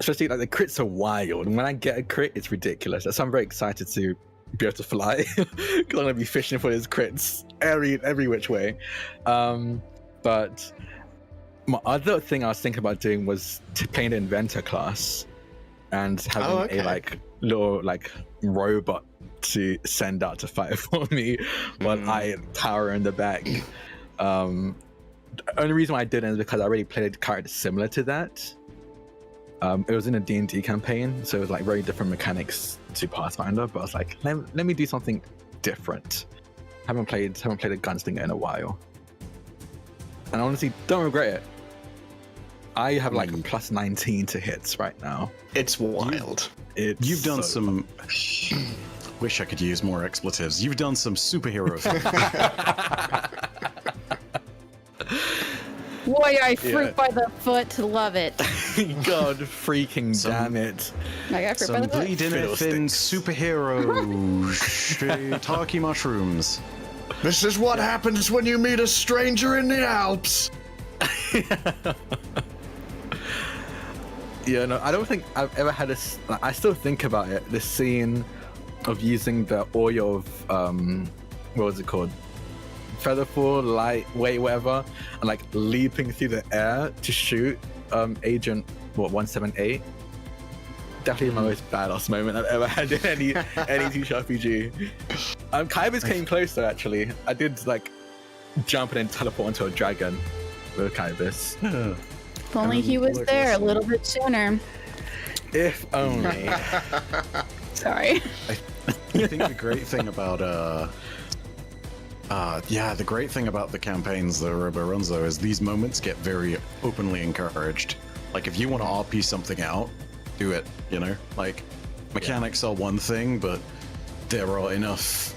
Especially like the crits are wild. And when I get a crit, it's ridiculous. So I'm very excited to be able to fly because I'm gonna be fishing for these crits every which way. But my other thing I was thinking about doing was playing the inventor class and having a like little like robot to send out to fight for me while I tower in the back. The only reason why I didn't is because I already played a character similar to that. It was in a D&D campaign, so it was like very different mechanics to Pathfinder, but I was like, let me do something different. Haven't played a Gunslinger in a while. And honestly, don't regret it. I have like a plus 19 to hits right now. It's wild. You've done some. Wish I could use more expletives. You've done some superhero things. Boy, I fruit by the foot. Love it. God freaking damn it. I got fruit by Some the foot. bleeding thin superhero shiitake mushrooms. This is what happens when you meet a stranger in the Alps. Yeah, no, I don't think I've ever had this. Like, I still think about it. The scene of using the oil of what was it called? Featherfall, lightweight, whatever, and like leaping through the air to shoot Agent 178. Definitely my most badass moment I've ever had in any Teach RPG. Kaiba's came closer actually. I did like jump and then teleport onto a dragon with Kaibas. If only he was there a little bit sooner. If only. Sorry. I think the great thing about the great thing about the campaigns that RoBear runs though is these moments get very openly encouraged. Like if you want to RP something out, do it, you know? Like mechanics are one thing, but there are enough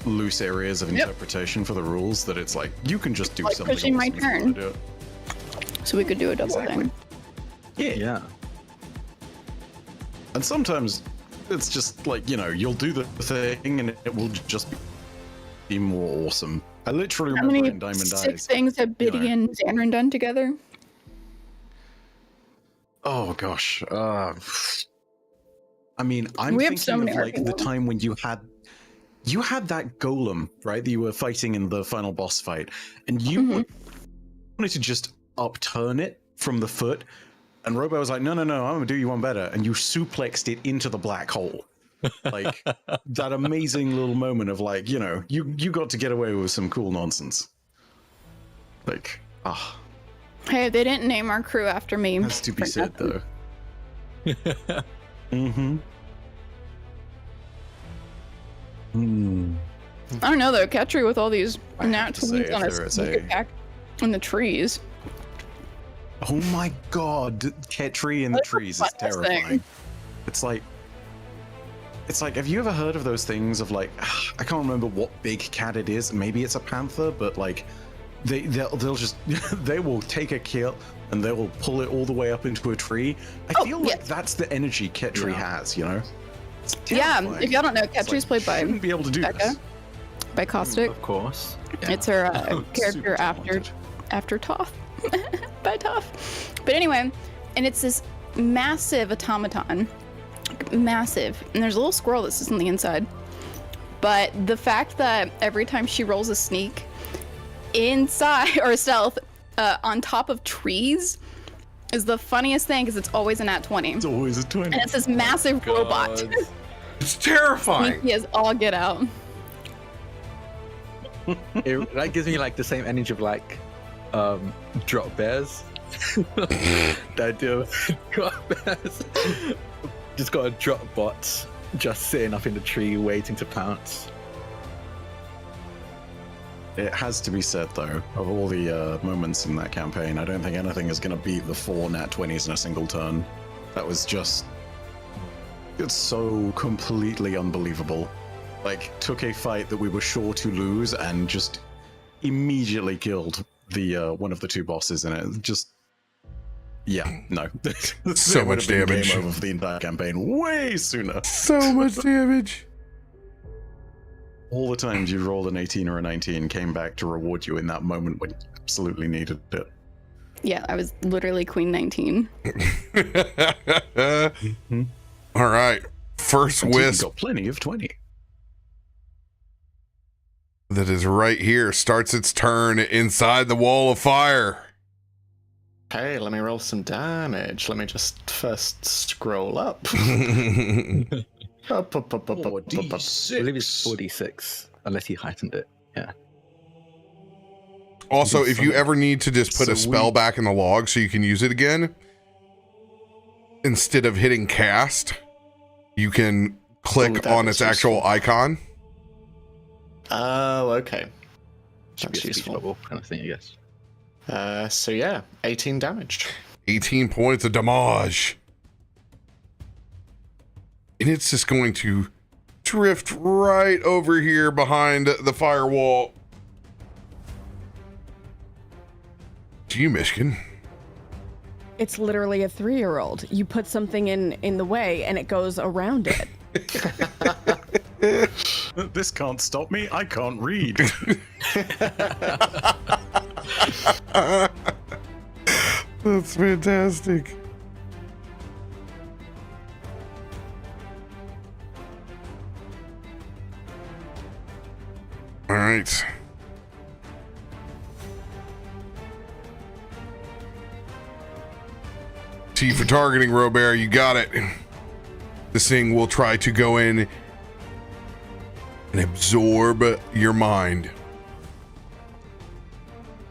loose areas of interpretation for the rules that it's like you can just do like something. Pushing my awesome if you turn. wanna do it. So we could do a double thing. Yeah. And sometimes it's just like, you know, you'll do the thing and it will just be more awesome. I literally How remember many in Diamond 6 Eyes. things have Biddy and Xandrin done together? Oh gosh. I mean, I'm We have so thinking many of like the RP time when you had that golem, right? That you were fighting in the final boss fight, and you wanted to just upturn it from the foot. And RoBear was like, no, I'm gonna do you one better. And you suplexed it into the black hole. Like that amazing little moment of like, you know, you got to get away with some cool nonsense. Like, Hey, they didn't name our crew after me. has to be for said nothing. though. Mm-hmm. I don't know though, Ketri with all these I have nat to say, 20s on if his there is sneak attack in the trees. Oh my god, Ketri in the That's the trees is funniest terrifying. thing. It's like, have you ever heard of those things of like, I can't remember what big cat it is. Maybe it's a panther, but like, they'll just, they will take a kill and they will pull it all the way up into a tree. I feel like that's the energy Ketri has, you know? It's Yeah, terrifying. if y'all don't know, It's Ketri's like, played by shouldn't be able to do Becca, this. by Caustic. Of course. Yeah. It's her character Super talented. after Toph. By Toph. But anyway, and it's this massive automaton. Massive. And there's a little squirrel that sits on the inside. But the fact that every time she rolls a sneak inside, or stealth, on top of trees is the funniest thing because it's always a nat 20. It's always a 20. And it's this massive robot. It's terrifying. Sneaky as all get out. That gives me like the same energy of like drop bears. The idea of drop bears. Just got a drop bot just sitting up in the tree waiting to pounce. It has to be said, though, of all the moments in that campaign, I don't think anything is going to beat the 4 nat 20s in a single turn. That was just... It's so completely unbelievable. Like, took a fight that we were sure to lose and just immediately killed the one of the 2 bosses in it. Just... Yeah, no. So It would much have been damage. game over for the entire campaign way sooner. So much damage. All the times you rolled an 18 or a 19 came back to reward you in that moment when you absolutely needed it. Yeah, I was literally Queen 19. All right. First Until you wisp got plenty of 20. that is right here starts its turn inside the wall of fire. Okay, let me roll some damage. Let me just first scroll up. Up. I believe it's 46, unless he heightened it. Yeah. Also, if you ever need to just put a So spell we- back in the log so you can use it again, instead of hitting cast, you can click that on is its actual useful. icon. Oh, okay. Should be That's a speech useful. bubble kind of thing, I guess. So yeah, 18 damage. 18 points of damage. And it's just going to drift right over here behind the firewall. to you, Myshkin. It's literally a 3-year-old. You put something in the way and it goes around it. This can't stop me. I can't read. That's fantastic. All right. T for targeting, RoBear. You got it. This thing will try to go in and absorb your mind.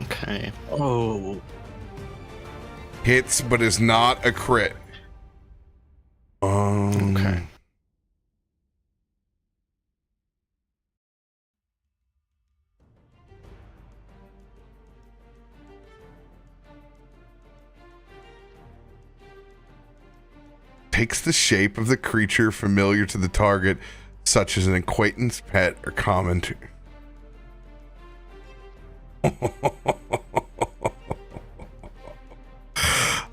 Okay. Oh. Hits, but is not a crit. Okay. Takes the shape of the creature familiar to the target, such as an acquaintance, pet, or comment. I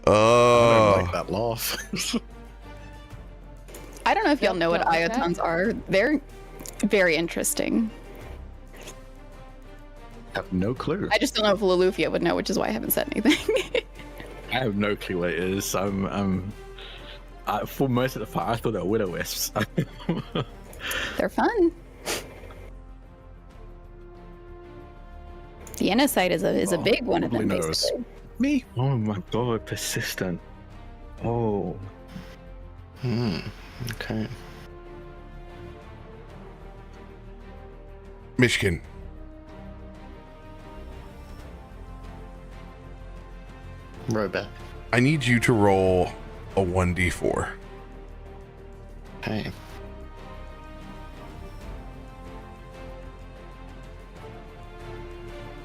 don't like that laugh. I don't know if y'all know what Don't like that? iotons are. They're very interesting. Have no clue. I just don't know if Loluphia would know, which is why I haven't said anything. I have no clue what it is. For most of the fight, I thought they were will-o-wisps. They're fun. The Innicite is a big one of them, probably knows. basically. Me? Oh my god, persistent. Oh. Okay. Myshkin. RoBear. I need you to roll a 1d4. Okay.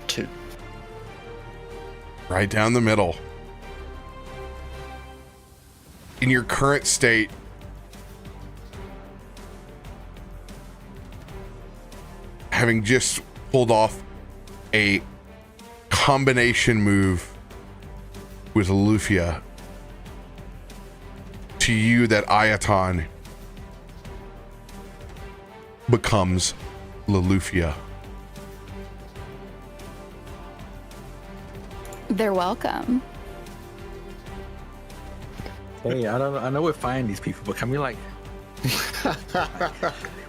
Two. Right down the middle. In your current state, having just pulled off a combination move with Loluphia, to you that Ioton becomes Loluphia. They're welcome. Hey, I know we're finding these people, but can we like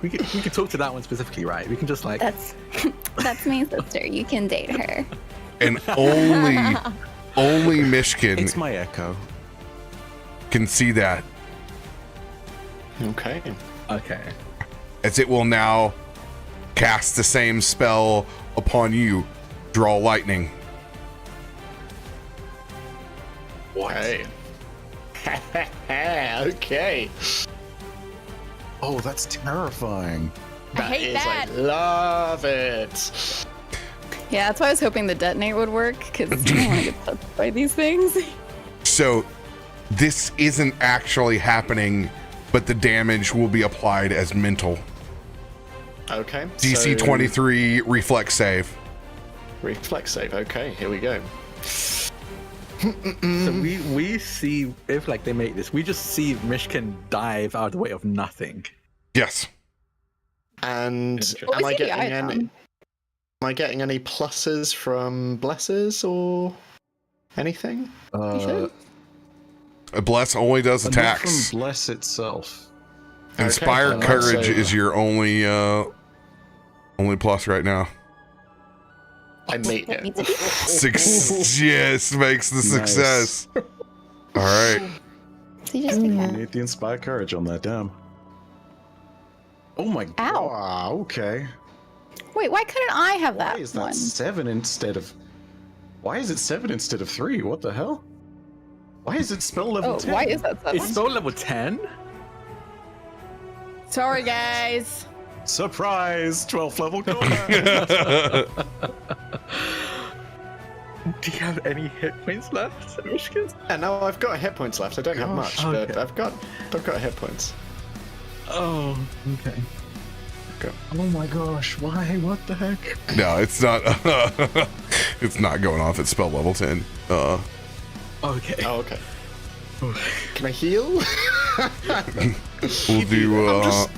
we can talk to that one specifically, right? We can just like That's my sister. You can date her. And only Myshkin It's my echo. can see that, Okay. okay. as it will now cast the same spell upon you. Draw lightning. Hey. Okay. Oh, that's terrifying. I hate that. I love it. Yeah, that's why I was hoping the detonate would work, because you don't want to get touched by these things. So this isn't actually happening, but the damage will be applied as mental. Okay. DC so- 23 reflex save. Reflex save. Okay, here we go. So we see if like they make this, we just see Myshkin dive out of the way of nothing. Yes. And Well, am we I see the getting icon. any? Am I getting any pluses from blesses or anything? You should. Bless only does Not attacks. from Bless itself. Inspire Okay, Courage so- is your only plus right now. I meet That it. means it. Yes, makes the Nice. success. All right. So you just take that. Need the Inspire Courage on that, damn. Oh my god. Ow. Okay. Wait, why couldn't I have that Why is that one? 7 instead of... Why is it 7 instead of 3? What the hell? Why is it spell level Oh, 10? why is that 7? It's spell level 10? Sorry, guys. Surprise! 12th level combat! Do you have any hit points left, Myshkin? Yeah, no, I've got hit points left. I don't have much, but okay. I've got hit points. Oh, okay. Oh my gosh, why? What the heck? No, it's not. It's not going off at spell level 10. Okay. Oh, okay. Can I heal? We'll do, we'll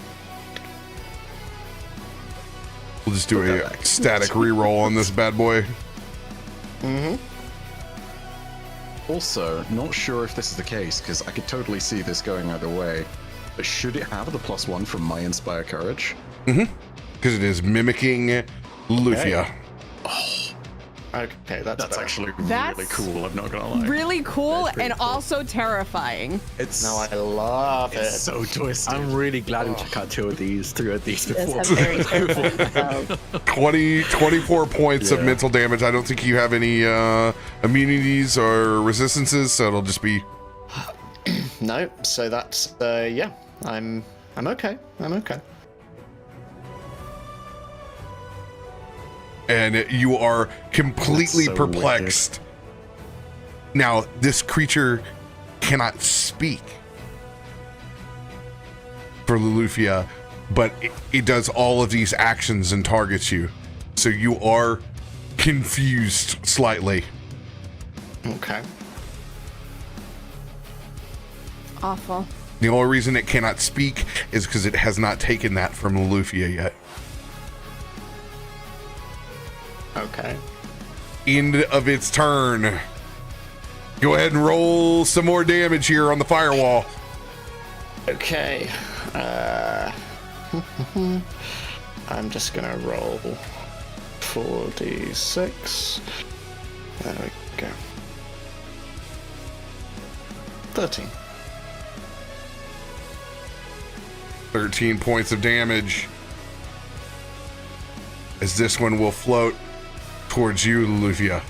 just do a static reroll on this bad boy. Also, not sure if this is the case, because I could totally see this going either way. But should it have the +1 from my Inspire Courage? Because it is mimicking Loluphia. Okay, that's better. actually That's really cool, I'm not gonna lie. Really cool That's pretty and cool. also terrifying. It's No, I love it. it's so twisted. I'm really glad we took out 2 of these, 3 of these It does before. have very terrifying spells. 24 points of Yeah. mental damage. I don't think you have any immunities or resistances, so it'll just be No, so that's yeah. I'm okay. I'm okay. and you are completely That's so perplexed. Now, this creature cannot speak for Loluphia, but it does all of these actions and targets you. So you are confused slightly. Okay. Awful. The only reason it cannot speak is because it has not taken that from Loluphia yet. Okay. End of its turn. Go ahead and roll some more damage here on the firewall. Okay. I'm just gonna roll 4d6. There we go. 13. 13 points of damage. As this one will float towards you, Loluphia.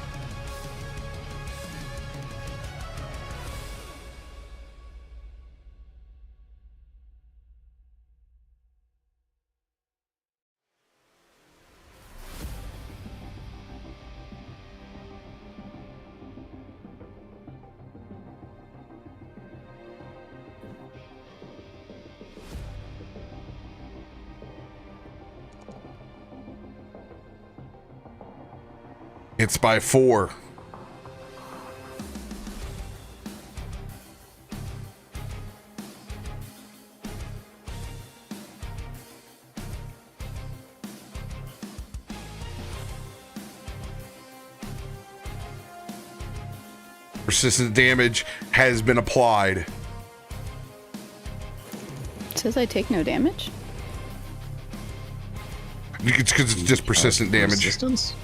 It's by 4. Persistent damage has been applied. It says I take no damage. It's because it's just persistent damage. Resistance?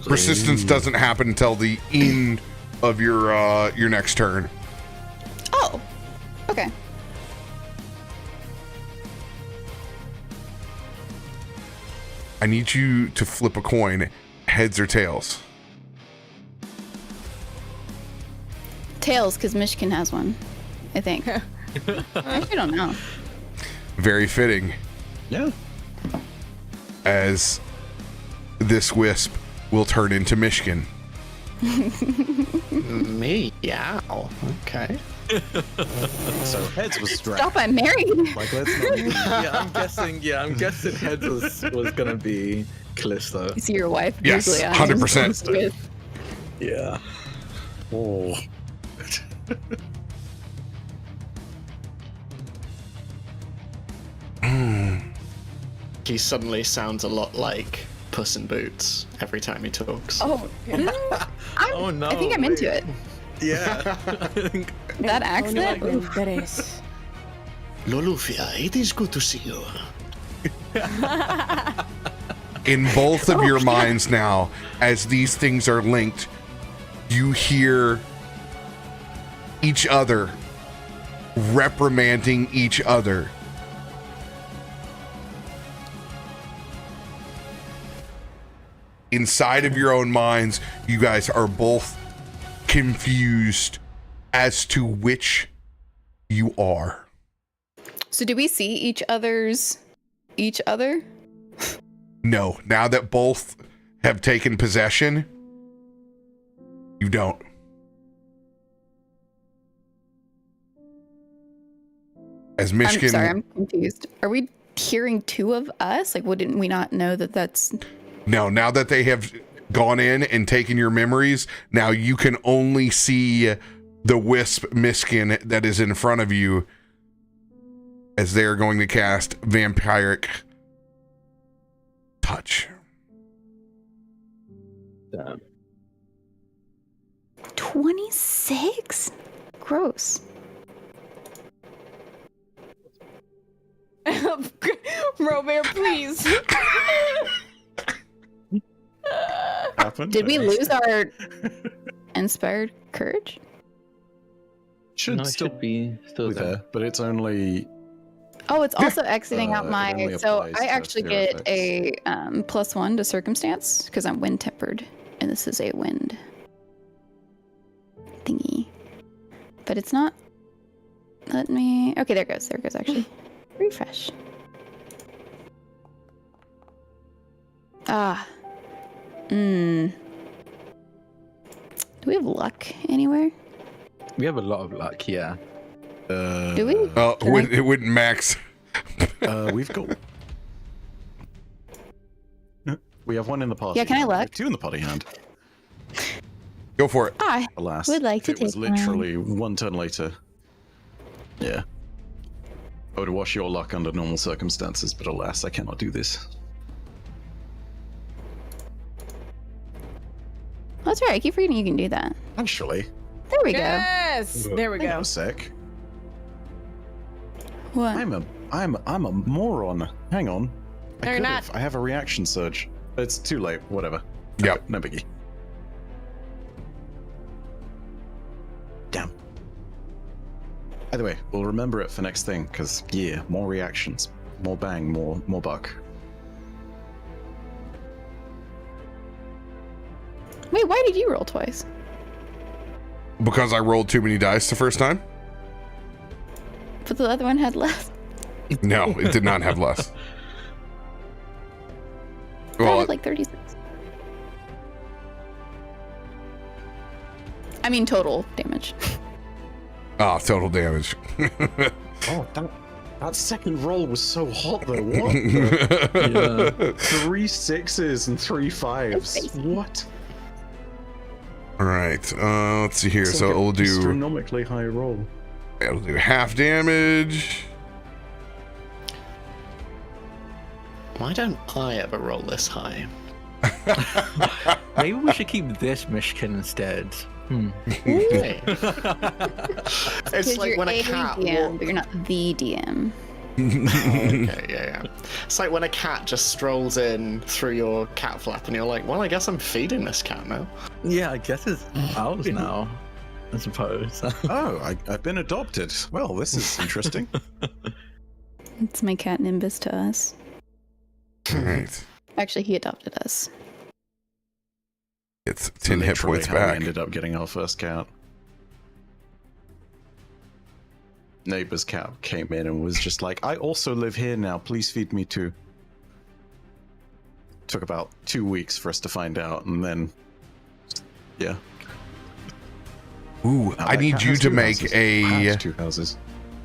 Persistence doesn't happen until the end of your next turn. Oh, okay. I need you to flip a coin, heads or tails. Tails, because Myshkin has one, I think. I actually don't know. Very fitting, Yeah. as this wisp will turn into Myshkin. Meow. Okay. So heads was Drak. Stop, I'm married. Like, let's not even... I'm guessing heads was gonna be Kallisto. You see your wife? Yes, googly eyes 100%. with- Yeah. Oh. He suddenly sounds a lot like Puss in Boots every time he talks. Oh, Oh no. I think I'm into it. Yeah. I think That accent? Loluphia, it is good to see you. In both of your minds now, as these things are linked, you hear each other reprimanding each other. Inside of your own minds, you guys are both confused as to which you are. So do we see each other? No, now that both have taken possession, you don't. As Myshkin, I'm sorry, I'm confused. Are we hearing two of us? Like, wouldn't we not know that that's No, now that they have gone in and taken your memories, now you can only see the wisp Myshkin that is in front of you as they're going to cast Vampiric Touch. Damn. 26? Gross. RoBear, please. Happened? Did we lose our inspired courage? Should No, it still should be still be there, but it's only Oh, it's also exiting out it my. only So applies I to actually sphere get effects. a +1 to circumstance because I'm wind tempered, and this is a wind thingy. But it's not. Let me. Okay, there it goes. There it goes. Actually, refresh. Ah. Do we have luck anywhere? We have a lot of luck, yeah. Do we? Oh, Can I- it wouldn't max. We've got. We have one in the party. Yeah, can I hand. We have luck? two in the party hand. Go for it. I Alas, would like if to it was take one. literally one turn later. Yeah. I would wash your luck under normal circumstances, but alas, I cannot do this. That's right. I keep forgetting you can do that. Actually, There we go. Yes. There we hang on go. a sec. What? I'm a moron. Hang on. No, you're not. I have a reaction surge. It's too late. Whatever. Yep. No biggie. Damn. Either way, we'll remember it for next thing, because, yeah, more reactions. More bang, more buck. Wait, why did you roll twice? Because I rolled too many dice the first time? But the other one had less. No, it did not have less. I Well, had like 36. I mean, total damage. total damage. Oh, that second roll was so hot, though. What? the- 3 6s and 3 5s. What? All right. Let's see here. It's So like we'll an do astronomically high roll. it'll do half damage. Why don't I ever roll this high? Maybe we should keep this Myshkin instead. Hey. It's Because like you're when a a cat DM, but you're not the DM. Okay, yeah. It's like when a cat just strolls in through your cat flap and you're like, well, I guess I'm feeding this cat now. Yeah, I guess it's ours now, I suppose. Oh, I've been adopted. Well, this is interesting. It's my cat Nimbus to us. All right. Actually, he adopted us. It's 10 hit Literally points how we back. ended up getting our first cat. Neighbor's cat came in and was just like, I also live here now, please feed me too. Took about 2 weeks for us to find out, and then yeah. Ooh, Now I that need cat you has to 2 make houses. a Has 2 houses.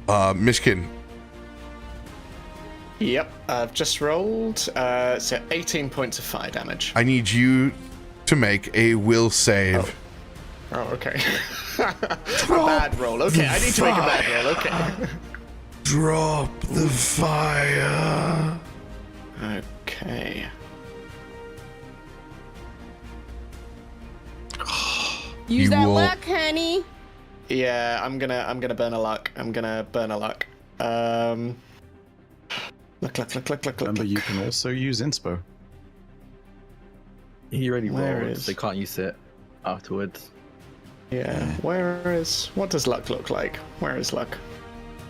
Myshkin. Yep, I've just rolled. So 18 points of fire damage. I need you to make a will save. Oh, okay. A bad roll. Okay, I need to make a bad roll. Okay. Drop the fire. Okay. Use You that will- luck, honey. Yeah, I'm gonna burn a luck. Look. Remember, you can also use inspo. He already Where rolled, is- so they can't use it afterwards. Yeah. What does luck look like? Where is luck?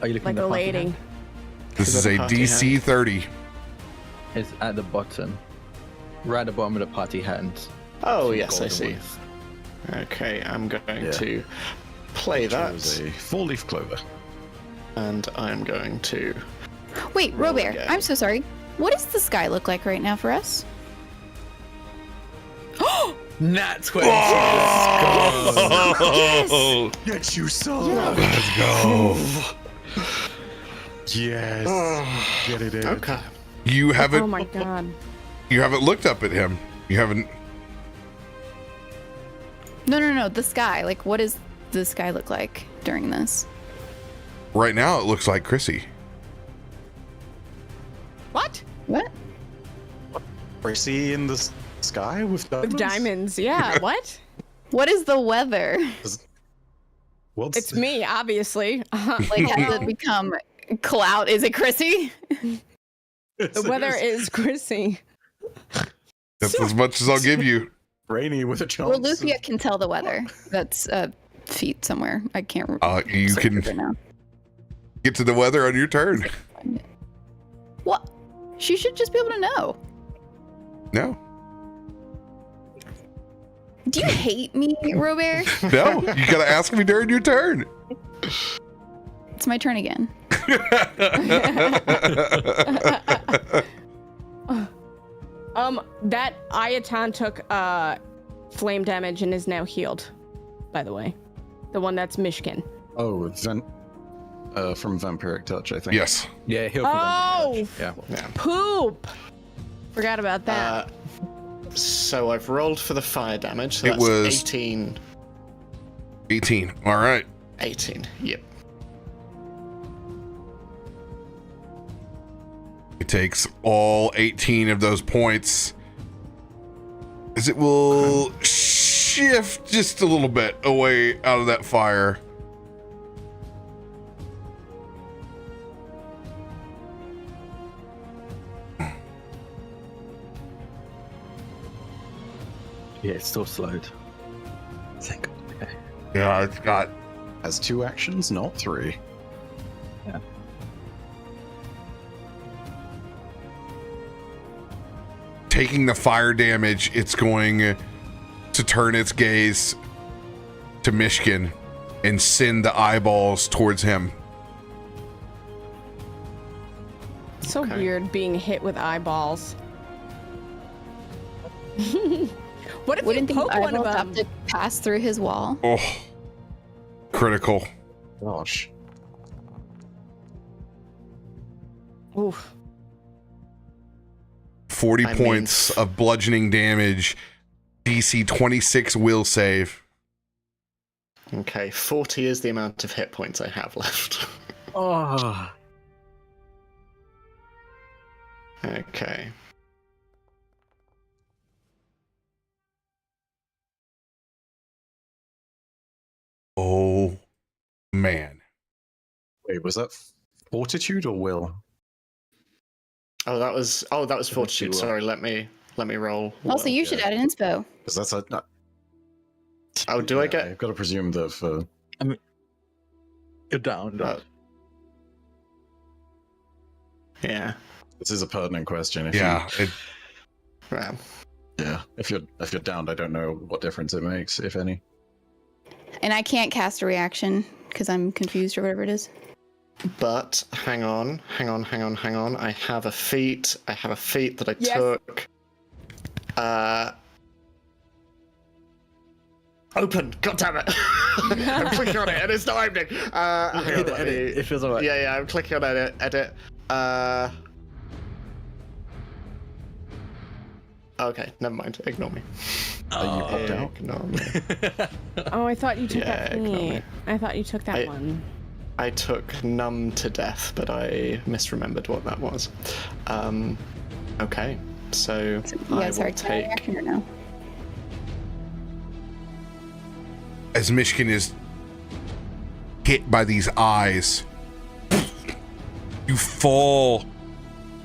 Are you looking Like at the a party lady. hand? This Is is that a a party DC hand? 30. It's at the bottom. Right at the bottom of the party hand. Oh, Two yes, I golden see. ones. Okay, I'm going Yeah. to play that, Chose a 4-leaf clover. and I'm going to. Wait, Roll RoBear, again. I'm so sorry. What does the sky look like right now for us? Nat 20! Oh, Get you some! let's go. Yes! Get it in. Okay. You have Oh it. my god. You haven't looked up at him. You haven't. No. The sky. Like, what does the sky look like during this? Right now, it looks like Chrissy. What? What? Chrissy in the sky with diamonds? With diamonds, yeah. What? What is the weather? Well, It's me, obviously. Like, has it become cloud? Is it Chrissy? The weather is Chrissy. That's as much as I'll give you. rainy with a chance. Loluphia can tell the weather. That's a feat somewhere. I can't remember. You can right now. get to the weather on your turn. What? She should just be able to know. No. Do you hate me, RoBear? No, you gotta ask me during your turn. It's my turn again. That Ayatan took flame damage and is now healed, by the way. The one that's Myshkin. Oh, from Vampiric Touch, I think. Yes. Yeah, he'll. Oh, Yeah. poop! Forgot about that. So I've rolled for the fire damage. So It that's was- 18. 18. All right. 18. Yep. It takes all 18 of those points as it will shift just a little bit away out of that fire. Yeah, it's still slowed. Thank God. Okay. Yeah, it's got Has 2 actions, not 3. taking the fire damage. It's going to turn its gaze to Myshkin and send the eyeballs towards him. So Okay. weird being hit with eyeballs. What if Wouldn't you the poke one of eyeballs them? have to pass through his wall? Oh, critical. Gosh. Oof. 40 I mean- points of bludgeoning damage. DC 26 will save. Okay, 40 is the amount of hit points I have left. Oh. Okay. Oh, man. Wait, was that fortitude or will? Oh, that was fortitude. Sorry, let me roll. Also, you should add an inspo. Because that's a. Oh, do I Yeah, get? I've got to presume that for. You're down. Yeah. This is a pertinent question. If Yeah. Right. Yeah. If you're downed, I don't know what difference it makes, if any. And I can't cast a reaction because I'm confused or whatever it is. But hang on. I have a feat. That I Yes. took. Open. God damn it! I'm clicking on it and it's not opening. Hang on, let me- It feels alright. Yeah, I'm clicking on edit. Okay, never mind. Ignore me. Are you popped out? Ignore me. Oh, I thought you took Yeah, that ignore me. feat. I thought you took that one. I took numb to death, but I misremembered what that was. Okay, so You I guys will are taking take. reaction or no? As Myshkin is hit by these eyes, you fall,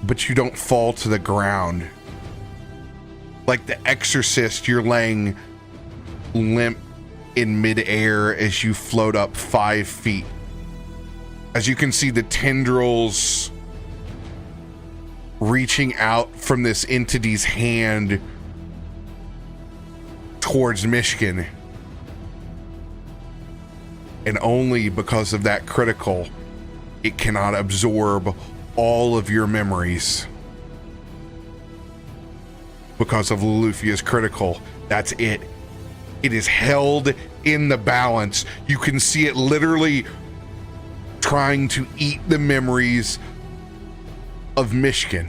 but you don't fall to the ground. Like the Exorcist, you're laying limp in midair as you float up 5 feet. As you can see the tendrils reaching out from this entity's hand towards Myshkin. And only because of that critical, it cannot absorb all of your memories. Because of Loluphia's critical, that's it. It is held in the balance. You can see it literally trying to eat the memories of Myshkin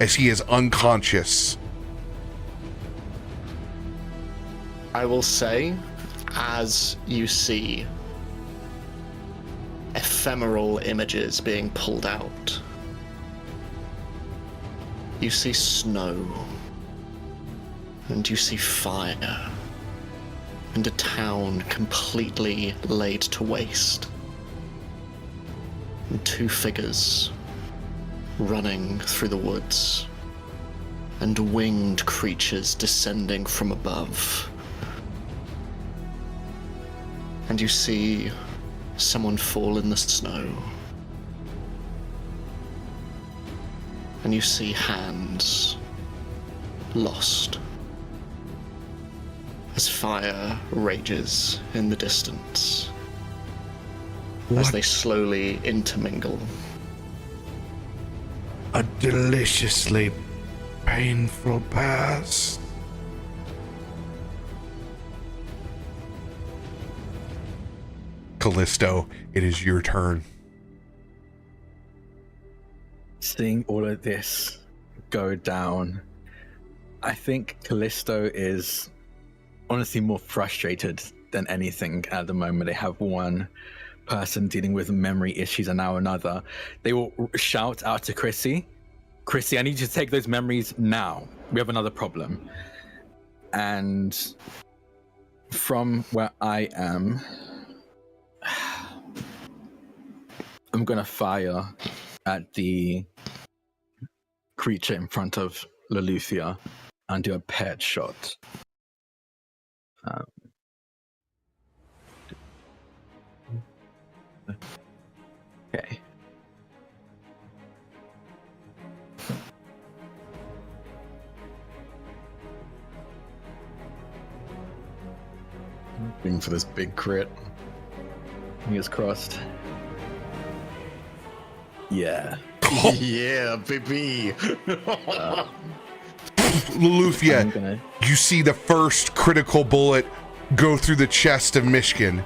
as he is unconscious. I will say, as you see ephemeral images being pulled out, you see snow, and you see fire, and a town completely laid to waste, and two figures running through the woods, and winged creatures descending from above. And you see someone fall in the snow. And you see hands lost as fire rages in the distance, as they slowly intermingle. A deliciously painful past. Kallisto, it is your turn. Seeing all of this go down, I think Kallisto is honestly more frustrated than anything at the moment. They have one person dealing with memory issues and now another. They will shout out to Chrissy, I need you to take those memories now. We have another problem. And from where I am, I'm gonna fire at the creature in front of Loluphia and do a paired shot. Okay. Hoping for this big crit. Fingers crossed. Yeah. Yeah, baby. Loluphia, you see the first critical bullet go through the chest of Myshkin.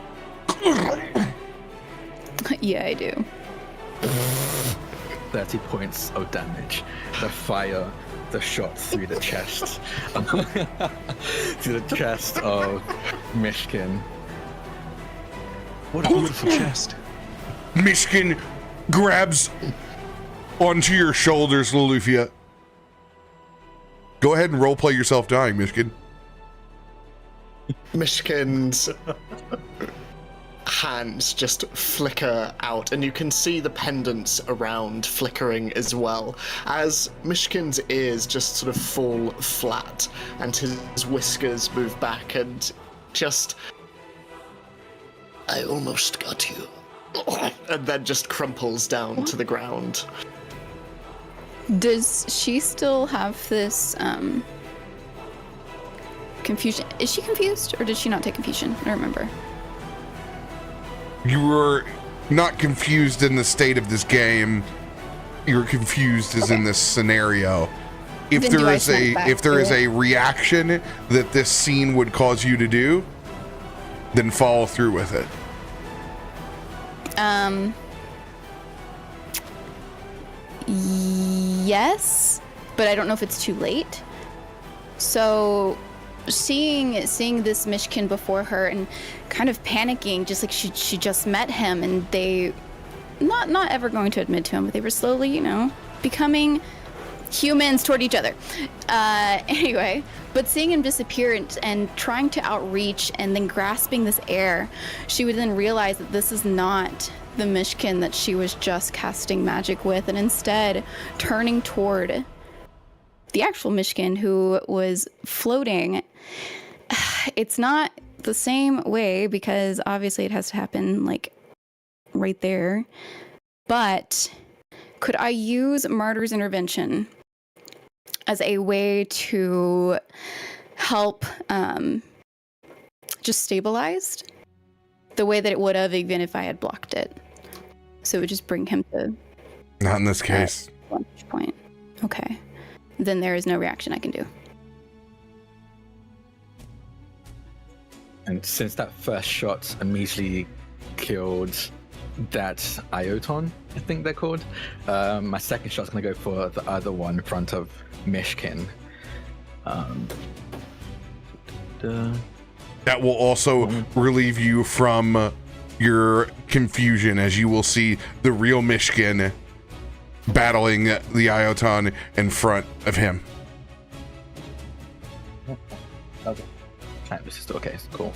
Yeah, I do. 30 points of damage. The fire, the shot through the chest. Through the chest of Myshkin. What a beautiful chest. Myshkin grabs onto your shoulders, Loluphia. Go ahead and roleplay yourself dying, Myshkin. Myshkin's hands just flicker out, and you can see the pendants around flickering as well, as Myshkin's ears just sort of fall flat, and his whiskers move back, and just... I almost got you. And then just crumples down to the ground. Does she still have this confusion? Is she confused, or did she not take confusion? I don't remember. You were not confused in the state of this game. You were confused as in this scenario. If Then there do I is snap back if there to is it? a reaction that this scene would cause you to do, then follow through with it. Yes, but I don't know if it's too late. So seeing this Myshkin before her and kind of panicking, just like she just met him, and they not ever going to admit to him, but they were slowly, becoming humans toward each other. Anyway, but seeing him disappear and trying to outreach and then grasping this air, she would then realize that this is not the Myshkin that she was just casting magic with, and instead turning toward the actual Myshkin who was floating. It's not the same way because obviously it has to happen like right there. But could I use Martyr's Intervention as a way to help just stabilize the way that it would have even if I had blocked it? So it would just bring him to... Not in this case. Vantage point. Okay. Then there is no reaction I can do. And since that first shot immediately killed that Ioton I think they're called. My second shot's gonna go for the other one in front of Myshkin. That will also relieve you from your confusion, as you will see the real Myshkin battling the Ioton in front of him. Okay. This is okay. Cool.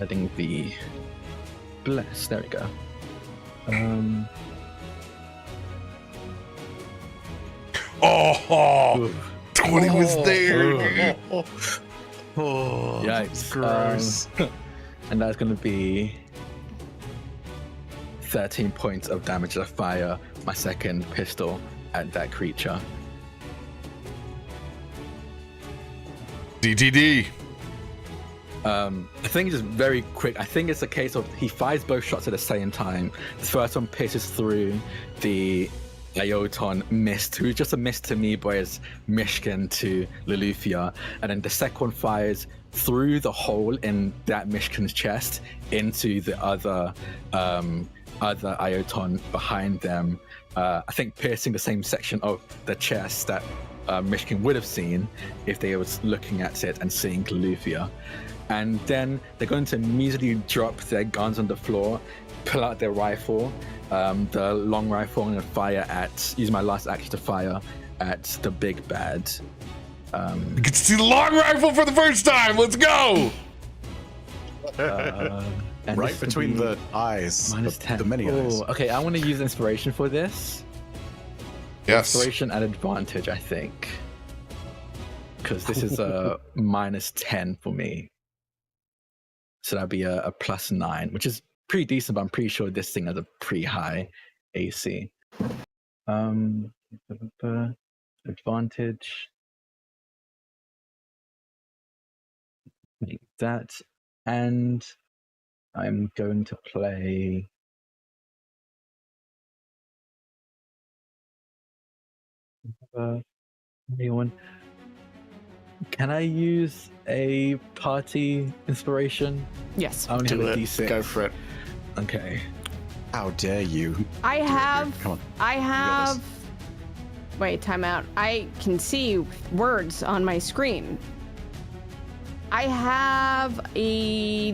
I think the bless. There we go. 20 was there. Oh, Yikes. gross. And that's going to be 13 points of damage as I fire my second pistol at that creature. DTD. I think just very quick. I think it's a case of he fires both shots at the same time. The first one pierces through the Ioton missed, who's just a miss to me, but it's Myshkin to Loluphia. And then the second one fires through the hole in that Myshkin's chest into the other Ioton behind them. I think piercing the same section of the chest that Myshkin would have seen if they was looking at it and seeing Loluphia. And then they're going to immediately drop their guns on the floor, pull out their rifle, the long rifle, and fire at, use my last action to fire at the big bad. You can see the long rifle for the first time. Let's go. And Right this will between be the eyes, minus the 10. many eyes. Okay, I want to use inspiration for this. Yes. Inspiration at advantage, I think. Because this is a minus 10 for me. So that'd be a plus 9, which is pretty decent, but I'm pretty sure this thing has a pretty high AC. Advantage. Make that. And I'm going to play... anyone? Can I use a party inspiration? Yes. I only Do have a it. D6. Go for it. Okay. How dare you? I have. Come on. I got have. this. Wait, time out. I can see words on my screen. I have a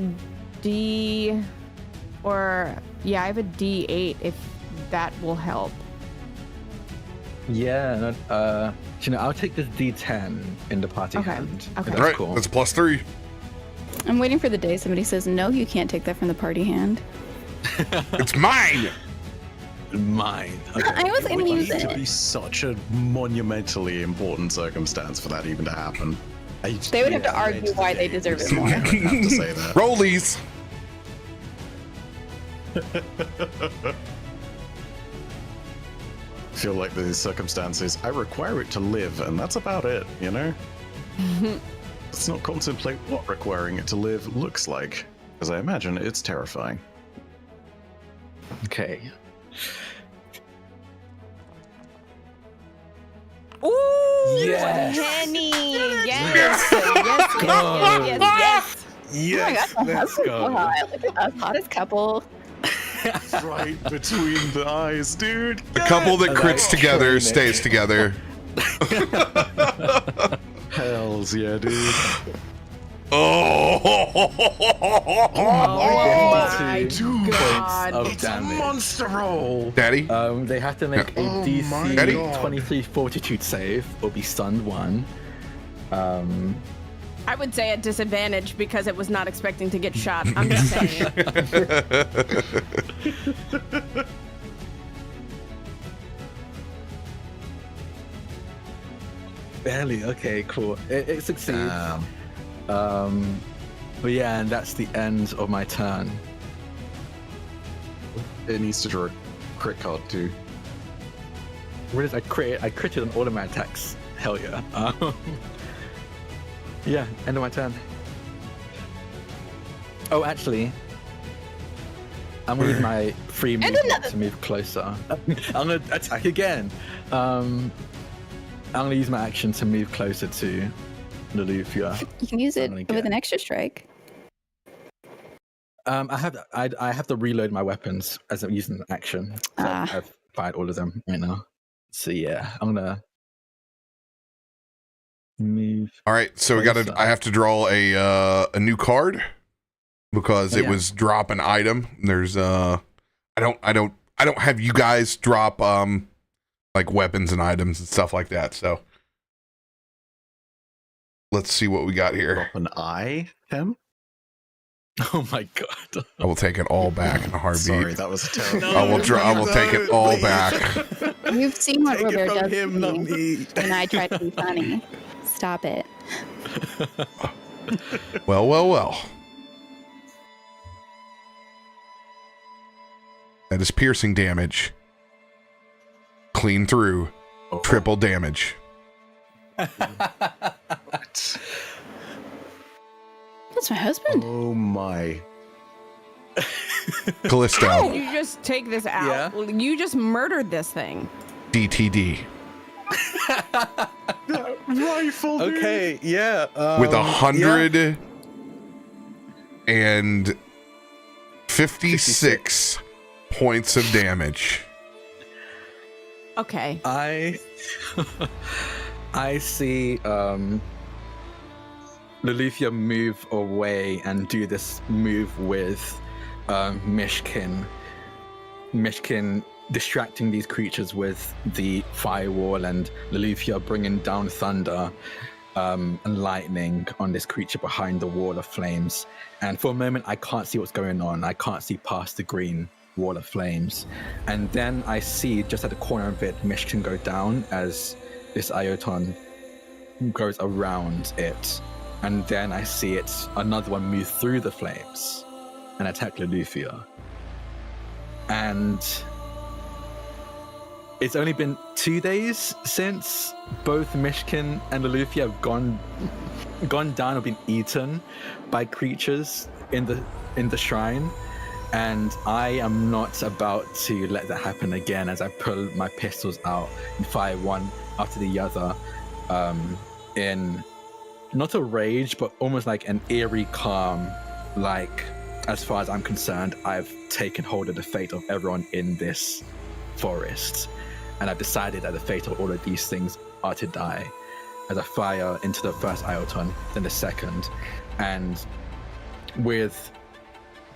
D, or yeah, I have a D8 if that will help. Yeah, I'll take this D10 in the party Okay, hand. okay. That's All right, cool. that's +3. I'm waiting for the day somebody says, no, you can't take that from the party hand. It's mine. Mine. Okay. I was going to use Need to it. be such a monumentally important circumstance for that even to happen. They would have to argue why they deserve it more. I have to say that. Rollies. I feel like the circumstances, I require it to live, and that's about it, you know? Let's not contemplate what requiring it to live looks like, because I imagine it's terrifying. Okay. Ooh, Yes. Henny! Yes! Yes! Yes! Yes! Yes! Yes, Oh my God, let's go. Look at us, hottest couple. Right between the eyes, dude. The couple that I crits like together training. stays together. Hells yeah, dude. Oh, my Two God. points of It's a damage. monster roll. Daddy. They have to make a Oh my DC God. 23 Fortitude save or be stunned 1. I would say at disadvantage because it was not expecting to get shot. I'm just saying. Barely. Okay, cool. It succeeds. But yeah, and that's the end of my turn. It needs to draw a crit card too. What is I critted on all of my attacks. Hell yeah. Yeah, end of my turn. Oh, actually, I'm gonna use my free movement to move closer. I'm gonna attack again. I'm gonna use my action to move closer to Loluphia. You can use it with an extra strike. I have to reload my weapons as I'm using an action. So I've fired all of them right now. So yeah, I'm gonna move. All right, so I have to draw a new card because it was drop an item. There's I don't have you guys drop like weapons and items and stuff like that. So let's see what we got here. Drop an item? Oh my god! I will take it all back in a heartbeat. Sorry, that was a terrible. I will take it all back. You've seen what Take it RoBear from does him, to not me me. when I try to be funny. Stop it. Well. That is piercing damage. Clean through. Triple damage. What? That's my husband. Oh my. Kallisto. You just take this out. Yeah. You just murdered this thing. DTD. Rifle. Okay, yeah. With 156 points of damage. Okay. I see Loluphia move away and do this move with Myshkin. Myshkin distracting these creatures with the firewall, and Loluphia bringing down thunder and lightning on this creature behind the wall of flames. And for a moment, I can't see what's going on. I can't see past the green wall of flames. And then I see just at the corner of it, Myshkin go down as this Ioton goes around it. And then I see another one move through the flames and attack Loluphia. And it's only been 2 days since both Myshkin and Loluphia have gone down or been eaten by creatures in the shrine. And I am not about to let that happen again as I pull my pistols out and fire one after the other in not a rage, but almost like an eerie calm. Like, as far as I'm concerned, I've taken hold of the fate of everyone in this forest. And I've decided that the fate of all of these things are to die. As I fire into the first Ioton, then the second. And with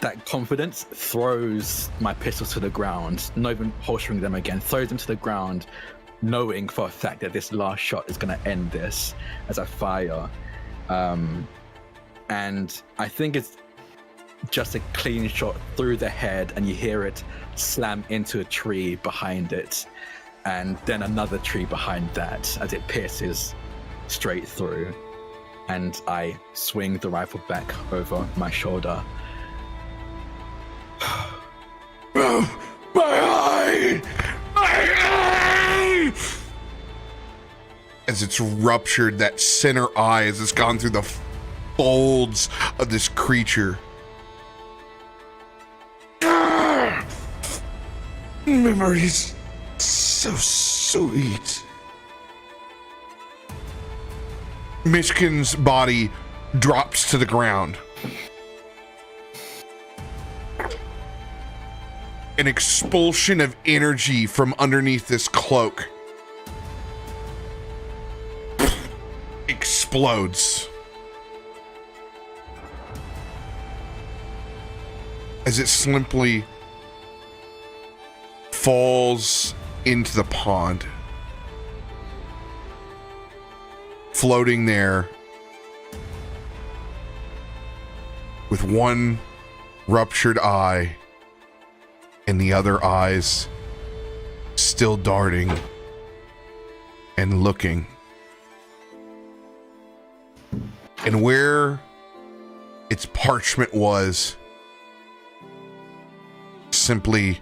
that confidence, throws my pistols to the ground, not even holstering them again, throws them to the ground, knowing for a fact that this last shot is going to end this as I fire. And I think it's just a clean shot through the head, and you hear it slam into a tree behind it, and then another tree behind that as it pierces straight through. And I swing the rifle back over my shoulder. Oh, my eye! My eye! As it's ruptured that center eye, as it's gone through the folds of this creature. Memories so sweet. Myshkin's body drops to the ground. An expulsion of energy from underneath this cloak explodes as it simply falls into the pond, floating there with one ruptured eye and the other eyes still darting and looking. And where its parchment was simply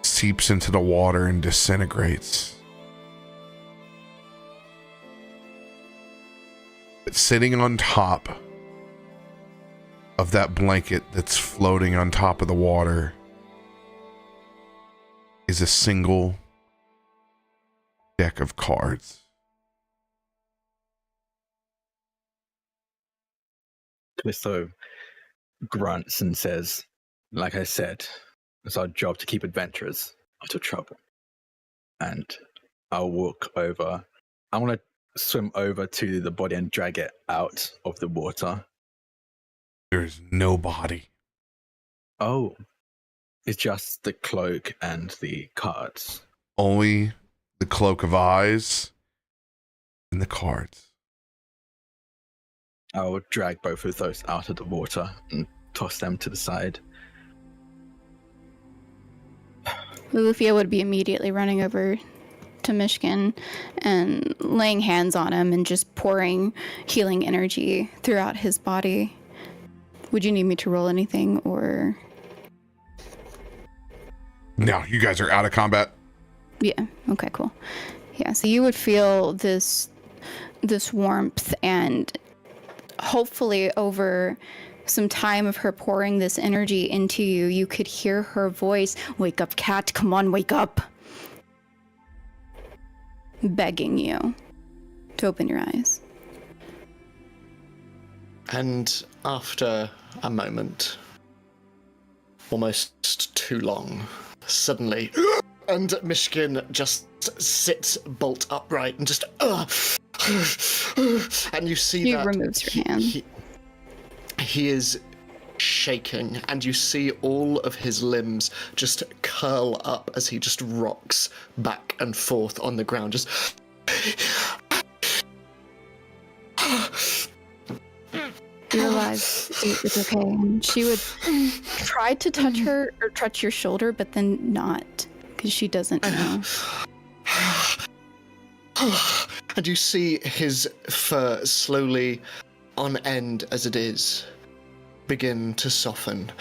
seeps into the water and disintegrates. But sitting on top of that blanket that's floating on top of the water is a single deck of cards. Kallisto grunts and says, like I said, it's our job to keep adventurers out of trouble. And I'll walk over. I want to swim over to the body and drag it out of the water. There's no body. Oh, it's just the cloak and the cards. Only the cloak of eyes and the cards. I'll drag both of those out of the water and toss them to the side. Loluphia would be immediately running over to Myshkin and laying hands on him and just pouring healing energy throughout his body. Would you need me to roll anything, or? No, you guys are out of combat. Yeah, okay, cool. Yeah, so you would feel this warmth, and hopefully over some time of her pouring this energy into you, you could hear her voice, "Wake up, cat, come on, wake up," begging you to open your eyes. And after a moment, almost too long, suddenly, and Myshkin just sits bolt upright and just, and you see He that removes your hand. He is shaking, and you see all of his limbs just curl up as he just rocks back and forth on the ground, just. You realize it's okay. And she would try to touch her or touch your shoulder, but then not, because she doesn't know. And you see his fur slowly, on end as it is, begin to soften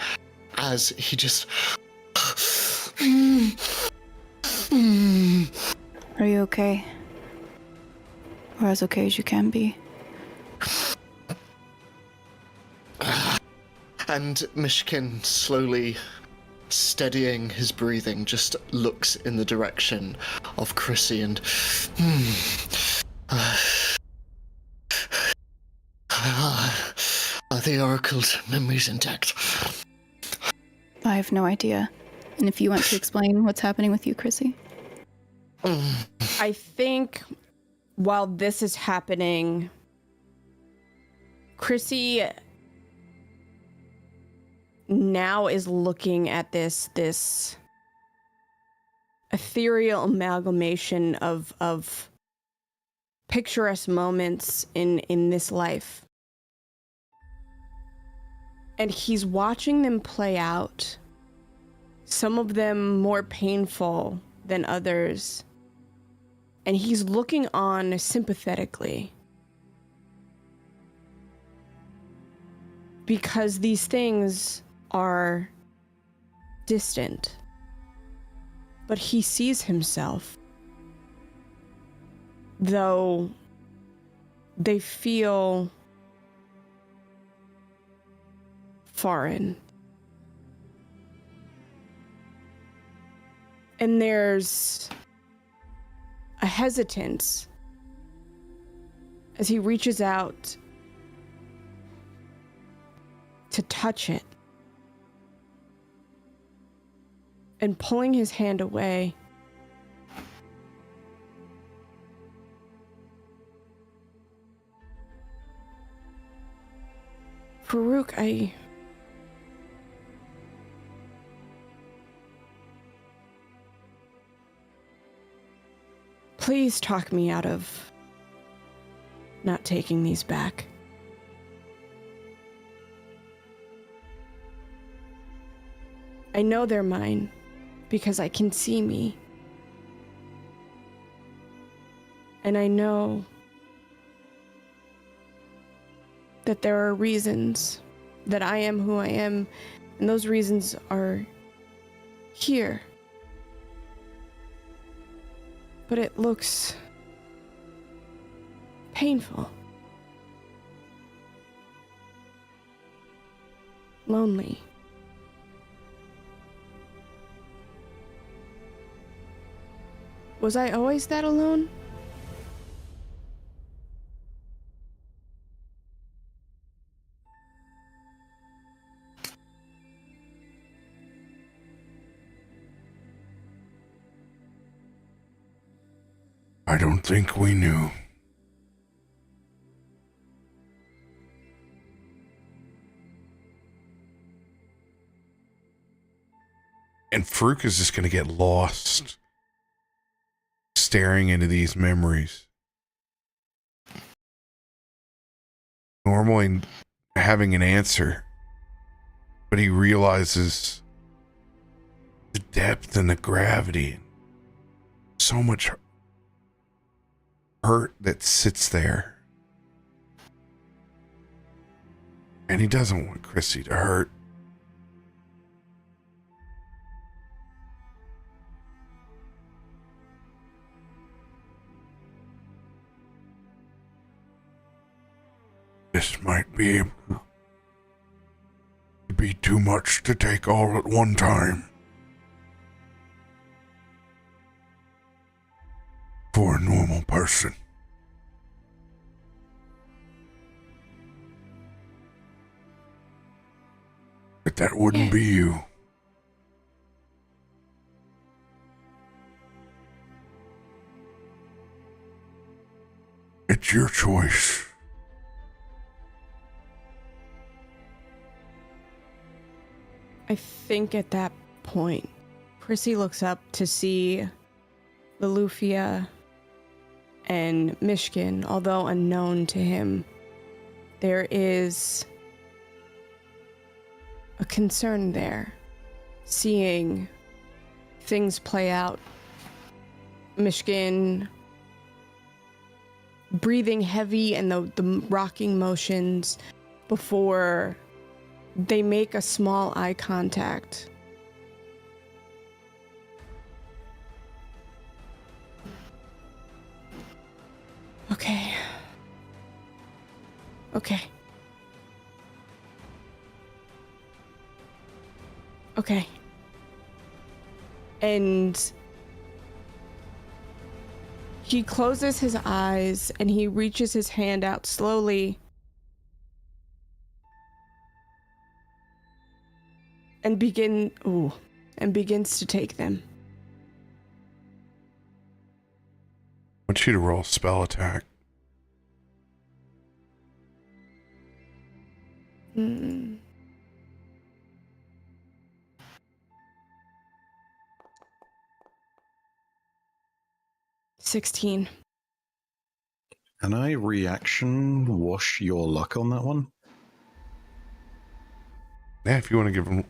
as he just. Are you okay? Or as okay as you can be? And Myshkin, slowly steadying his breathing, just looks in the direction of Chrissy and. Are the Oracle's memories intact? I have no idea. And if you want to explain what's happening with you, Chrissy? I think while this is happening, Chrissy now is looking at this ethereal amalgamation of picturesque moments in this life. And he's watching them play out, some of them more painful than others. And he's looking on sympathetically. Because these things are distant. But he sees himself, though they feel foreign. And there's a hesitance as he reaches out to touch it. And pulling his hand away, Farouk, please talk me out of not taking these back. I know they're mine because I can see me. And I know that there are reasons that I am who I am, and those reasons are here. But it looks painful. lonely. Was I always that alone? I don't think we knew. And Faroük is just going to get lost staring into these memories. Normally having an answer, but he realizes the depth and the gravity. So much hurt that sits there. And he doesn't want Chrissy to hurt. This might be too much to take all at one time. For a normal person. But that wouldn't be you. It's your choice. I think at that point, Chrissy looks up to see Loluphia and Myshkin, although unknown to him. There is a concern there, seeing things play out. Myshkin breathing heavy and the rocking motions before they make a small eye contact. Okay. Okay. Okay. And he closes his eyes and he reaches his hand out slowly and begins to take them. I want you to roll spell attack. Mm. $16. Can I reaction wash your luck on that one? Yeah, if you want to give him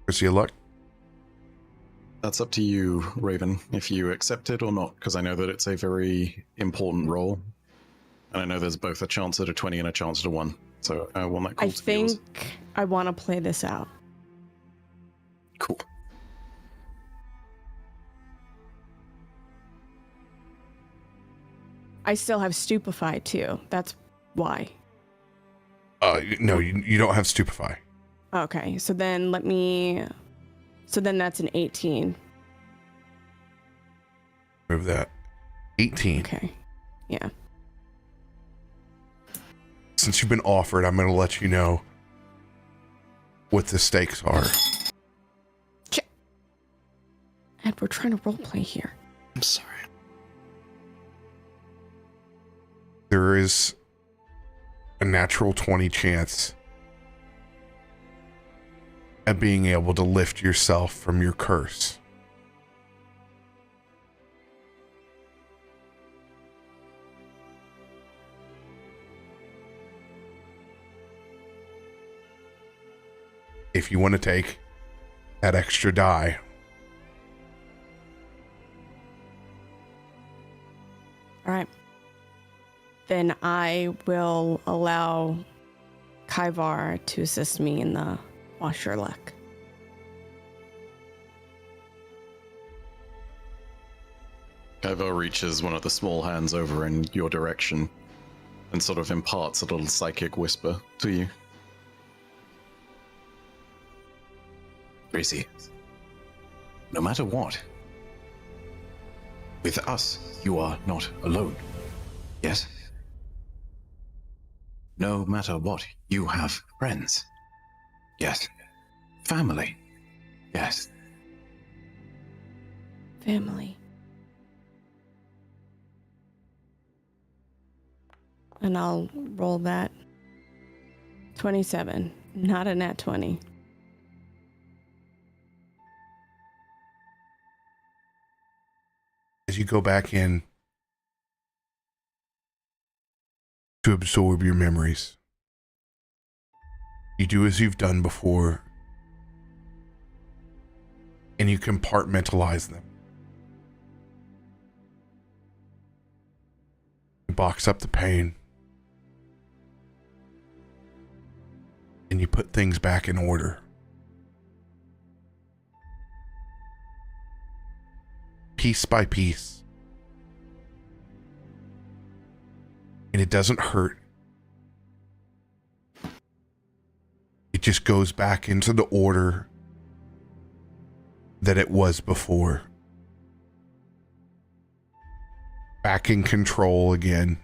Chrissy a luck. That's up to you, Raven, if you accept it or not, because I know that it's a very important roll. And I know there's both a chance at a 20 and a chance at a 1. So I want that call I to be yours. think I want to play this out. Cool. I still have Stupefy too. That's why. No, you don't have Stupefy. Okay, so then that's an 18. Move that. 18. Okay. Yeah. Since you've been offered, I'm going to let you know what the stakes are. Ed, we're trying to roleplay here. I'm sorry. There is a natural 20 chance at being able to lift yourself from your curse. If you want to take that extra die. All right. Then I will allow Kaivar to assist me in the wash your luck. Kaivo reaches one of the small hands over in your direction and sort of imparts a little psychic whisper to you. Gracie, no matter what, with us, you are not alone. Yes? No matter what, you have friends. Yes. Family. Yes. Family. And I'll roll that. 27. Not a nat 20. As you go back in to absorb your memories, you do as you've done before, and you compartmentalize them. You box up the pain, and you put things back in order. Piece by piece. And it doesn't hurt. It just goes back into the order that it was before. Back in control again.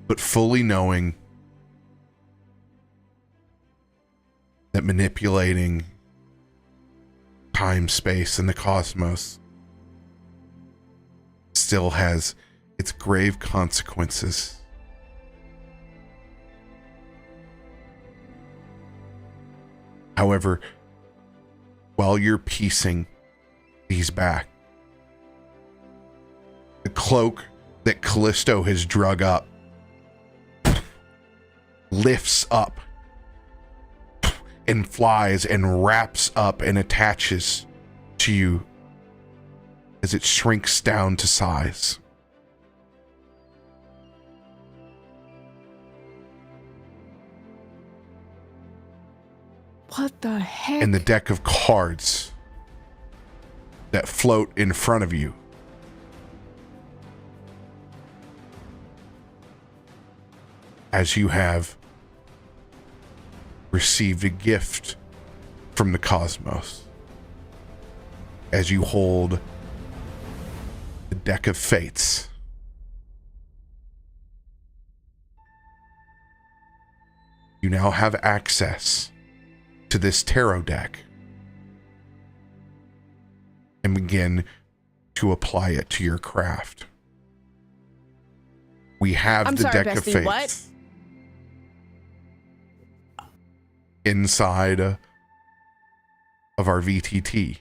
But fully knowing that manipulating time, space, and the cosmos still has its grave consequences. However, while you're piecing these back, the cloak that Kallisto has drug up lifts up and flies and wraps up and attaches to you as it shrinks down to size. What the heck? And the deck of cards that float in front of you as you have received a gift from the cosmos, as you hold the deck of fates. You now have access to this tarot deck and begin to apply it to your craft. We have I'm the sorry, deck bestie, of fates what? inside of our VTT,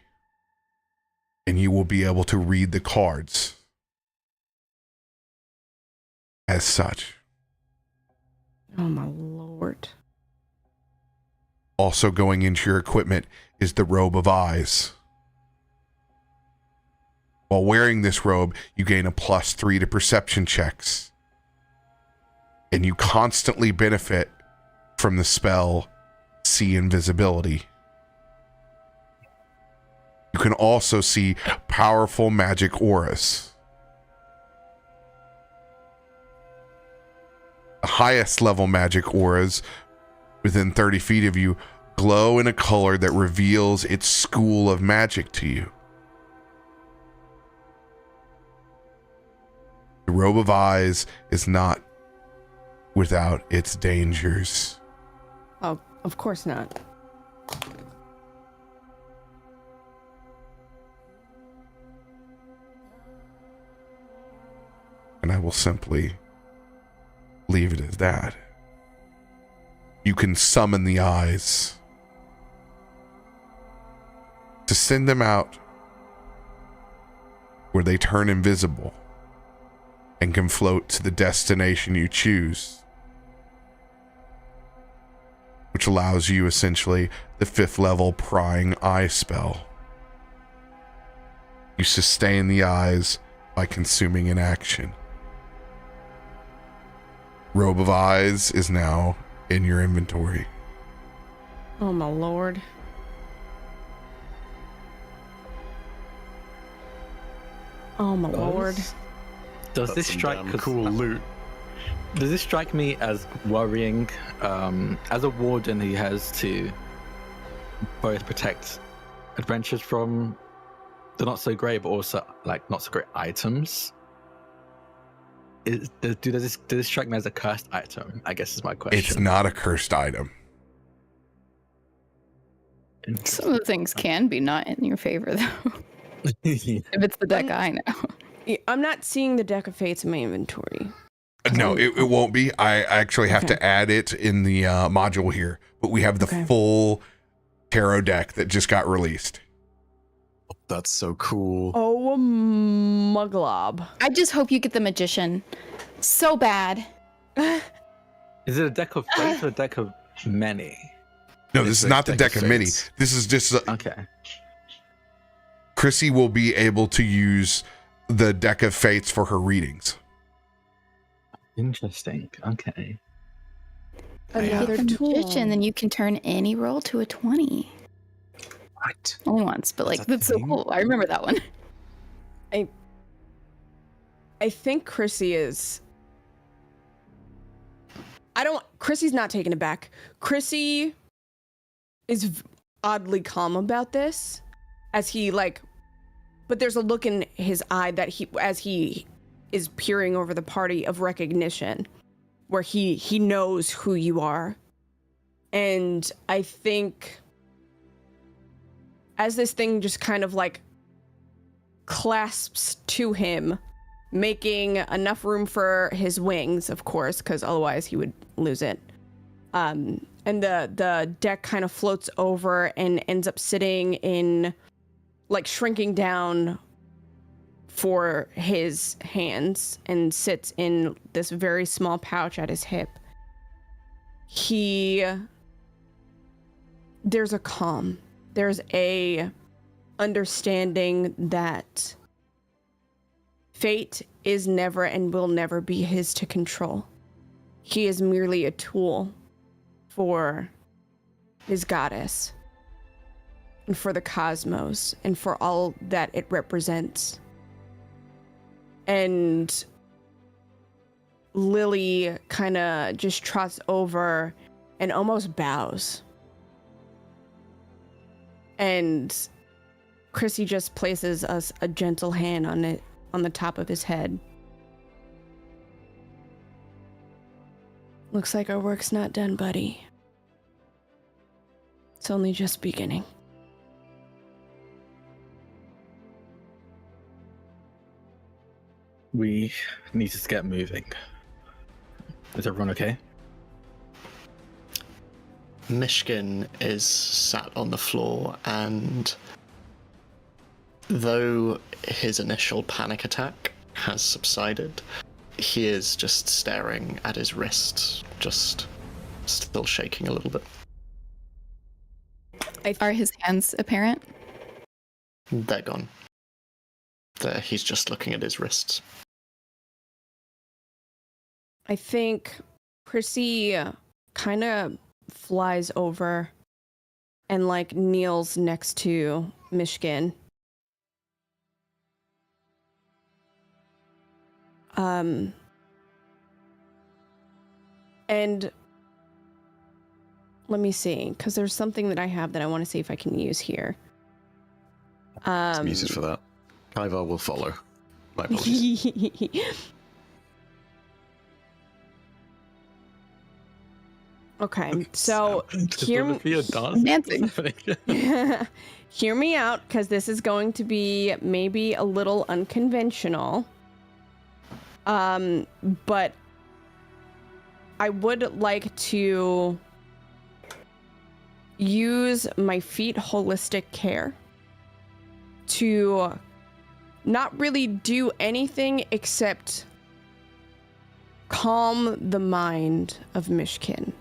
and you will be able to read the cards as such. Oh my lord. Also going into your equipment is the robe of eyes. While wearing this robe, you gain a +3 to perception checks, and you constantly benefit from the spell See Invisibility. You can also see powerful magic auras. The highest level magic auras within 30 feet of you glow in a color that reveals its school of magic to you. The robe of eyes is not without its dangers. Oh, of course not. And I will simply leave it as that. You can summon the eyes to send them out where they turn invisible and can float to the destination you choose, which allows you essentially the 5th level prying eye spell. You sustain the eyes by consuming an action. Robe of Eyes is now in your inventory. Oh my lord. Oh my lord. Does this strike cool loot? Does this strike me as worrying? As a warden, he has to both protect adventurers from the not so great, but also like not so great items. Does this strike me as a cursed item? I guess is my question. It's not a cursed item. Some of the things can be not in your favor, though. If it's the deck I know. I'm not seeing the Deck of Fates in my inventory. No, it won't be. I actually have to add it in the module here, but we have the full tarot deck that just got released. That's so cool. Oh, muglob. I just hope you get the Magician. So bad. Is it a deck of faith or a deck of many? No, this is not the deck of many. This is just Okay. Chrissy will be able to use the Deck of Fates for her readings. Interesting. Okay. Another Get the tool. Magician, then you can turn any roll to a 20. Right. Only once, but like that that's so thing? cool. I remember that one. I think Chrissy is. Chrissy's not taking it back. Chrissy is oddly calm about this, as he but there's a look in his eye that as he is peering over the party of recognition, where he knows who you are, and I think as this thing just kind of clasps to him, making enough room for his wings, of course, because otherwise he would lose it. And the deck kind of floats over and ends up sitting in, shrinking down for his hands, and sits in this very small pouch at his hip. There's a calm. There's a understanding that fate is never and will never be his to control. He is merely a tool for his goddess, and for the cosmos, and for all that it represents. And Lily kind of just trots over and almost bows. And Chrissy just places a gentle hand on the top of his head. Looks like our work's not done, buddy. It's only just beginning. We need to get moving. Is everyone okay? Myshkin is sat on the floor, and though his initial panic attack has subsided, he is just staring at his wrist, just still shaking a little bit. Are his hands apparent? They're gone. He's just looking at his wrists. I think Chrissy kind of flies over and kneels next to Myshkin. And let me see, because there's something that I have that I want to see if I can use here. Some uses for that. Kaivar will follow. My apologies. Okay, so hear me out, because this is going to be maybe a little unconventional. But I would like to use my feet holistic care to not really do anything except calm the mind of Myshkin,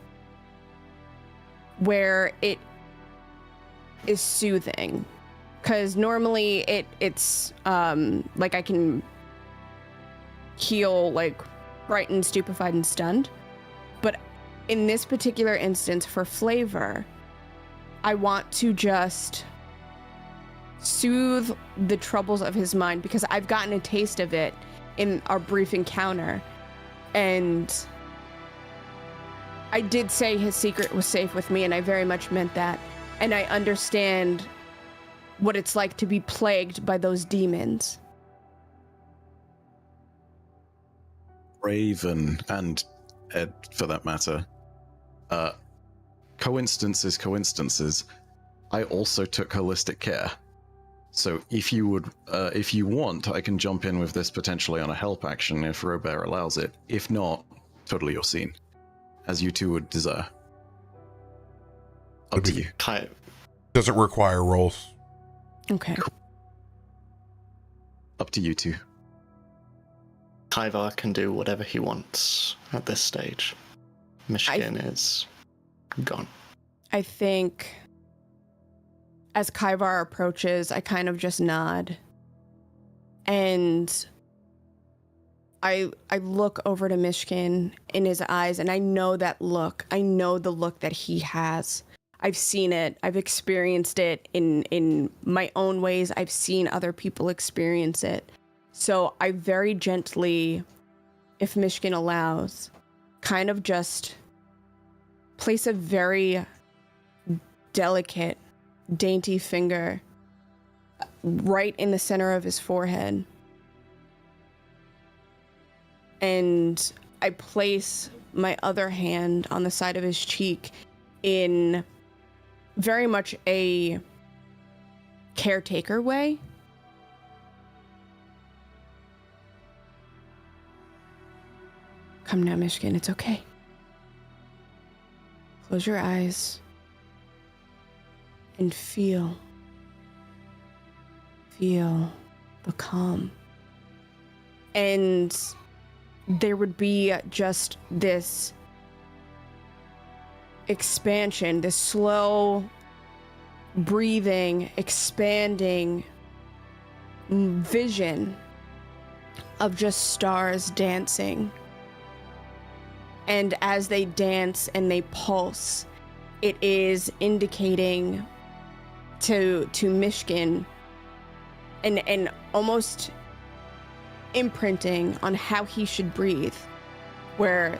where it is soothing. Because normally it's I can heal frightened, stupefied, and stunned. But in this particular instance, for flavor, I want to just soothe the troubles of his mind, because I've gotten a taste of it in our brief encounter, and I did say his secret was safe with me, and I very much meant that. And I understand what it's like to be plagued by those demons. Raven, and Ed for that matter. Coincidences. I also took holistic care. So if you want, I can jump in with this potentially on a help action if RoBear allows it. If not, totally your scene. As you two would desire. Up to you. Doesn't require rolls. Okay. Up to you two. Kaivar can do whatever he wants at this stage. Myshkin is gone. I think as Kaivar approaches, I kind of just nod. And I look over to Myshkin in his eyes, and I know that look. I know the look that he has. I've seen it. I've experienced it in my own ways. I've seen other people experience it. So I very gently, if Myshkin allows, kind of just place a very delicate, dainty finger right in the center of his forehead. And I place my other hand on the side of his cheek in very much a caretaker way. Come now, Myshkin, it's okay. Close your eyes and feel the calm. And there would be just this expansion, this slow breathing, expanding vision of just stars dancing. And as they dance and they pulse, it is indicating to Myshkin and almost imprinting on how he should breathe, where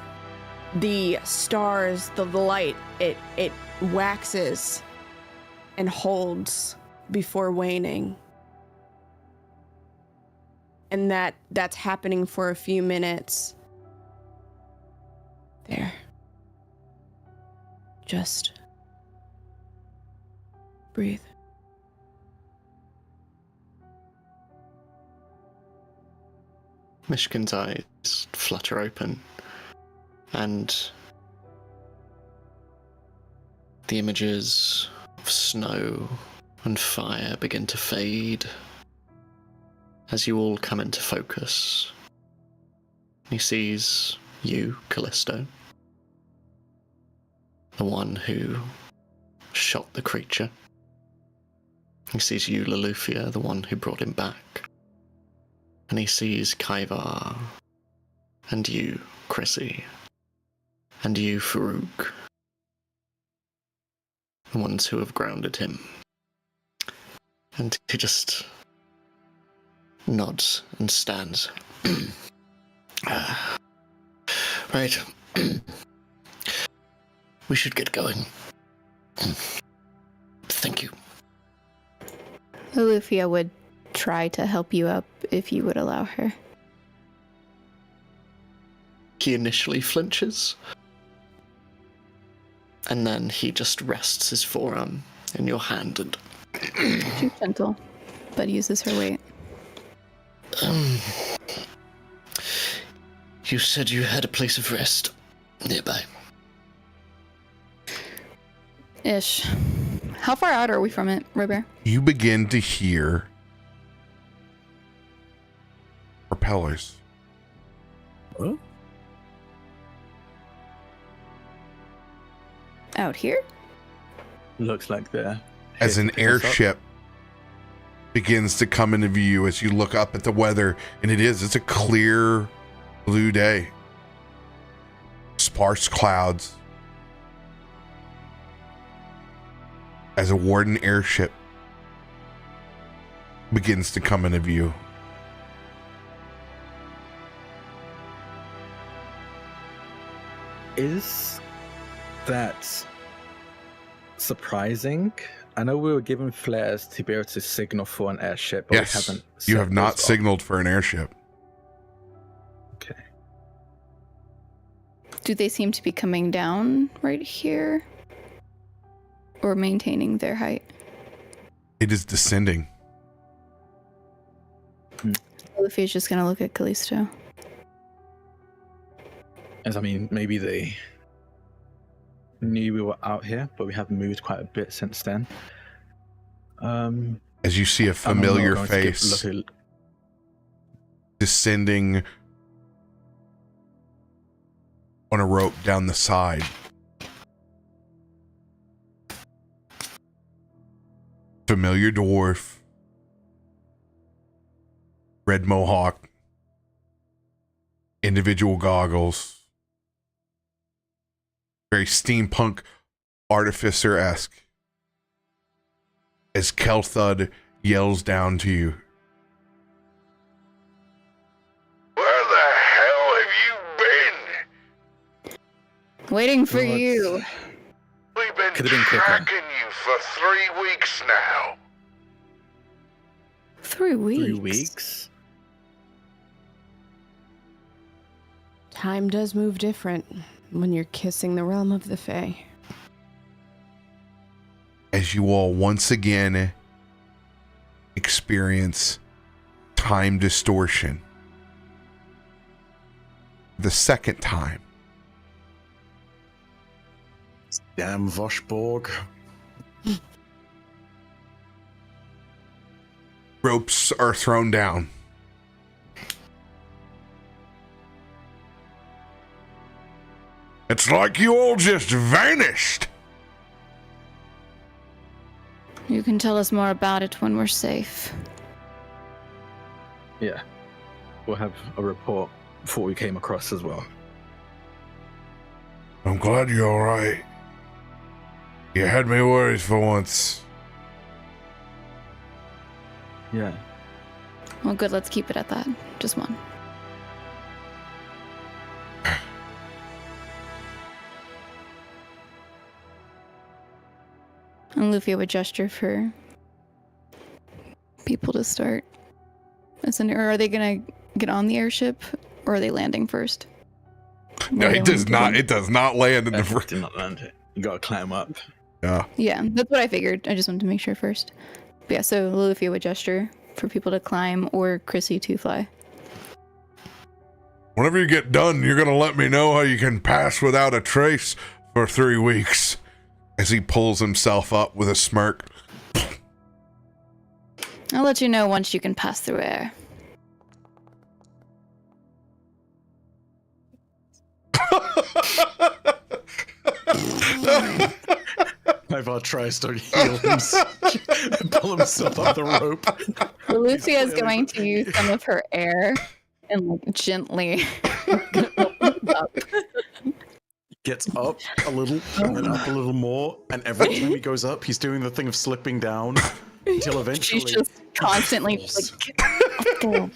the stars, the light, it waxes and holds before waning. And that's happening for a few minutes. There. Just breathe. Myshkin's eyes flutter open, and the images of snow and fire begin to fade as you all come into focus. He sees you, Kallisto, the one who shot the creature. He sees you, Loluphia, the one who brought him back. And he sees Kaivar, and you, Chrissy, and you, Farouk, the ones who have grounded him. And he just nods and stands. Right. We should get going. Thank you. Loluphia would try to help you up if you would allow her. He initially flinches, and then he just rests his forearm in your hand and... She's gentle, but uses her weight. You said you had a place of rest nearby. Ish. How far out are we from it, RoBear? You begin to hear propellers. Huh? Out here? Looks like they're As an airship begins to come into view as you look up at the weather, and it's a clear blue day. Sparse clouds. As a Warden airship begins to come into view. Is That's surprising. I know we were given flares to be able to signal for an airship, but we Yes, haven't. you set have not those up. signaled for an airship. Okay. Do they seem to be coming down right here? Or maintaining their height? It is descending. Lolufia's just gonna look at Kallisto. As I mean, maybe they knew we were out here, but we have moved quite a bit since then. As you see a familiar face Look descending on a rope down the side. Familiar dwarf. Red mohawk. Individual goggles. Very steampunk, artificer-esque. As Kelthud yells down to you. Where the hell have you been? Waiting for Well, you. We've been Could've been quicker. tracking you for 3 weeks now. 3 weeks. 3 weeks. Time does move different when you're kissing the realm of the Fae. As you all once again experience time distortion. The second time. Damn Voshborg. Ropes are thrown down. It's like you all just vanished. You can tell us more about it when we're safe. Yeah. We'll have a report before we came across as well. I'm glad you're all right. You had me worried for once. Yeah. Well, good. Let's keep it at that. Just one. And Lufia would gesture for people to start. Or are they gonna get on the airship, or are they landing first? No, Where it they does want to not. go? It does not land in the Did first. not land it. You gotta climb up. Yeah. Yeah, that's what I figured. I just wanted to make sure first. But yeah, so Loluphia would gesture for people to climb or Chrissy to fly. Whenever you get done, you're gonna let me know how you can pass without a trace for 3 weeks. As he pulls himself up with a smirk. I'll let you know once you can pass through air. Ivar tries to heal himself, pull himself up the rope. Loluphia is going to use some of her air and like gently up. Gets up a little, and then up a little more, and every time he goes up, he's doing the thing of slipping down until eventually. She's just constantly falls.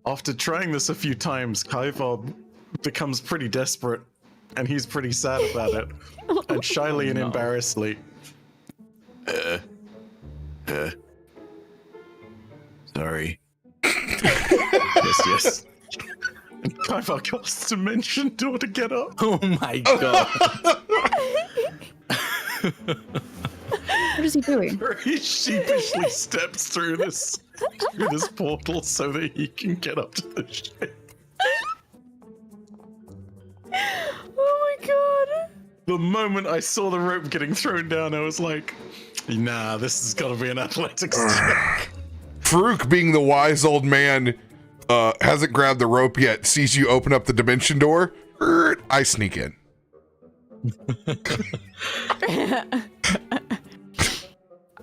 After trying this a few times, Kaivar becomes pretty desperate, and he's pretty sad about it. And shyly and embarrassedly, Sorry. yes. And Kaivar casts Dimension Door to get up. Oh my god. What is he doing? He sheepishly steps through this portal so that he can get up to the ship. Oh my god. The moment I saw the rope getting thrown down, I was like, nah, this has got to be an athletics check. Farouk, being the wise old man, hasn't grabbed the rope yet, sees you open up the dimension door. I sneak in.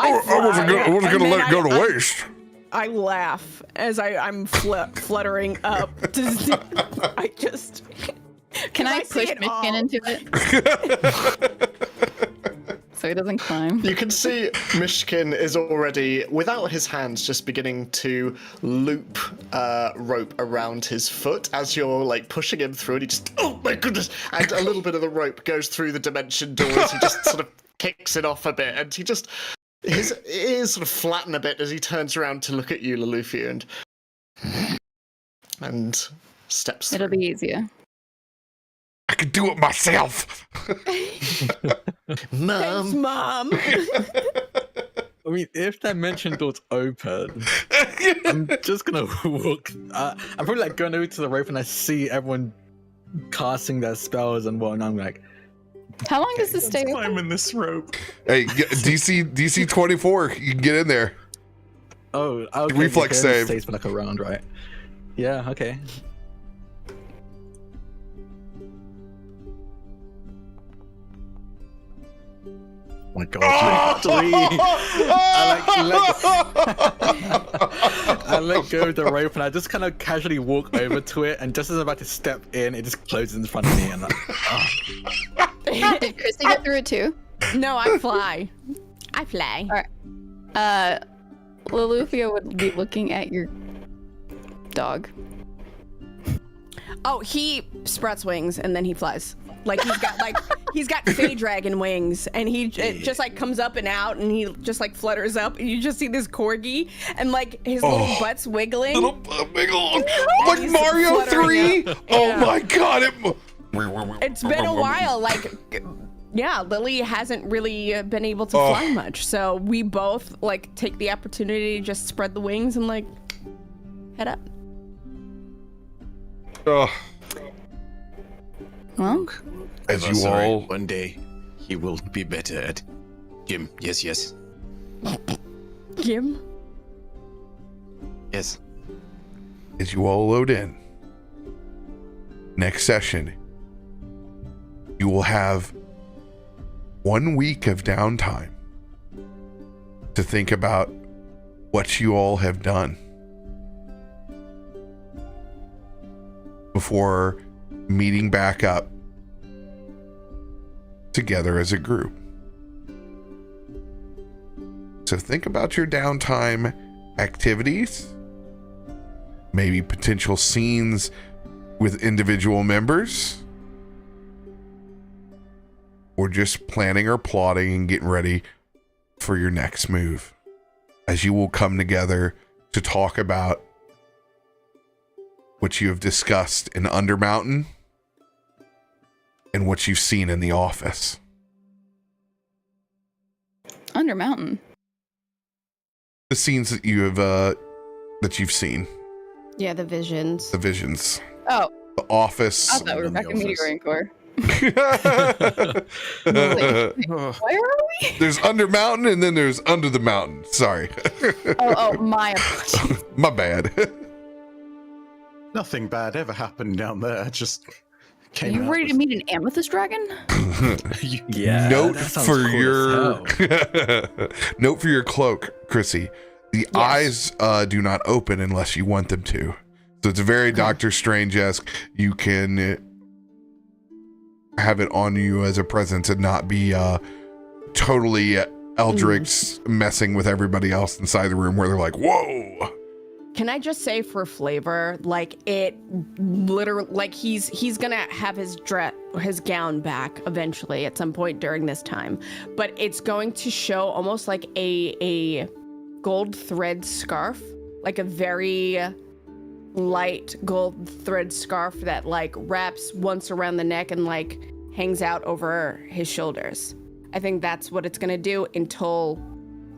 I wasn't gonna let it go to waste. I laugh as I'm fluttering up. I just. Can I I say push it Myshkin all? into it? so he doesn't climb. You can see Myshkin is already, without his hands, just beginning to loop rope around his foot as you're like pushing him through, and he just, oh my goodness! And a little bit of the rope goes through the dimension doors. He just sort of kicks it off a bit, and he just, his ears sort of flatten a bit as he turns around to look at you, Loluphia, and steps It'll through. be easier. I can do it myself. Thanks, Mom. I mean, if dimension doors open, I'm just gonna walk. I'm probably like going over to the rope, and I see everyone casting their spells and whatnot. I'm like, How long does this stay open? Climbing this rope. Hey, DC 24. You can get in there. oh, okay, Reflex okay, save. Stays for like a round, right? Yeah. Okay. Oh my god. Three. I let go of the rope, and I just kind of casually walk over to it, and just as I'm about to step in, it just closes in front of me, and Did Chrissy get through it too? No, I fly. I fly. All right. Loluphia would be looking at your dog. Oh, he sprouts wings and then he flies. Like he's got Fey Dragon wings, and it just like comes up and out, and he just like flutters up, and you just see this corgi, and like his little butt's wiggling. Little wiggle. Like he's Mario fluttering 3. up. Oh Yeah. my god. It's been a while. Like, yeah, Lily hasn't really been able to fly much, so we both like take the opportunity to just spread the wings and like head up. Well, As you Sorry, all one day he will be better at Jim. Yes. Jim? Yes. as you all load in, next session, you will have 1 week of downtime to think about what you all have done before meeting back up together as a group. So think about your downtime activities, maybe potential scenes with individual members, or just planning or plotting and getting ready for your next move, as you will come together to talk about what you have discussed in Undermountain and what you've seen in the office. Undermountain. The scenes that you have that you've seen, Yeah, the visions. the visions, Oh, the office. I thought we were back in Meteor Core. Where are we? There's Undermountain and then there's Under the Mountain. Sorry. Oh, my apologies. My bad. Nothing bad ever happened down there. Just Are came you out ready to meet an amethyst dragon? yeah. Note that sounds for cool as your hell. note for your cloak, Chrissy. The eyes do not open unless you want them to. So it's very Doctor Strange-esque. You can have it on you as a presence and not be totally Eldritch messing with everybody else inside the room where they're like, whoa. Can I just say for flavor, like it literally, like he's gonna have his gown back eventually at some point during this time, but it's going to show almost like a gold thread scarf, like a very light gold thread scarf that like wraps once around the neck and like hangs out over his shoulders. I think that's what it's gonna do until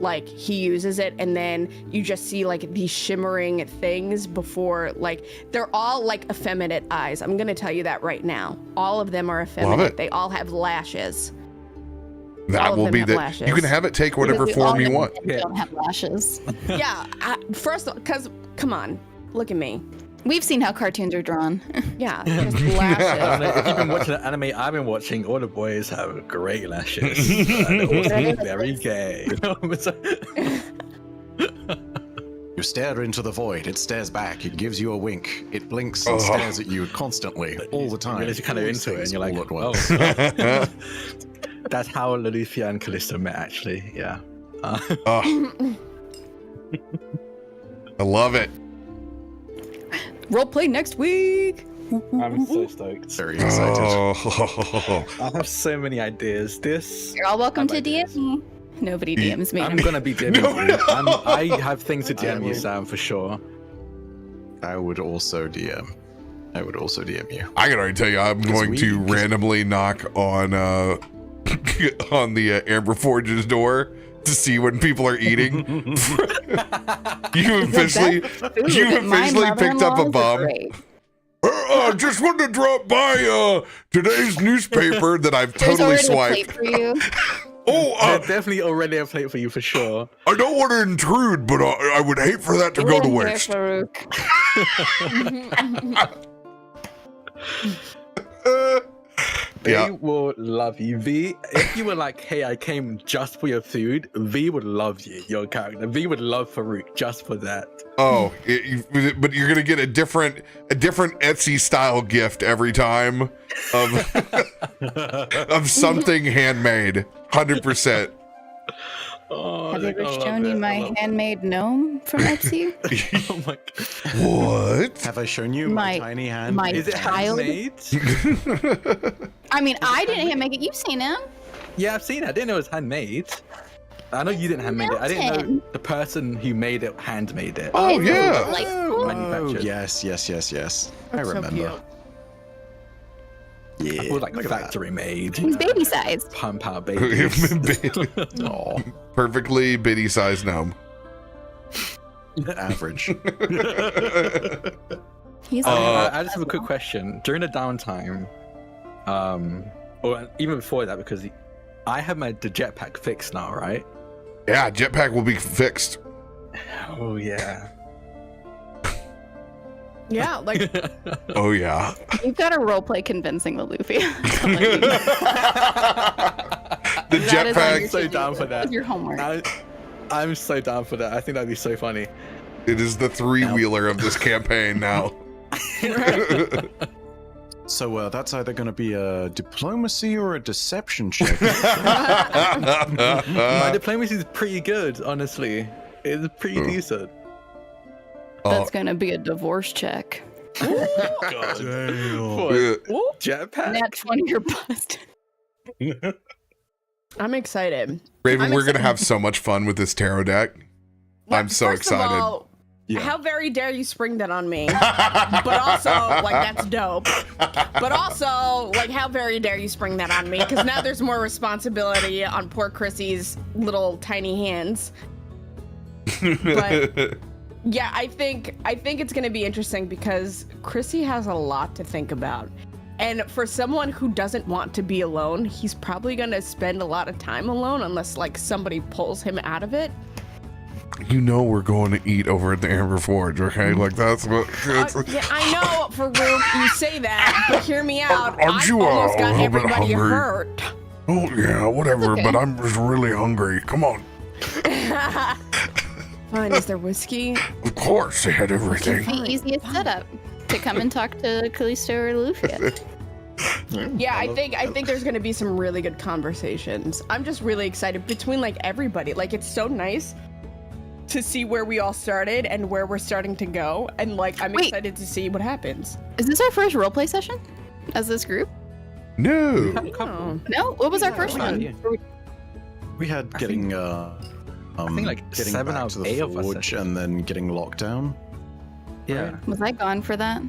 like he uses it, and then you just see like these shimmering things before, like they're all like effeminate eyes. I'm gonna tell you that right now. All of them are effeminate. They all have lashes. All That of will them be have the lashes. you can have it take whatever Because all form you men want. don't have lashes. Yeah, first, because come on, look at me. We've seen how cartoons are drawn. Yeah, just I don't lashes. know, if you've been watching the anime I've been watching, all the boys have great lashes. And they all seem very gay. You stare into the void, it stares back, it gives you a wink, it blinks and stares at you constantly, all the time. You realize you're kind of All these into it, and things you're like, all at once. That's how Loluphia and Kallisto met, actually. Yeah. Oh. I love it. Roleplay next week. I'm so stoked. Very excited. Oh. I have so many ideas. This. You're all welcome to I have DM ideas. me. Nobody DMs me. I'm gonna be DMing you. I have things to DM you, Sam, for sure. I would also DM you. I can already tell you, I'm going to we- 'cause- randomly knock on on the Amber Forge's door to see when people are eating. You officially picked up a bum. Just wanted to drop by today's newspaper that I've There's totally already a swiped. plate for you. Oh, There's definitely already a plate for you, for sure. I don't want to intrude, but I would hate for that to go to We're here, waste. Farouk. They Yeah. will love you. V, if you were like, hey, I came just for your food, V would love you, your character. V would love Farouk just for that. Oh, but you're gonna get a different Etsy style gift every time of something handmade, 100%. Oh, Have I ever I love shown you it. I my love it. handmade gnome from Etsy? Oh my god. What? Have I shown you my tiny hand? my Is it child. handmade? I mean, I didn't hand make it. You've seen him. Yeah, I've seen it. I didn't know it was handmade. I know you didn't handmade it. I didn't know Milton. the person who made it handmade it. Oh, It's yeah. delightful. Oh, Manufactured. yes. I That's so remember. cute. Yeah. I feel like look at that. factory made. He's baby sized. Pump out babies. Aw, Perfectly bitty sized gnome. average. He's I just have a quick question. During the downtime, or even before that, because I have the jetpack fixed now, right? Yeah, jetpack will be fixed. Oh yeah. Yeah, like Oh yeah. You've got to roleplay convincing Loluphia. The That is on I'm your jetpack. so to-do down list. for that. Your homework. I'm so down for that. I think that'd be so funny. It is the three-wheeler of this campaign now. So that's either going to be a diplomacy or a deception check. My diplomacy is pretty good, honestly. It's pretty decent. That's going to be a divorce check. What? Uh, Jetpack? Nat 20 your bust. I'm excited. Raven, I'm we're gonna excited. have so much fun with this tarot deck. I'm so First of excited. all, Yeah. how very dare you spring that on me? But also, like, that's dope. But also, like, how very dare you spring that on me? Because now there's more responsibility on poor Chrissy's little tiny hands. But yeah, I think it's gonna be interesting because Chrissy has a lot to think about. And for someone who doesn't want to be alone, he's probably gonna spend a lot of time alone unless like somebody pulls him out of it. You know we're going to eat over at the Amber Forge, okay? Like that's what. Yeah, I know, Farouk, you say that, but hear me out. Aren't I you, almost a got little bit everybody hungry? hurt. Oh yeah, whatever. Okay. But I'm just really hungry. Come on. Fine, is there whiskey? Of course, they had It's everything. the easiest setup to come and talk to Kallisto or Loluphia. Yeah, I think there's gonna be some really good conversations. I'm just really excited between like everybody. Like it's so nice to see where we all started and where we're starting to go. And like I'm Wait. excited to see what happens. Is this our first roleplay session as this group? No. Oh. No? What was our first one? Yeah. We had I getting think, like, getting 7 back out to of the 8 of us, I forge think. and then getting locked down. Yeah. Was I gone for that?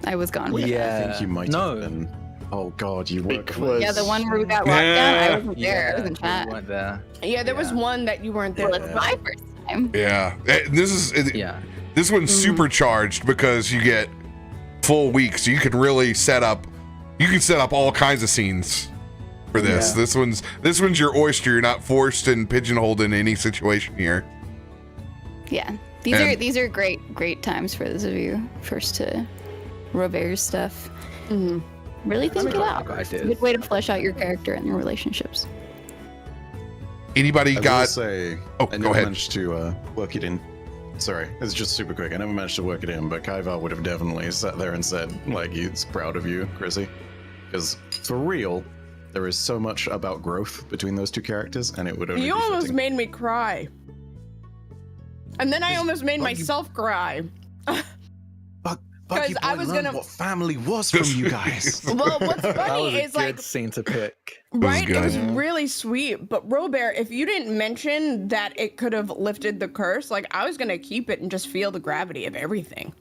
I was gone for that. Yeah. I think you might No. have been. Oh god, you were. Because Yeah, the one where we got locked down, I wasn't Yeah. there. I was in chat. We weren't there. Yeah, there was Yeah. one that you weren't there. Well, it's my first time. Yeah. Yeah. This one's supercharged because you get full weeks. So you can really set up. You can set up all kinds of scenes for this. Yeah. This one's your oyster. You're not forced and pigeonholed in any situation here. Yeah. These are great times for those of you first to RoBear's stuff. Mhm. Really think it got- I out. got It's a ideas. good way to flesh out your character and your relationships. Anybody I will got? say, Oh, I go never ahead. managed to work it in. Sorry, it's just super quick. I never managed to work it in, but Kaivar would have definitely sat there and said, like, he's proud of you, Chrissy. Because, for real, There is so much about growth between those two characters, and it would only You be almost fitting. made me cry. And then I almost made myself cry. Bucky I Boy was learned gonna- what family was from you guys. Well, what's That funny was a is good like, scene to pick. right? It was good. really sweet. But RoBear, if you didn't mention that it could have lifted the curse, like I was gonna keep it and just feel the gravity of everything.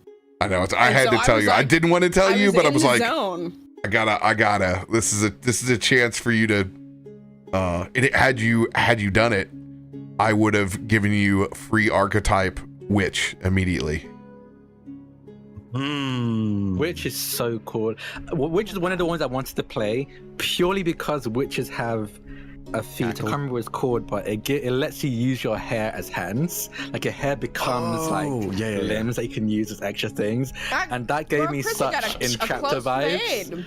I know. I And had so to I tell was you. I like- didn't want to tell you, but I in was the like, zone. I gotta. This is a chance for you to. Had you done it, I would have given you free archetype witch immediately. Witch is so cool. Witch is one of the ones I wanted to play purely because witches have a feat. I can't remember what it's called, but it lets you use your hair as hands. Like your hair becomes limbs that you can use as extra things, and that gave me Chrissy got such a Entraptor close vibes.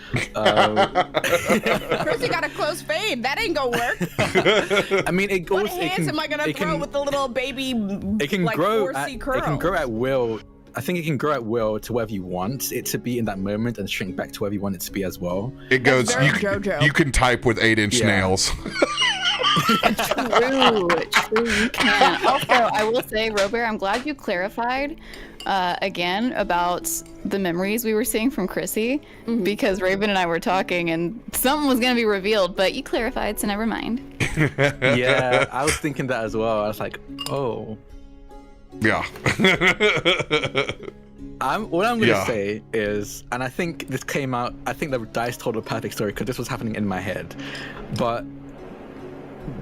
Chrissy got a close fade. That ain't gonna work. I mean, it What goes. hands am I gonna throw with the little baby? It can like, grow. 4C It curl? can grow at will. I think it can grow at will to wherever you want it to be in that moment, and shrink back to wherever you want it to be as well. It goes. very You, JoJo. you can type with 8-inch Yeah. nails. True, you can. Also, I will say, RoBear, I'm glad you clarified again about the memories we were seeing from Chrissy, because Raven and I were talking and something was going to be revealed, but you clarified, so never mind. Yeah, I was thinking that as well. I was like, oh. Yeah. What I'm going to Yeah. say is, and I think this came out, I think the dice told a perfect story because this was happening in my head, but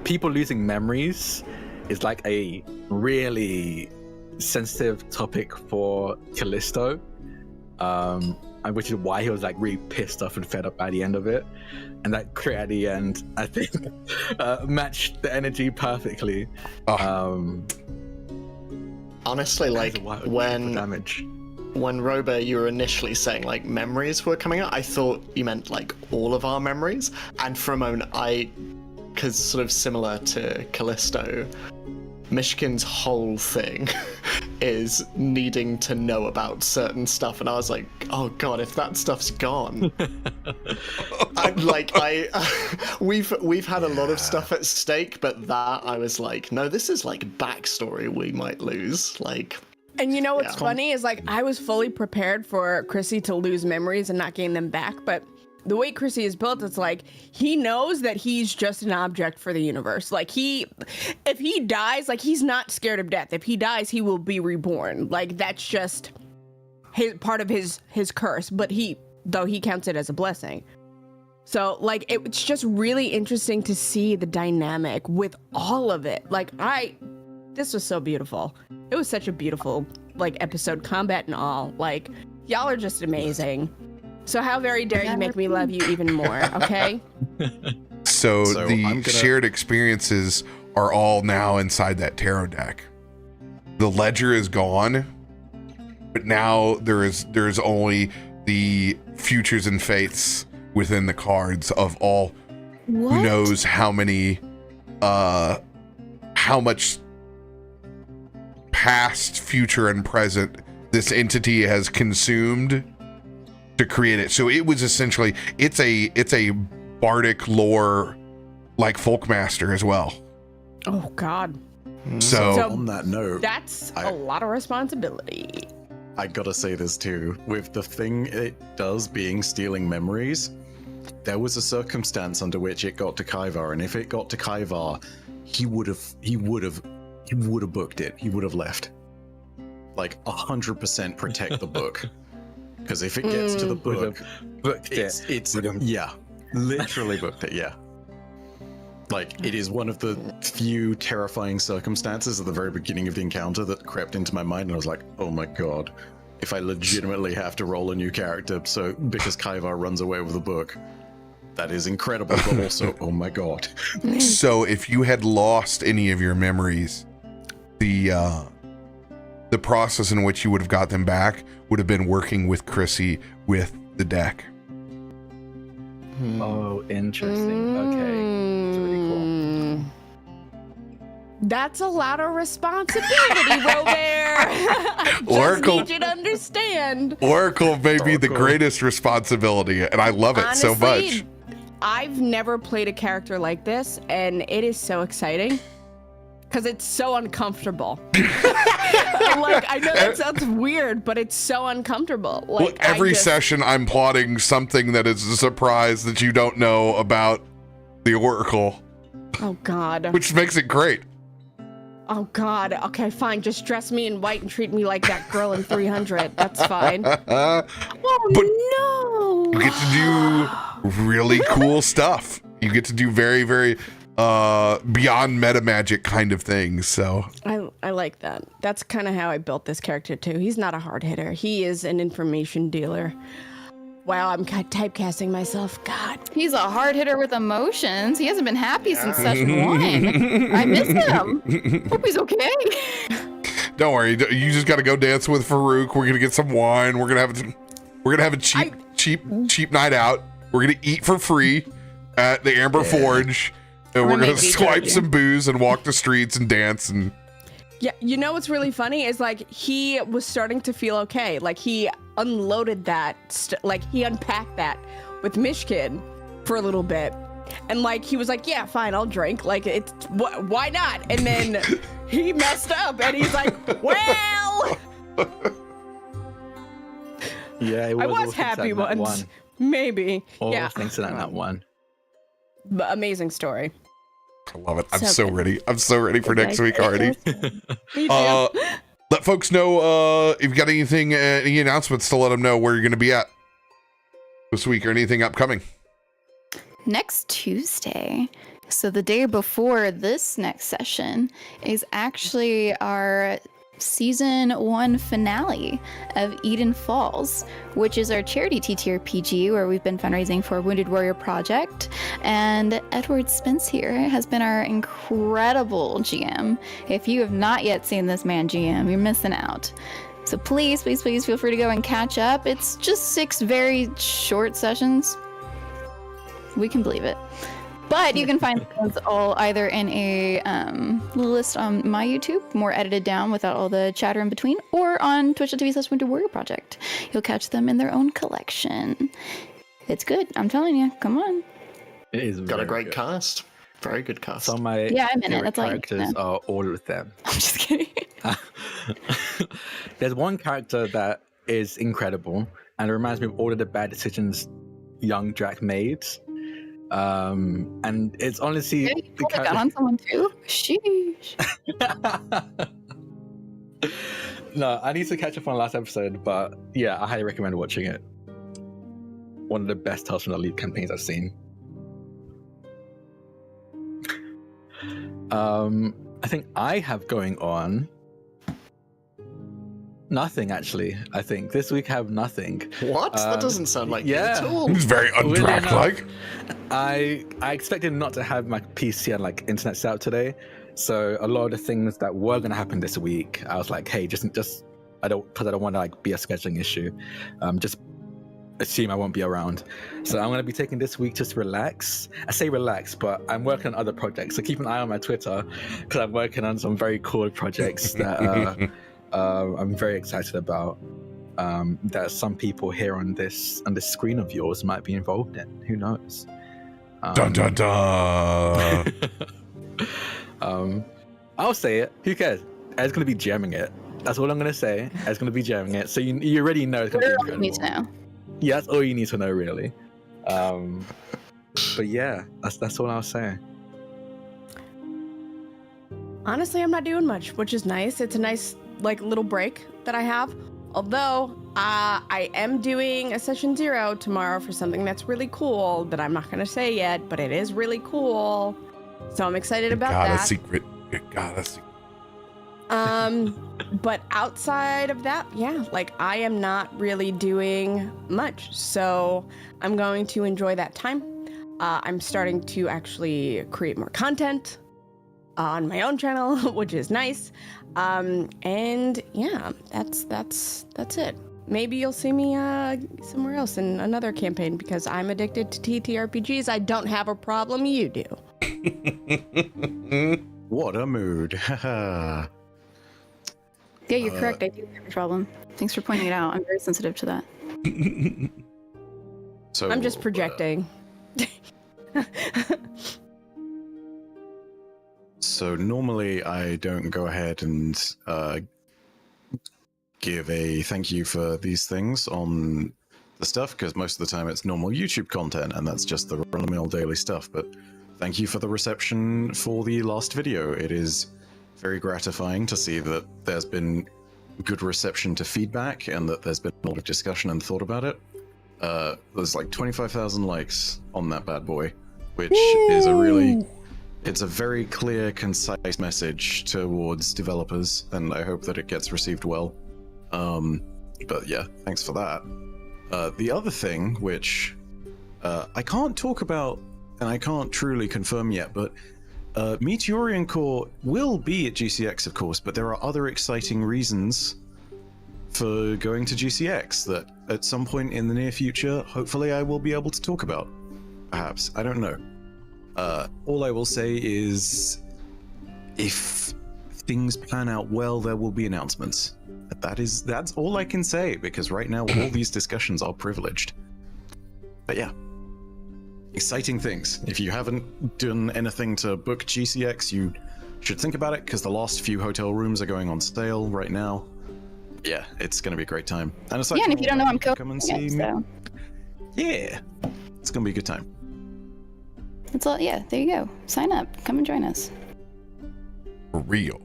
people losing memories is like a really sensitive topic for Kallisto, and which is why he was like really pissed off and fed up by the end of it. And that crit at the end, I think, matched the energy perfectly. Honestly, like What when damage. RoBear, you were initially saying like memories were coming out, I thought you meant like all of our memories. And for a moment, because sort of similar to Kallisto, Myshkin's whole thing is needing to know about certain stuff, and I was like, oh god, if that stuff's gone. We've had a lot of stuff at stake, but that I was like, no, this is like backstory we might lose. Like, And you know what's Yeah. funny is like I was fully prepared for Chrissy to lose memories and not gain them back, but the way Chrissy is built, it's like he knows that he's just an object for the universe. Like if he dies, like he's not scared of death. If he dies, he will be reborn. Like that's just part of his curse. But he counts it as a blessing. So like it's just really interesting to see the dynamic with all of it. Like this was so beautiful. It was such a beautiful like episode, combat and all. Like y'all are just amazing. So how very dare you make me love you even more, okay? So So the I'm gonna- shared experiences are all now inside that tarot deck. The ledger is gone, but now there's only the futures and fates within the cards of all. What? Who knows how many, how much past, future, and present this entity has consumed to create it. So it was essentially it's a Bardic lore like Folkmaster as well. Oh God, So, So- On that note, that's a lot of responsibility. I gotta say this too. With the thing it does being stealing memories, there was a circumstance under which it got to Kaivar, and if it got to Kaivar, he would have booked it. He would have left. Like 100% protect the book. Because if it gets to the book, Booked it's yeah, literally booked it. Yeah. Like, it is one of the few terrifying circumstances at the very beginning of the encounter that crept into my mind, and I was like, oh my god, if I legitimately have to roll a new character because Kaivar runs away with the book, that is incredible, but also, oh my god. so if you had lost any of your memories, the process in which you would have got them back would have been working with Chrissy with the deck. Oh, interesting. Okay. That's really cool. That's a lot of responsibility, RoBear. Oracle- Just need you to understand. Oracle may be the Oracle. greatest responsibility, and I love it so Honestly, much. I've never played a character like this, and it is so exciting because it's so uncomfortable. Like, I know that sounds weird, but it's so uncomfortable. Like, Well, every session I'm plotting something that is a surprise that you don't know about the Oracle, Oh God. which makes it great. Oh God. Okay, fine. Just dress me in white and treat me like that girl in 300. That's fine. Oh But no. you get to do really cool stuff. You get to do very, very beyond meta magic kind of things. So I like that. That's kind of how I built this character too. He's not a hard hitter. He is an information dealer. Wow, I'm typecasting myself. God. He's a hard hitter with emotions. He hasn't been happy since session 1. I miss him. Hope he's okay. don't worry, you just got to go dance with Farouk. We're gonna get some wine. We're gonna have a cheap night out. We're gonna eat for free at the Amber Forge, and we're gonna swipe some booze and walk the streets and dance and. Yeah, you know what's really funny is like he was starting to feel okay. Like he unloaded that, like he unpacked that with Myshkin for a little bit, and like he was like, "Yeah, fine, I'll drink." Like it's why not? And then he messed up, and he's like, "Well." Yeah, it was I was all happy thanks to that once, one. maybe. All Yeah, thanks to that one. but amazing story. I love it. I'm So so good. ready. I'm so ready for next week already. Me too. Let folks know if you've got anything, any announcements to let them know where you're going to be at this week or anything upcoming. Next Tuesday, so the day before this next session, is actually our season 1 finale of Eden Falls, which is our charity TTRPG where we've been fundraising for Wounded Warrior Project. And Edward Spence here has been our incredible GM. If you have not yet seen this man GM, you're missing out. So please feel free to go and catch up. It's just 6 very short sessions. We can believe it. But you can find those all either in a list on my YouTube, more edited down without all the chatter in between, or on twitch.tv/Wounded Warrior Project. You'll catch them in their own collection. It's good. I'm telling you. Come on. It is Got a very great good. cast. Very good cast. Some of my Yeah, I'm in it. favorite That's all you need to characters know. are all of them. I'm just kidding. There's one character that is incredible and it reminds me of all of the bad decisions young Drak made. And it's honestly Yeah, you pulled a gun on someone too? Sheesh. No, I need to catch up on the last episode, but yeah, I highly recommend watching it. One of the best Tales from the Lead campaigns I've seen. I think I have going on nothing actually. I think this week I have nothing. What? That doesn't sound like you yeah. at all. It's very Weirdly undrak-like. I expected not to have my PC and like internet set up today, so a lot of the things that were going to happen this week, I was like, hey, just I don't want to like be a scheduling issue. Just assume I won't be around. So I'm going to be taking this week just to relax. I say relax, but I'm working on other projects. So keep an eye on my Twitter because I'm working on some very cool projects that I'm very excited about. That some people here on this screen of yours might be involved in. Who knows? Dun dun dun. I'll say it. Who cares? Ed's going to be jamming it. That's all I'm going to say. Ed's going to be jamming it. So you already know it's going to be What do you incredible. need to know? Yeah, that's all you need to know, really. But yeah, that's all I'll say. Honestly, I'm not doing much, which is nice. It's a nice, like, little break that I have. Although, I am doing a session 0 tomorrow for something that's really cool that I'm not going to say yet, but it is really cool. So I'm excited about God, that. a secret. God, a secret. But outside of that, yeah, like I am not really doing much. So I'm going to enjoy that time. I'm starting to actually create more content on my own channel, which is nice. And yeah, that's it. Maybe you'll see me somewhere else in another campaign because I'm addicted to TTRPGs. I don't have a problem, you do. What a mood. Yeah, you're correct. I do have a problem. Thanks for pointing it out. I'm very sensitive to that. So I'm just projecting. So normally I don't go ahead and give a thank you for these things on the stuff, because most of the time it's normal YouTube content and that's just the run-of-the-mill daily stuff. But thank you for the reception for the last video. It is very gratifying to see that there's been good reception to feedback and that there's been a lot of discussion and thought about it. There's like 25,000 likes on that bad boy, which is it's a very clear, concise message towards developers, and I hope that it gets received well. But yeah, thanks for that. The other thing, which I can't talk about and I can't truly confirm yet, but Meteorian Core will be at GCX, of course, but there are other exciting reasons for going to GCX that at some point in the near future, hopefully I will be able to talk about. Perhaps. I don't know. All I will say is if things plan out well, there will be announcements. That's all I can say, because right now all these discussions are privileged. But yeah. Exciting things. If you haven't done anything to book GCX, you should think about it, because the last few hotel rooms are going on sale right now. Yeah, it's going to be a great time. And aside And from if you all don't know, that, I'm come and see me. so Yeah, it's going to be a good time. that's all. Yeah, there you go. Sign up. Come and join us. For real.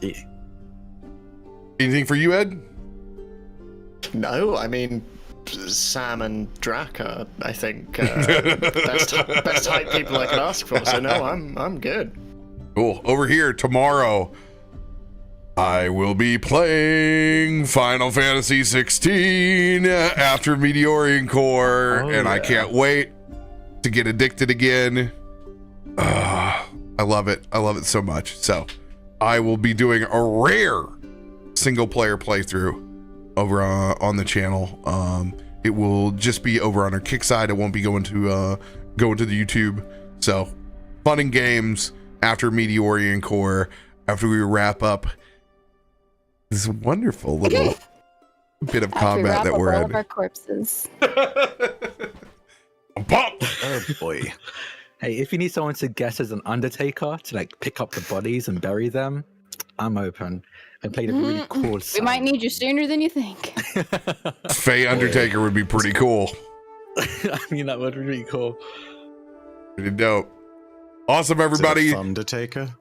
Yeah. Anything for you, Ed? No, I mean, Sam and Drak are, I think, best hype people I could ask for. So no, I'm good. Cool. Over here tomorrow, I will be playing Final Fantasy 16 after Meteorian Core, and I can't wait to get addicted again. I love it. I love it so much. So I will be doing a rare single player playthrough over on the channel. It will just be over on our Kick side. It won't be going to the YouTube. So fun and games after Meteorian Core, after we wrap up this wonderful little bit of combat that we're all in. of our corpses. Pop! Oh boy. Hey, if you need someone to guess as an undertaker to like pick up the bodies and bury them, I'm open. I played a really cool We might need you sooner than you think. Faye Undertaker would be pretty cool. I mean, that would be really cool. Pretty dope. Awesome, everybody. Undertaker.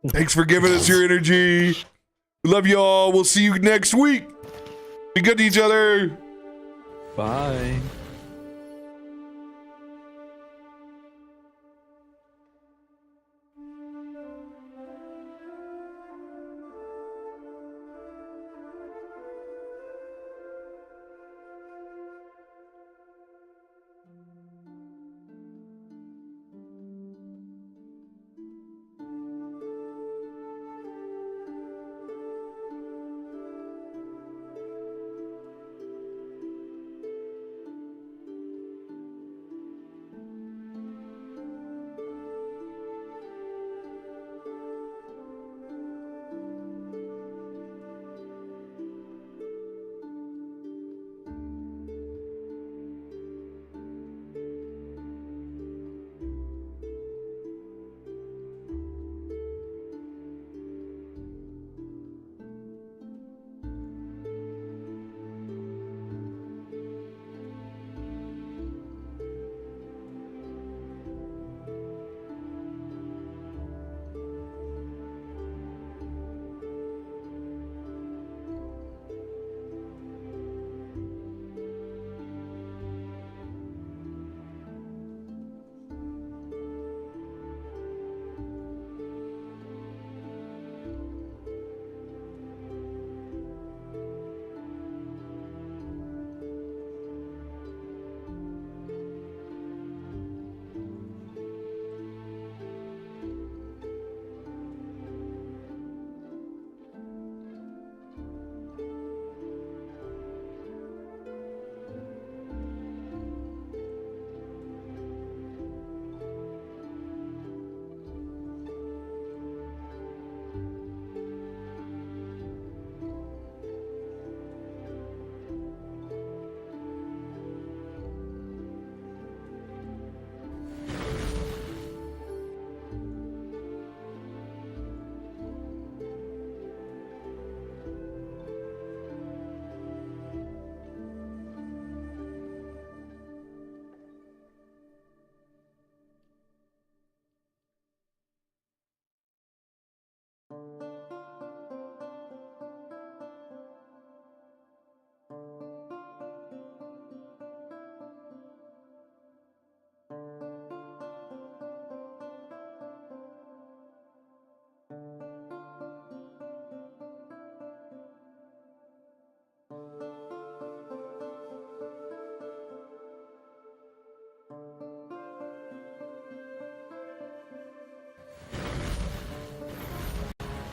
Thanks for giving us your energy. We love y'all. We'll see you next week. Be good to each other. Bye.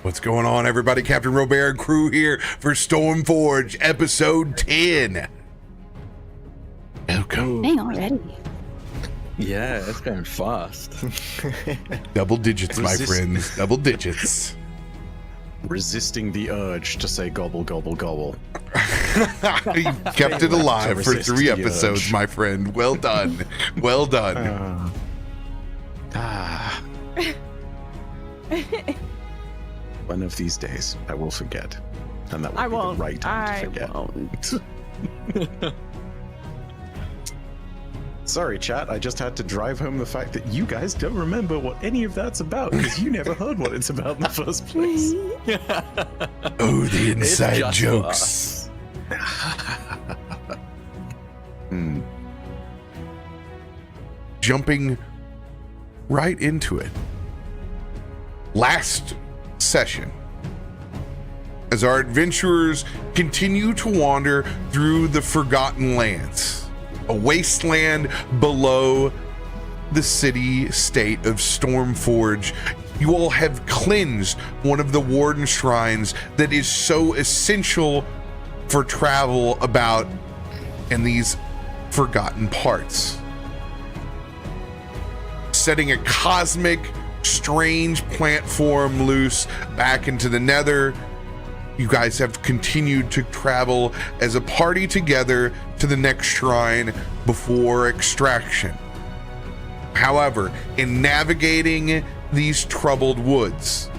What's going on, everybody? CaptainRoBear crew here for Stormforge episode 10. Welcome. Dang, already. Yeah, it's going fast. Double digits, my friends. Double digits. Resisting the urge to say gobble, gobble, gobble. You kept it alive for resist 3 the episodes, urge. my friend. Well done. Well done. One of these days, I will forget. And that will I be won't. the right time to I forget. won't. Sorry, chat. I just had to drive home the fact that you guys don't remember what any of that's about because you never heard what it's about in the first place. Oh, the It's inside just for jokes. Jumping right into it. Last session, as our adventurers continue to wander through the Forgotten Lands, a wasteland below the city-state of Stormforge, you all have cleansed one of the warden shrines that is so essential for travel about in these forgotten parts, setting a cosmic, strange plant form loose back into the nether. You guys have continued to travel as a party together to the next shrine before extraction. However, in navigating these troubled woods,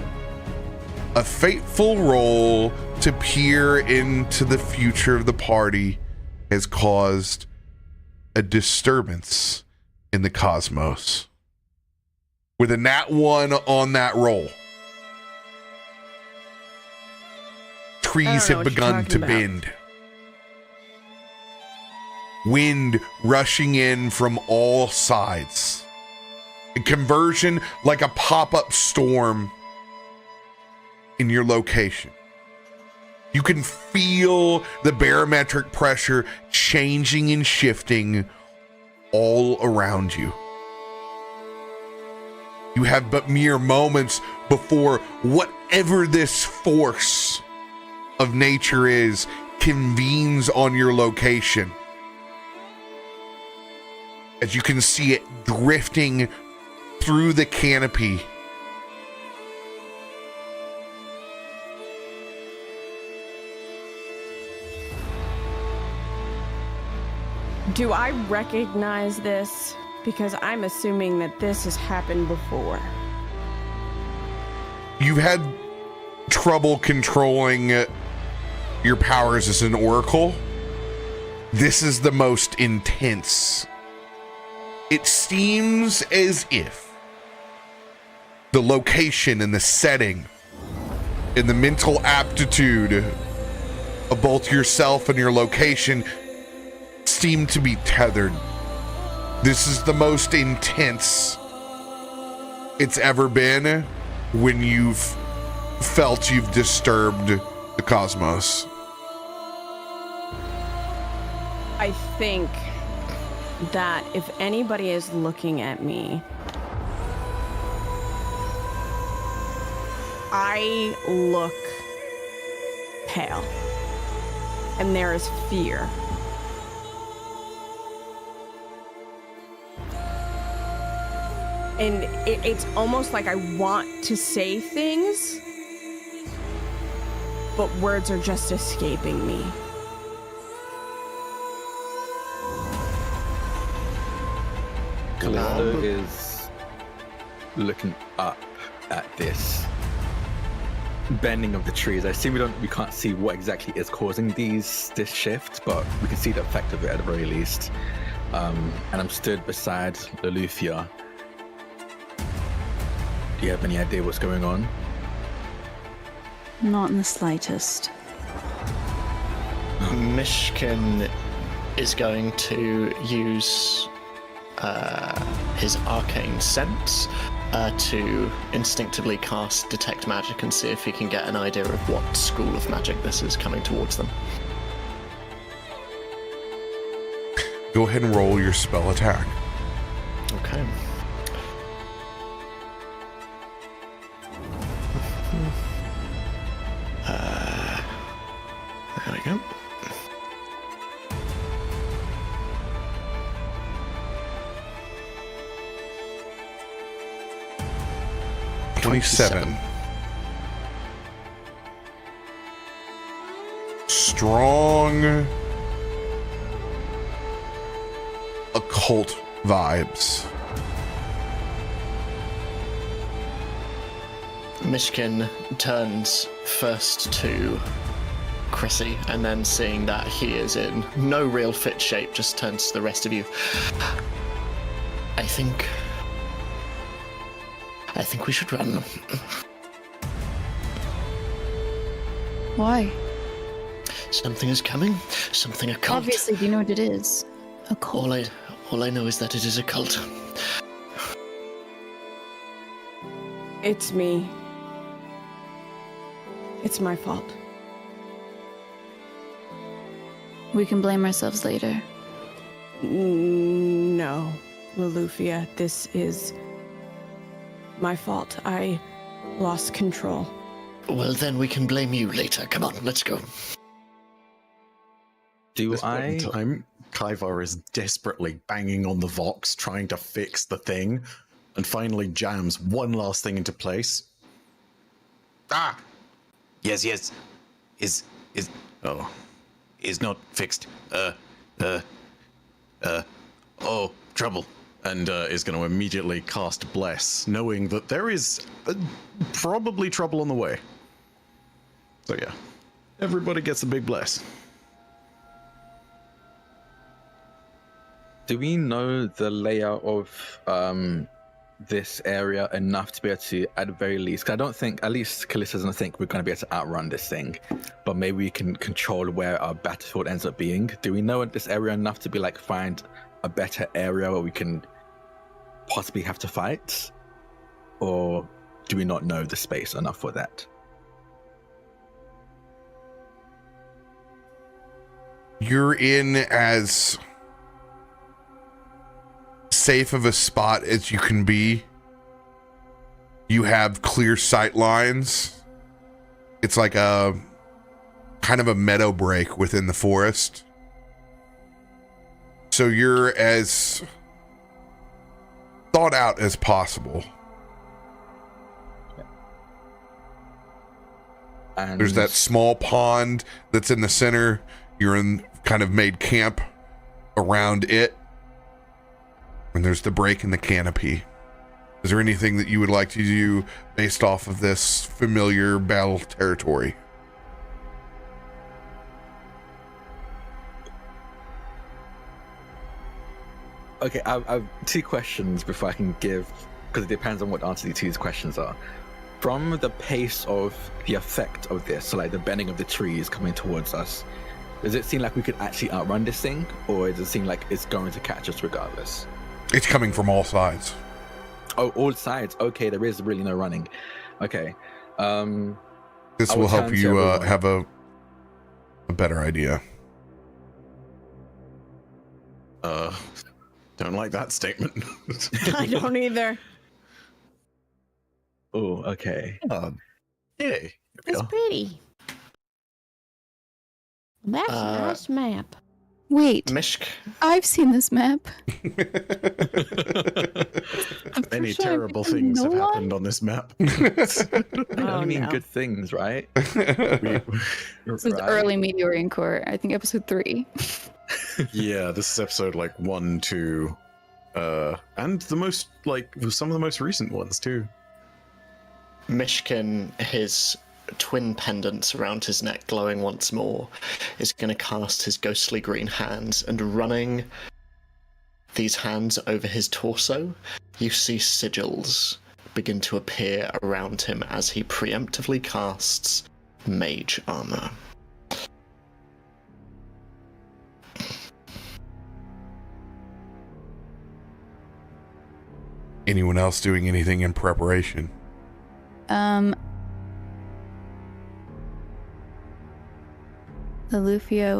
a fateful roll to peer into the future of the party has caused a disturbance in the cosmos. With a nat 1 on that roll, trees know have what you're begun to talking about. bend. Wind rushing in from all sides. A conversion like a pop-up storm in your location. You can feel the barometric pressure changing and shifting all around you. You have but mere moments before whatever this force of nature is convenes on your location. As you can see it drifting through the canopy. Do I recognize this? Because I'm assuming that this has happened before. You've had trouble controlling your powers as an oracle. This is the most intense. It seems as if the location and the setting and the mental aptitude of both yourself and your location seem to be tethered. This is the most intense it's ever been when you've felt you've disturbed the cosmos. I think that if anybody is looking at me, I look pale. And there is fear. And it's almost like I want to say things, but words are just escaping me. Kallisto is looking up at this bending of the trees. I assume we can't see what exactly is causing this shift, but we can see the effect of it at the very least. And I'm stood beside Loluphia. Do you have any idea what's going on? Not in the slightest. Myshkin is going to use his arcane sense to instinctively cast Detect Magic and see if he can get an idea of what school of magic this is coming towards them. Go ahead and roll your spell attack. Okay. Yep. $27. Strong occult vibes. Myshkin turns first to Chrissy, and then seeing that he is in no real fit shape, just turns to the rest of you. I think we should run. Why? Something is coming. Something occult. Obviously, do you know what it is? A cult. All I know is that it is a cult. It's me. It's my fault. We can blame ourselves later. No, Loluphia, this is my fault. I lost control. Well, then we can blame you later. Come on, let's go. Do This point in I? time, Kaivar is desperately banging on the Vox, trying to fix the thing, and finally jams one last thing into place. Ah! Yes. Is not fixed. Trouble. And is going to immediately cast Bless, knowing that there is probably trouble on the way. So yeah, everybody gets a big Bless. Do we know the layout of this area enough to be able to, at the very least, 'cause I don't think, at least Kallisto doesn't think we're going to be able to outrun this thing, but maybe we can control where our battlefield ends up being. Do we know this area enough to be like, find a better area where we can possibly have to fight? Or do we not know the space enough for that? You're in as safe of a spot as you can be. You have clear sight lines. It's like a kind of a meadow break within the forest. So you're as thought out as possible. And There's that small pond that's in the center. You're in kind of made camp around it. And there's the break in the canopy. Is there anything that you would like to do based off of this familiar battle territory? Okay, I've two questions before I can give, because it depends on what answer these two questions are. From the pace of the effect of this, so like the bending of the trees coming towards us, does it seem like we could actually outrun this thing, or does it seem like it's going to catch us regardless? It's coming from all sides. Oh, all sides. Okay, there is really no running. Okay. This I will will help turn to you everyone. have a better idea. Don't like that statement. I don't either. Oh, okay. Yay. It's pretty. That's a nice map. Wait, Mishk, I've seen this map. Many sure, terrible because things no have one- happened on this map. I mean no. good things, right? This is early Meteorian Core, I think episode 3. Yeah, this is episode like 1, 2, and the most like some of the most recent ones too. Myshkin, his twin pendants around his neck glowing once more, is going to cast his ghostly green hands, and running these hands over his torso, you see sigils begin to appear around him as he preemptively casts Mage Armor. Anyone else doing anything in preparation? Loluphia